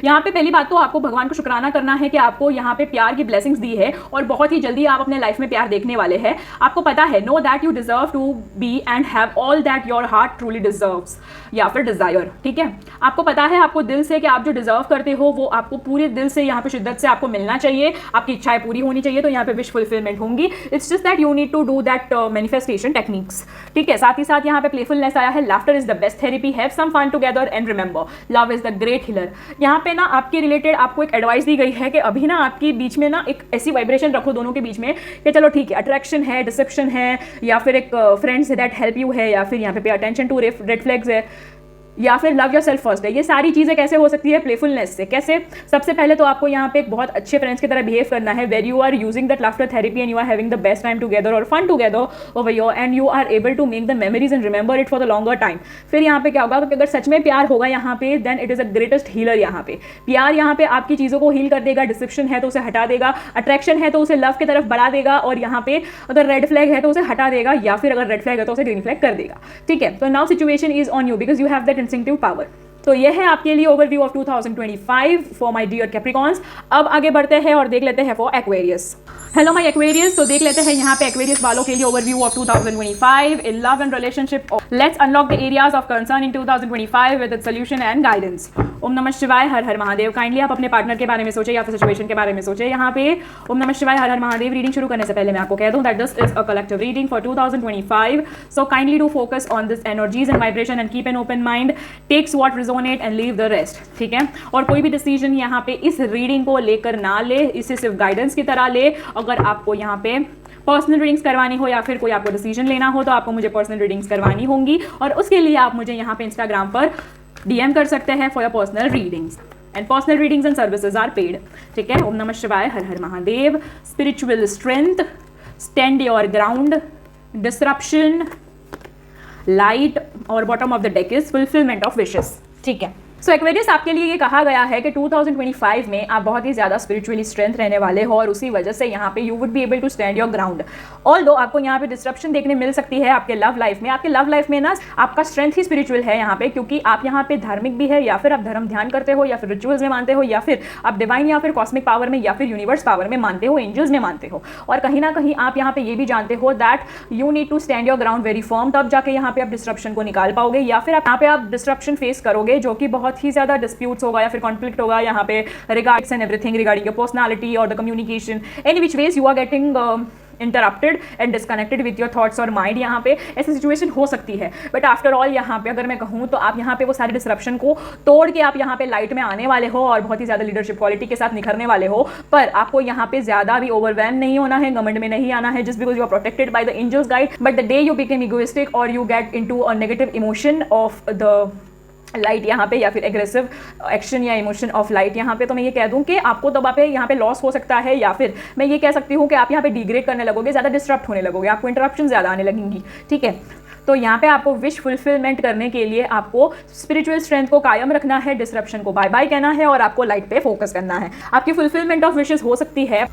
यहाँ पे पहली बात तो आपको भगवान को शुक्राना करना है कि आपको यहाँ पे प्यार की ब्लेसिंग्स दी है और बहुत ही जल्दी आप अपने लाइफ में प्यार देखने वाले हैं। आपको पता है, know that you deserve to be and have all that your heart truly deserves या फिर डिजायर, ठीक है। आपको पता है, आपको दिल से कि आप जो डिजर्व करते हो वो आपको पूरे दिल से यहाँ पे शिद्दत से आपको मिलना चाहिए, आपकी इच्छाएं पूरी होनी चाहिए, तो यहाँ पे विश फुलफिलमेंट होंगी। It's just that you need to do that manifestation techniques, ठीक है। साथ ही साथ यहाँ पे प्लेफुलनेस आया है, laughter is the best therapy, have some fun together and remember love is the great healer. यहाँ पे ना आपके रिलेटेड आपको एक एडवाइस दी गई है कि अभी ना आपके बीच में ना एक ऐसी वाइब्रेशन रखो दोनों के बीच में कि चलो ठीक है, अट्रैक्शन है, डिसेप्शन है, या फिर एक फ्रेंड्स दैट हेल्प यू है, या फिर यहाँ पे अटेंशन टू रेड फ्लैग्स है, या फिर लव योर सेल्फ फर्स्ट है। ये सारी चीज़ें कैसे हो सकती है, प्लेफुलनेस से। कैसे? सबसे पहले तो आपको यहाँ पे एक बहुत अच्छे फ्रेंड्स की तरह बिहेव करना है, where you are using that laughter therapy and you are having the best time together और fun together over your and you are able to make the memories and remember it for the longer time. फिर यहाँ पे क्या होगा कि अगर सच में प्यार होगा यहाँ पे, then it is a greatest healer. यहाँ पे प्यार यहाँ पे आपकी चीज़ों को हील कर देगा, डिसेप्शन है तो उसे हटा देगा, अट्रैक्शन है तो उसे लव की तरफ बढ़ा देगा, और यहाँ पे अगर रेड फ्लैग है तो उसे हटा देगा, या फिर अगर रेड फ्लैग है तो उसे ग्रीन फ्लैग कर देगा, ठीक है। तो now situation is on you because you have that instinctive power. तो यह है आपके लिए overview of 2025 for my dear Capricorns. अब आगे बढ़ते हैं और देख लेते हैं for Aquarius. Hello my Aquarius, तो देख लेते हैं यहाँ पे एक्वेरियस वालों के लिए overview of 2025 in love and relationship. Let's unlock the areas of concern in 2025 with its solution and guidance. ओम नमः शिवाय, हर हर महादेव। काइंडली आप अपने पार्टनर के बारे में सोचे या फिर सिचुएशन के बारे में सोचे। यहाँ पे ओम नमः शिवाय, हर हर महादेव रीडिंग शुरू करने से पहले मैं आपको कह दूं that this is a collective reading for 2025, so kindly do focus on this energies and vibration and keep an open mind, takes what resonate and leave the rest, ठीक है। और कोई भी डिसीजन यहाँ पे इस रीडिंग को लेकर ना ले, इसे सिर्फ गाइडेंस की तरह ले। अगर आपको यहाँ पे पर्सनल रीडिंग्स करवानी हो या फिर कोई आपको डिसीजन लेना हो तो आपको मुझे पर्सनल रीडिंग्स करवानी होंगी, और उसके लिए आप मुझे यहाँ पे इंस्टाग्राम पर DM कर सकते हैं for your personal readings, and personal readings and services are paid, ठीक है। ओम नमः शिवाय, हर हर Mahadev. Spiritual strength, stand your ground, disruption, light, और bottom of the deck is fulfillment of wishes, ठीक है। सो एक्वेरियस, आपके लिए ये कहा गया है कि 2025 में आप बहुत ही ज़्यादा स्पिरिचुअली स्ट्रेंथ रहने वाले हो, और उसी वजह से यहाँ पे you would be able to stand your ground. Although आपको यहाँ पे डिस्ट्रप्शन देखने मिल सकती है आपके लव लाइफ में। आपके लव लाइफ में ना आपका स्ट्रेंथ ही स्पिरिचुअल है यहाँ पे, क्योंकि आप यहाँ पे धार्मिक भी है, या फिर आप धर्म ध्यान करते हो, या फिर रिचुअल्स में मानते हो, या फिर आप डिवाइन या फिर कॉस्मिक पावर में या फिर यूनिवर्स पावर में मानते हो, एंजल्स में मानते हो। और कहीं ना कहीं आप यहाँ पे ये भी जानते हो that you need to stand your ground very firm, तब जाके यहाँ पे आप डिस्ट्रप्शन को निकाल पाओगे, या फिर यहाँ पे आप डिस्ट्रप्शन फेस करोगे जो कि बहुत ही ज़्यादा डिस्प्यूट होगा या फिर कॉन्फ्लिक्ट होगा यहाँ पे regards and everything regarding your personality और the communication, any which ways you are getting interrupted and disconnected with your thoughts और माइंड। यहाँ पे ऐसी सिचुएशन हो सकती है, बट आफ्टर ऑल यहाँ पे अगर मैं कहूँ तो आप यहाँ पे वो सारे डिसरप्शन को तोड़ के आप यहाँ पे लाइट में आने वाले हो और बहुत ही ज़्यादा लीडरशिप क्वालिटी के साथ निखरने वाले हो। पर आपको यहाँ पे ज़्यादा भी ओवरवेल्म नहीं होना है, घमंड में नहीं आना है, just because you are protected by the angels guide. But the day you become egoistic और you get into a negative emotion of the light यहाँ पे, या फिर एग्रेसिव एक्शन या इमोशन ऑफ लाइट यहाँ पे, तो मैं ये कह दूँ कि आपको तब आप यहाँ पे लॉस हो सकता है, या फिर मैं ये कह सकती हूँ कि आप यहाँ पे डिग्रेड करने लगोगे, ज़्यादा डिस्टर्ब होने लगोगे, आपको इंटरप्शन ज़्यादा आने लगेंगी, ठीक है। तो यहाँ पे आपको विश फुलफिलमेंट करने के लिए आपको स्पिरिचुअल स्ट्रेंथ को कायम रखना है, डिस्ट्रप्शन को बाय बाय कहना है, और आपको लाइट पे फोकस करना है। आपकी फुलफिलमेंट ऑफ विशेस हो सकती है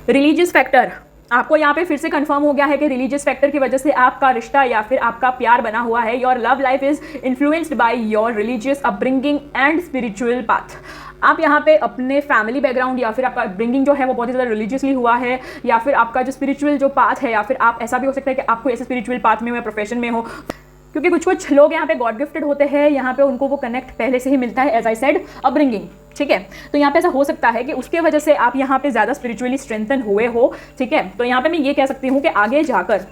रिलीजियस फैक्टर, आपको यहाँ पे फिर से कंफर्म हो गया है कि रिलीजियस फैक्टर की वजह से आपका रिश्ता या फिर आपका प्यार बना हुआ है। Your love life is influenced by your religious upbringing and spiritual path. आप यहाँ पे अपने फैमिली बैकग्राउंड या फिर आपका अपब्रिंगिंग जो है वो बहुत ही ज़्यादा रिलीजियसली हुआ है, या फिर आपका जो स्पिरिचुअल जो पाथ है, या फिर आप ऐसा भी हो सकता है कि आपको ऐसे स्पिरिचुअल पाथ में हो या प्रोफेशन में हो, क्योंकि कुछ कुछ लोग यहाँ पे गॉड गिफ्टेड होते हैं, यहाँ पे उनको वो कनेक्ट पहले से ही मिलता है, एज आई सेड अपब्रिंगिंग। ठीक है, तो यहाँ पे ऐसा हो सकता है कि उसके वजह से आप यहाँ पे ज़्यादा स्पिरिचुअली स्ट्रेंथन हुए हो। ठीक है, तो यहाँ पे मैं ये कह सकती हूँ कि आगे जाकर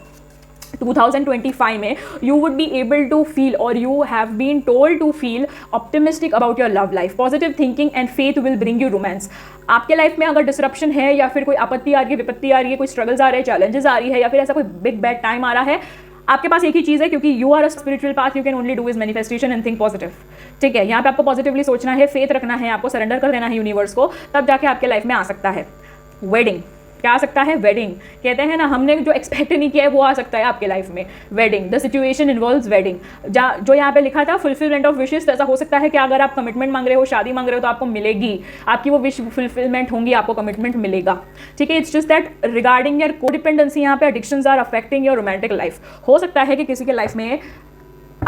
2025 में you would be able to feel or you have been told to feel optimistic about your love life. Positive thinking and faith will bring you romance. आपके लाइफ में अगर डिसरप्शन है या फिर कोई आपत्ति आ रही है, विपत्ति आ रही है, कोई स्ट्रगल्स आ रहे हैं, चैलेंजेस आ रही है, या फिर ऐसा कोई बिग बैड टाइम आ रहा है, आपके पास एक ही चीज़ है, क्योंकि you are a spiritual path, you can only do is manifestation and think positive. ठीक है, यहाँ पे आपको पॉजिटिवली सोचना है, फेथ रखना है, आपको सरेंडर कर देना है यूनिवर्स को, तब जाके आपके लाइफ में आ सकता है वेडिंग। क्या आ सकता है? वेडिंग। कहते हैं ना, हमने जो एक्सपेक्ट नहीं किया है वो आ सकता है आपके लाइफ में। Wedding, the situation involves wedding. जो यहाँ पे लिखा था फुलफिलमेंट ऑफ विशेस, तो ऐसा हो सकता है कि अगर आप कमिटमेंट मांग रहे हो, शादी मांग रहे हो, तो आपको मिलेगी, आपकी वो विश फुलफिलमेंट होंगी, आपको कमिटमेंट मिलेगा। ठीक है, it's just that regarding your codependency, यहाँ पे addictions are affecting your romantic life. हो सकता है कि किसी के लाइफ में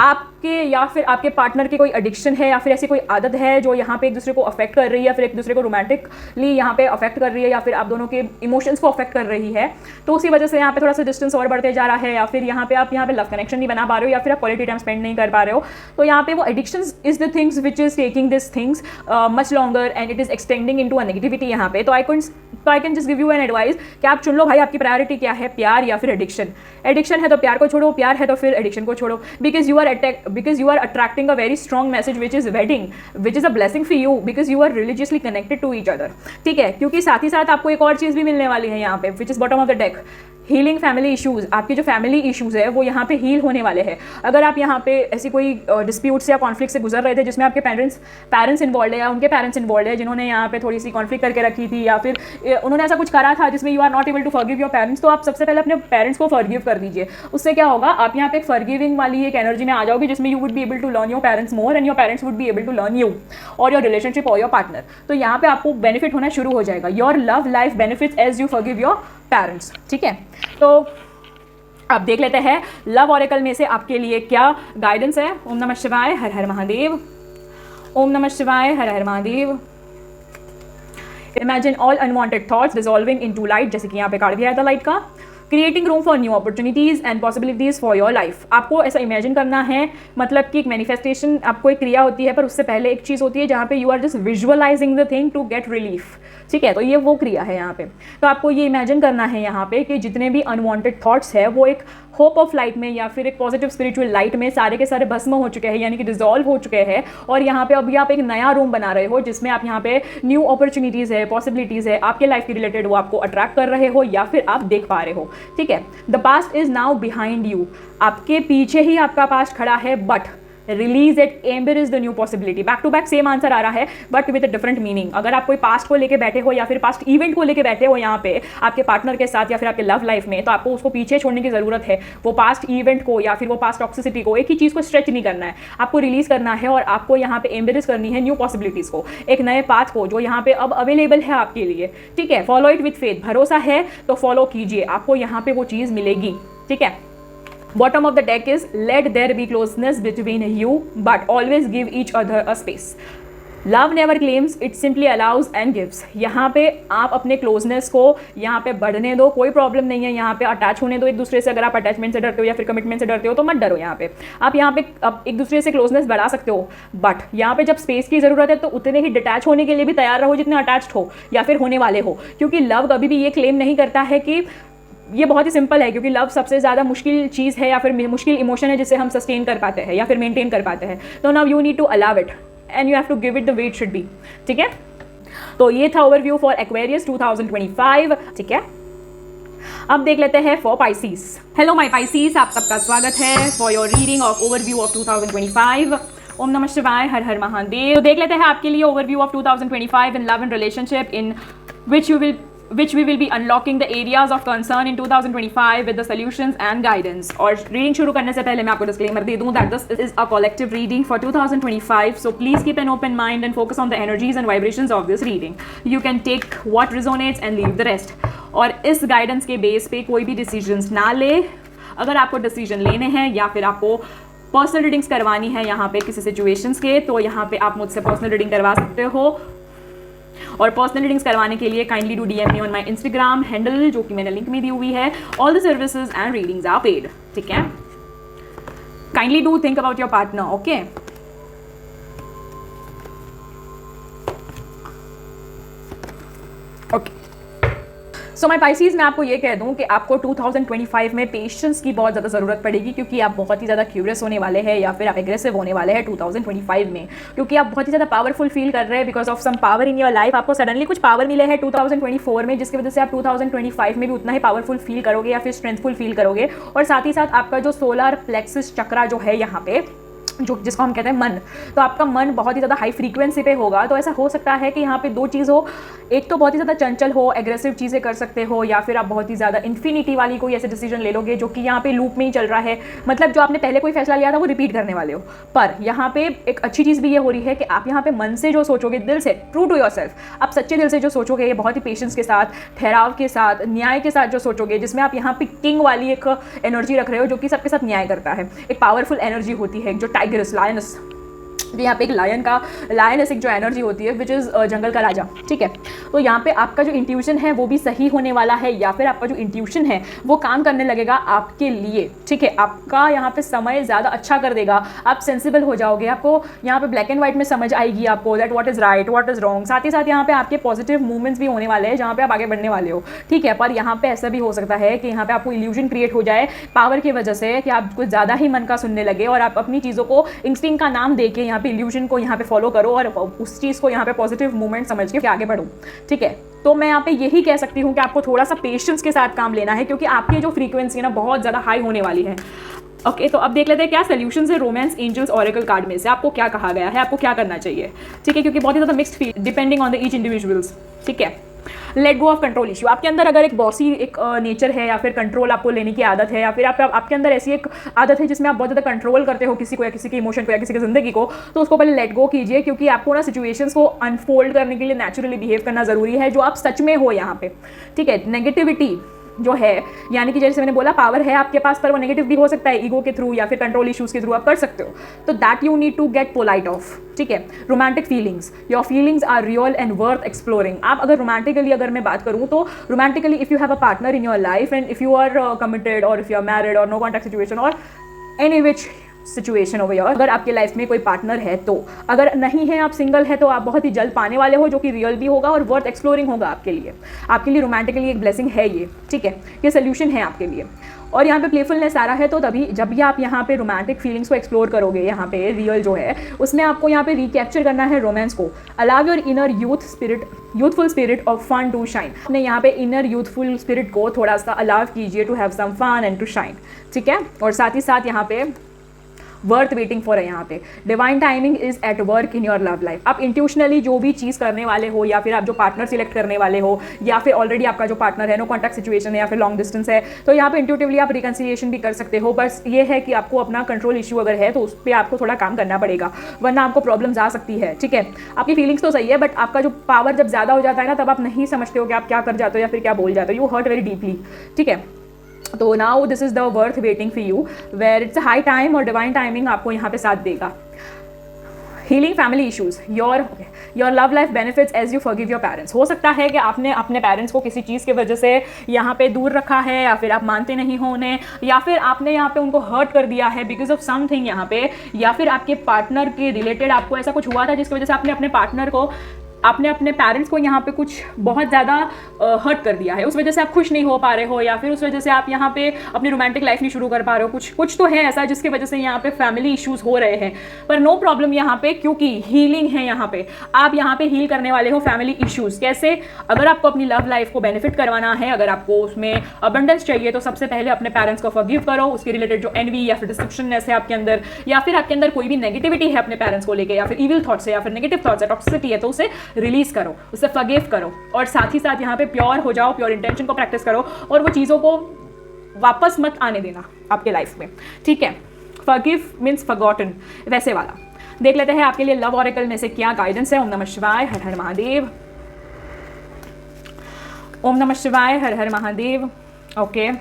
आपके या फिर आपके पार्टनर की कोई एडिक्शन है या फिर ऐसी कोई आदत है जो यहाँ पे एक दूसरे को अफेक्ट कर रही है, या फिर एक दूसरे को रोमांटिकली यहाँ पे अफेक्ट कर रही है, या फिर आप दोनों के इमोशंस को अफेक्ट कर रही है, तो उसी वजह से यहाँ पे थोड़ा सा डिस्टेंस और बढ़ते जा रहा है, या फिर यहाँ पे आप लव कनेक्शन नहीं बना पा रहे हो, या फिर आप क्वालिटी टाइम स्पेंड नहीं कर पा रहे हो। तो यहाँ पे वो addictions is the things which is taking this things much longer and it is extending into a negativity यहाँ पे। तो I can just give you an advice कि आप चुन लो भाई, आपकी प्रायोरिटी क्या है, प्यार या फिर एडिक्शन। एडिक्शन है तो प्यार को छोड़ो, प्यार है तो फिर एडिक्शन को छोड़ो, because you are attracting a very strong message which is wedding, which is a blessing for you because you are religiously connected to each other. ठीक है, क्योंकि साथ ही साथ आपको एक और चीज़ भी मिलने वाली है यहाँ पे, which is bottom of the deck, healing family issues. आपके जो फैमिली इश्यूज़ है वो यहाँ पे हील होने वाले हैं। अगर आप यहाँ पे ऐसी कोई डिस्प्यूट्स या कॉन्फ्लिक्ट से गुजर रहे थे जिसमें आपके पेरेंट्स इन्वॉल्व है या उनके पेरेंट्स इन्वॉल्व है, जिन्होंने यहाँ पे थोड़ी सी कॉन्फ्लिक्ट करके रखी थी, या फिर उन्होंने ऐसा कुछ करा था जिसमें you are not able to forgive your parents, तो आप सबसे पहले अपने पेरेंट्स को फॉरगिव कर दीजिए। उससे क्या होगा, आप यहाँ पे एक फॉरगिविंग वाली एक एनर्जी में आ जाओगे, जिसमें you would be able to learn your parents more and your parents would be able to learn you और योर रिलेशनशिप और योर पार्टनर। तो यहाँ पे आपको बेनिफिट होना शुरू हो जाएगा। Your love life benefits as you forgive your parents. ठीक है, तो अब देख लेते हैं लव ऑरेकल में से आपके लिए क्या गाइडेंस है। ओम नमः शिवाय, हर हर महादेव। ओम नमः शिवाय, हर हर Mahadev. Imagine all unwanted thoughts dissolving into light, जैसे कि यहाँ पे कार्ड दिया था लाइट का। Creating room for new opportunities and possibilities for your life. आपको ऐसा इमेजिन करना है, मतलब कि एक मैनिफेस्टेशन आपको एक क्रिया होती है, पर उससे पहले एक चीज़ होती है जहाँ पे you are just visualizing the thing to get relief. ठीक है, तो ये वो क्रिया है यहाँ पे। तो आपको ये इमेजिन करना है यहाँ पे कि जितने भी अनवांटेड थॉट्स है वो एक होप ऑफ लाइट में या फिर एक पॉजिटिव स्पिरिचुअल लाइट में सारे के सारे भस्म हो चुके हैं, यानी कि डिसॉल्व हो चुके हैं। और यहाँ पे अभी आप एक नया रूम बना रहे हो जिसमें आप यहाँ पे न्यू अपॉर्चुनिटीज़ है, पॉसिबिलिटीज़ है आपके लाइफ के रिलेटेड, वो आपको अट्रैक्ट कर रहे हो या फिर आप देख पा रहे हो। ठीक है, the past is now behind you. आपके पीछे ही आपका पास्ट खड़ा है, but release it, amber is the new possibility. Back to back same answer आ रहा है but with a different meaning. अगर आप कोई पास्ट को लेके बैठे हो या फिर पास्ट इवेंट को लेके बैठे हो यहाँ पे आपके पार्टनर के साथ या फिर आपके लव लाइफ में, तो आपको उसको पीछे छोड़ने की जरूरत है। वो पास्ट इवेंट को या फिर वो पास्ट टॉक्सिसिटी को, एक ही चीज़ को स्ट्रेच नहीं करना है, आपको रिलीज करना है और आपको यहाँ पे एम्बरेस करनी है न्यू पॉसिबिलिटीज़ को, एक नए पाथ को जो यहाँ पे अब अवेलेबल है आपके लिए। ठीक है, फॉलो इट विथ फेथ। भरोसा है तो फॉलो कीजिए, आपको यहाँ पे वो चीज़ मिलेगी। ठीक है, bottom of the deck is let there be closeness between you but always give each other a space. Love never claims, it simply allows and gives. यहाँ पे आप अपने क्लोजनेस को यहाँ पे बढ़ने दो, कोई प्रॉब्लम नहीं है। यहाँ पे अटैच होने दो एक दूसरे से। अगर आप अटैचमेंट से डरते हो या फिर कमिटमेंट से डरते हो तो मत डरो। यहाँ पे आप एक दूसरे से क्लोजनेस बढ़ा सकते हो, बट यहाँ पे जब स्पेस की ज़रूरत है तो उतने ही डिटैच होने के लिए भी तैयार रहो जितने अटैच्ड हो या फिर होने वाले हो, क्योंकि लव कभी भी ये क्लेम नहीं करता है कि ये बहुत ही सिंपल है, क्योंकि लव सबसे ज़्यादा मुश्किल चीज़ है या फिर मुश्किल इमोशन है जिसे हम सस्टेन कर पाते हैं या फिर मेंटेन कर पाते हैं। तो now you need to allow it and you have to give it the way it should be. ठीक है, तो ये था ओवरव्यू फॉर एक्वेरियस 2025। ठीक है, अब देख लेते हैं for Pisces. Hello my Pisces, आप सबका स्वागत है for your reading of overview of 2025। ओम नमः शिवाय, हर हर महादेव। तो देख लेते हैं आपके लिए overview of 2025 in love and relationship in which you will which we will be unlocking the areas of concern in 2025 with the solutions and guidance. और रीडिंग शुरू करने से पहले मैं आपको डिस्क्लेमर दे दूं that this is a collective reading for 2025, so please keep an open mind and focus on the energies and vibrations of this reading. You can take what resonates and leave the rest. और इस guidance के base पे कोई भी decisions ना ले. अगर आपको डिसीजन लेने हैं या फिर आपको पर्सनल रीडिंग्स करवानी है यहाँ पे किसी सिचुएशंस के, तो यहाँ पे आप मुझसे पर्सनल रीडिंग करवा सकते हो. और पर्सनल रीडिंग्स करवाने के लिए kindly do DM me on my Instagram handle, जो कि मैंने लिंक में दी हुई है. All the services and readings are paid. ठीक है, kindly do think about your partner. Okay, okay. So my Pisces, मैं आपको ये कह दूं कि आपको 2025 में पेशेंस की बहुत ज़्यादा ज़रूरत पड़ेगी, क्योंकि आप बहुत ही ज़्यादा क्यूरियस होने वाले हैं या फिर आप एग्रेसिव होने वाले हैं 2025 में, क्योंकि आप बहुत ही ज़्यादा पावरफुल फील कर रहे हैं because of some power in your life. आपको सडनली कुछ पावर मिले है 2024 में, जिसकी वजह से आप 2025 में भी उतना ही पावरफुल फील करोगे या फिर स्ट्रेंथफुल फील करोगे. और साथ ही साथ आपका जो सोलर प्लेक्सिस चक्रा जो है यहाँ पे, जो जिसको हम कहते हैं मन, तो आपका मन बहुत ही ज़्यादा हाई फ्रीक्वेंसी पे होगा. तो ऐसा हो सकता है कि यहाँ पे दो चीज़ हो, एक तो बहुत ही ज़्यादा चंचल हो, एग्रेसिव चीज़ें कर सकते हो, या फिर आप बहुत ही ज़्यादा इन्फिनिटी वाली कोई ऐसे डिसीजन ले लोगे जो कि यहाँ पे लूप में ही चल रहा है. मतलब जो आपने पहले कोई फैसला लिया था वो रिपीट करने वाले हो. पर यहाँ पे एक अच्छी चीज़ भी ये हो रही है कि आप यहाँ पे मन से जो सोचोगे, दिल से, ट्रू टू योरसेल्फ, आप सच्चे दिल से जो सोचोगे, ये बहुत ही पेशेंस के साथ, ठहराव के साथ, न्याय के साथ जो सोचोगे, जिसमें आप यहाँ पे किंग वाली एक एनर्जी रख रहे हो जो कि सबके साथ न्याय करता है. एक पावरफुल एनर्जी होती है जो टाइगरस, लायनस, यहाँ पे एक लायनस एक जो एनर्जी होती है विच इज़ जंगल का राजा. ठीक है, तो यहाँ पे आपका जो इंट्यूशन है वो भी सही होने वाला है, या फिर आपका जो इंट्यूशन है वो काम करने लगेगा आपके लिए. ठीक है, आपका यहाँ पे समय ज़्यादा अच्छा कर देगा, आप सेंसिबल हो जाओगे, आपको यहाँ पे ब्लैक एंड व्हाइट में समझ आएगी आपको that what is right, what is wrong. साथ ही साथ यहाँ पे आपके पॉजिटिव मूवमेंट्स भी होने वाले हैं जहाँ पे आप आगे बढ़ने वाले हो. ठीक है, पर यहाँ पे ऐसा भी हो सकता है कि यहाँ पे आपको इल्यूजन क्रिएट हो जाए पावर की वजह से, कि आप कुछ ज़्यादा ही मन का सुनने लगे और आप अपनी चीज़ों को इंस्टिंक्ट का नाम दे के यहाँ पे इल्यूजन को यहाँ पे फॉलो करो और उस चीज़ को यहाँ पे पॉजिटिव मूवमेंट समझ के आगे बढ़ो. ठीक है, तो मैं यहाँ पे यही कह सकती हूँ कि आपको थोड़ा सा पेशेंस के साथ काम लेना है, क्योंकि आपकी जो फ्रीक्वेंसी है ना बहुत ज़्यादा हाई होने वाली है. ओके, तो अब देख लेते हैं क्या सोल्यूशंस है रोमांस एंजल्स ऑरेकल कार्ड में से. आपको क्या कहा गया है, आपको क्या करना चाहिए. ठीक है, क्योंकि बहुत ही ज़्यादा mixed feel depending on the each individuals. ठीक है, late go of control issue. आपके अंदर अगर एक बॉसी एक नेचर है, या फिर कंट्रोल आपको लेने की आदत है, या फिर आपके अंदर ऐसी एक आदत है जिसमें आप बहुत ज़्यादा कंट्रोल करते हो किसी को, या किसी के इमोशन को, या किसी की ज़िंदगी को, तो उसको पहले लेट गो कीजिए, क्योंकि आपको ना सिचुएशंस को अनफोल्ड करने के लिए नेचुरली बिहेव करना ज़रूरी है, जो आप सच में हो यहाँ पे. ठीक है, नेगेटिविटी जो है, यानी कि जैसे मैंने बोला पावर है आपके पास, पर वो नेगेटिव भी हो सकता है ईगो के थ्रू या फिर कंट्रोल इश्यूज के थ्रू आप कर सकते हो. तो that you need to get polite off. ठीक है, romantic feelings, your feelings are real and worth exploring. आप अगर रोमांटिकली अगर मैं बात करूँ तो romantically if you have a partner in your life and if you are committed और इफ़ यू आर मैरिड और नो कॉन्टैक्ट सिचुएशन और any which situation over your, अगर आपके लाइफ में कोई पार्टनर है, तो अगर नहीं है, आप सिंगल है, तो आप बहुत ही जल्द पाने वाले हो, जो कि रियल भी होगा और वर्थ एक्सप्लोरिंग होगा आपके लिए रोमांटिकली एक ब्लेसिंग है ये. ठीक है, ये सोल्यूशन है आपके लिए. और यहाँ पे प्लेफुलनेस आ रहा है, तो तभी जब भी आप यहाँ पे रोमांटिक फीलिंग्स को एक्सप्लोर करोगे, यहाँ पे रियल जो है उसमें आपको यहाँ पे रिकैप्चर करना है रोमांस को. Allow your inner youthful spirit of fun to shine. अपने यहाँ पे इनर यूथफुल स्पिरिट को थोड़ा सा अलाउ कीजिए to have some fun and to shine. ठीक है, और साथ ही साथ यहाँ पे वर्थ वेटिंग फॉर है. यहाँ पे divine timing is at work in your love life. आप इंट्यूशनली जो भी चीज़ करने वाले हो, या फिर आप जो पार्टनर सिलेक्ट करने वाले हो, या फिर ऑलरेडी आपका जो पार्टनर है, नो कॉन्टैक्ट सिचुएशन है या फिर लॉन्ग डिस्टेंस है, तो यहाँ पे इंट्यूटिवली आप रिकन्सिलिएशन भी कर सकते हो. बस ये है कि आपको अपना कंट्रोल इशू अगर है तो उस पर आपको थोड़ा काम करना पड़ेगा, वरना आपको प्रॉब्लम्स आ सकती है. ठीक है, आपकी फीलिंग्स तो सही है, बट आपका जो पावर जब ज़्यादा हो जाता है ना, तब आप नहीं समझते हो कि आप क्या कर जाते हो या फिर क्या बोल जाते हो. You hurt very deeply. ठीक है, तो now this is the worth waiting for you, where it's high time और डिवाइन टाइमिंग आपको यहाँ पे साथ देगा. Healing family issues, your love life benefits as you forgive your parents. हो सकता है कि आपने अपने पेरेंट्स को किसी चीज़ की वजह से यहाँ पे दूर रखा है, या फिर आप मानते नहीं हो उन्हें, या फिर आपने यहाँ पे उनको हर्ट कर दिया है बिकॉज ऑफ समथिंग यहाँ पे, या फिर आपके पार्टनर के रिलेटेड आपको ऐसा कुछ हुआ था जिसकी वजह से आपने अपने पार्टनर को, आपने अपने पेरेंट्स को यहाँ पे कुछ बहुत ज़्यादा हर्ट कर दिया है, उस वजह से आप खुश नहीं हो पा रहे हो, या फिर उस वजह से आप यहाँ पे अपनी रोमांटिक लाइफ नहीं शुरू कर पा रहे हो. कुछ तो है ऐसा जिसकी वजह से यहाँ पे फैमिली इश्यूज हो रहे हैं, पर नो प्रॉब्लम यहाँ पे, क्योंकि हीलिंग है यहाँ पे. आप यहाँ पे हील करने वाले हो फैमिली इश्यूज. कैसे? अगर आपको अपनी लव लाइफ को बेनिफिट करवाना है, अगर आपको उसमें अबंडेंस चाहिए, तो सबसे पहले अपने पेरेंट्स को फॉरगिव करो. उसके रिलेटेड जो एनवी या फिर डिस्क्रिप्शननेस है आपके अंदर, या फिर आपके अंदर कोई भी नेगेटिविटी है अपने पेरेंट्स को लेकर, या फिर इविल थॉट्स है, या फिर नेगेटिव थॉट्स है, टॉक्सिसिटी है, तो उसे रिलीज़ करो, उससे फॉरगिव करो, और साथ ही साथ यहाँ पे प्योर हो जाओ, प्योर इंटेंशन को प्रैक्टिस करो, और वो चीज़ों को वापस मत आने देना आपके लाइफ में, ठीक है। फॉरगिव मीन्स फॉरगॉटन, वैसे वाला। देख लेते हैं आपके लिए लव ऑरेकल में से क्या गाइडेंस है। ओम नमः शिवाय, हर हर महादेव। ओम नमः शिवाय, हर हर महादेव। ओके,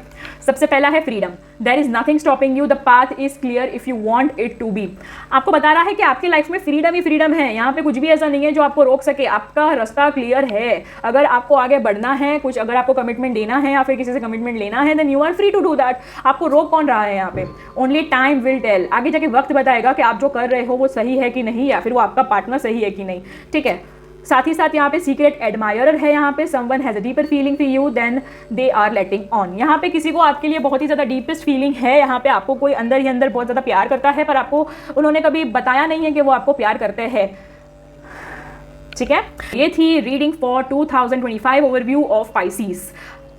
सबसे पहला है freedom. There is nothing stopping you, the path is clear if you want it to be. आपको बता रहा है कि आपकी लाइफ में फ्रीडम ही फ्रीडम है, यहाँ पे कुछ भी ऐसा नहीं है जो आपको रोक सके, आपका रास्ता क्लियर है। अगर आपको आगे बढ़ना है, कुछ अगर आपको कमिटमेंट देना है या फिर किसी से कमिटमेंट लेना है, then you are free to do that. आपको रोक कौन रहा है यहाँ पे? Only time will tell. आगे जाके वक्त बताएगा कि आप जो कर रहे हो वो सही है कि नहीं, या फिर वो आपका पार्टनर सही है कि नहीं, ठीक है। साथ ही साथ यहाँ पे सीक्रेट एडमायरर है, यहाँ पे someone has a deeper feeling for you then they are letting on. यहाँ पे किसी को आपके लिए बहुत ही ज़्यादा डीपेस्ट फीलिंग है, यहाँ पे आपको कोई अंदर ही अंदर बहुत ज़्यादा प्यार करता है, पर आपको उन्होंने कभी बताया नहीं है कि वो आपको प्यार करते हैं, ठीक है। ये थी reading for 2025 overview of Pisces,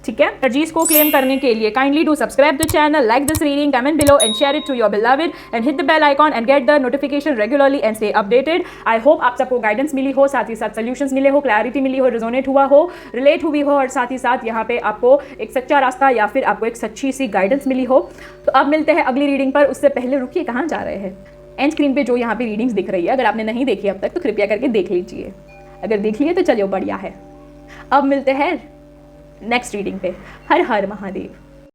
ठीक है। एनर्जीज को क्लेम करने के लिए kindly do subscribe the channel, like this reading, comment below and share it to your beloved and hit the bell icon and get the notification regularly and stay updated. I hope आप सबको guidance मिली हो, साथ ही साथ solutions मिले हो, clarity मिली हो, resonate हुआ हो, रिलेट हुई हो, और साथ ही साथ यहाँ पे आपको एक सच्चा रास्ता या फिर आपको एक सच्ची सी गाइडेंस मिली हो। तो अब मिलते हैं अगली रीडिंग पर। उससे पहले रुकिए, कहाँ जा रहे हैं? एंड स्क्रीन पे जो यहाँ पे रीडिंग्स दिख रही है, अगर आपने नहीं देखी अब तक तो कृपया करके देख लीजिए, अगर देख लिए तो चलिए बढ़िया है। अब मिलते हैं नेक्स्ट रीडिंग पे। हर हर महादेव।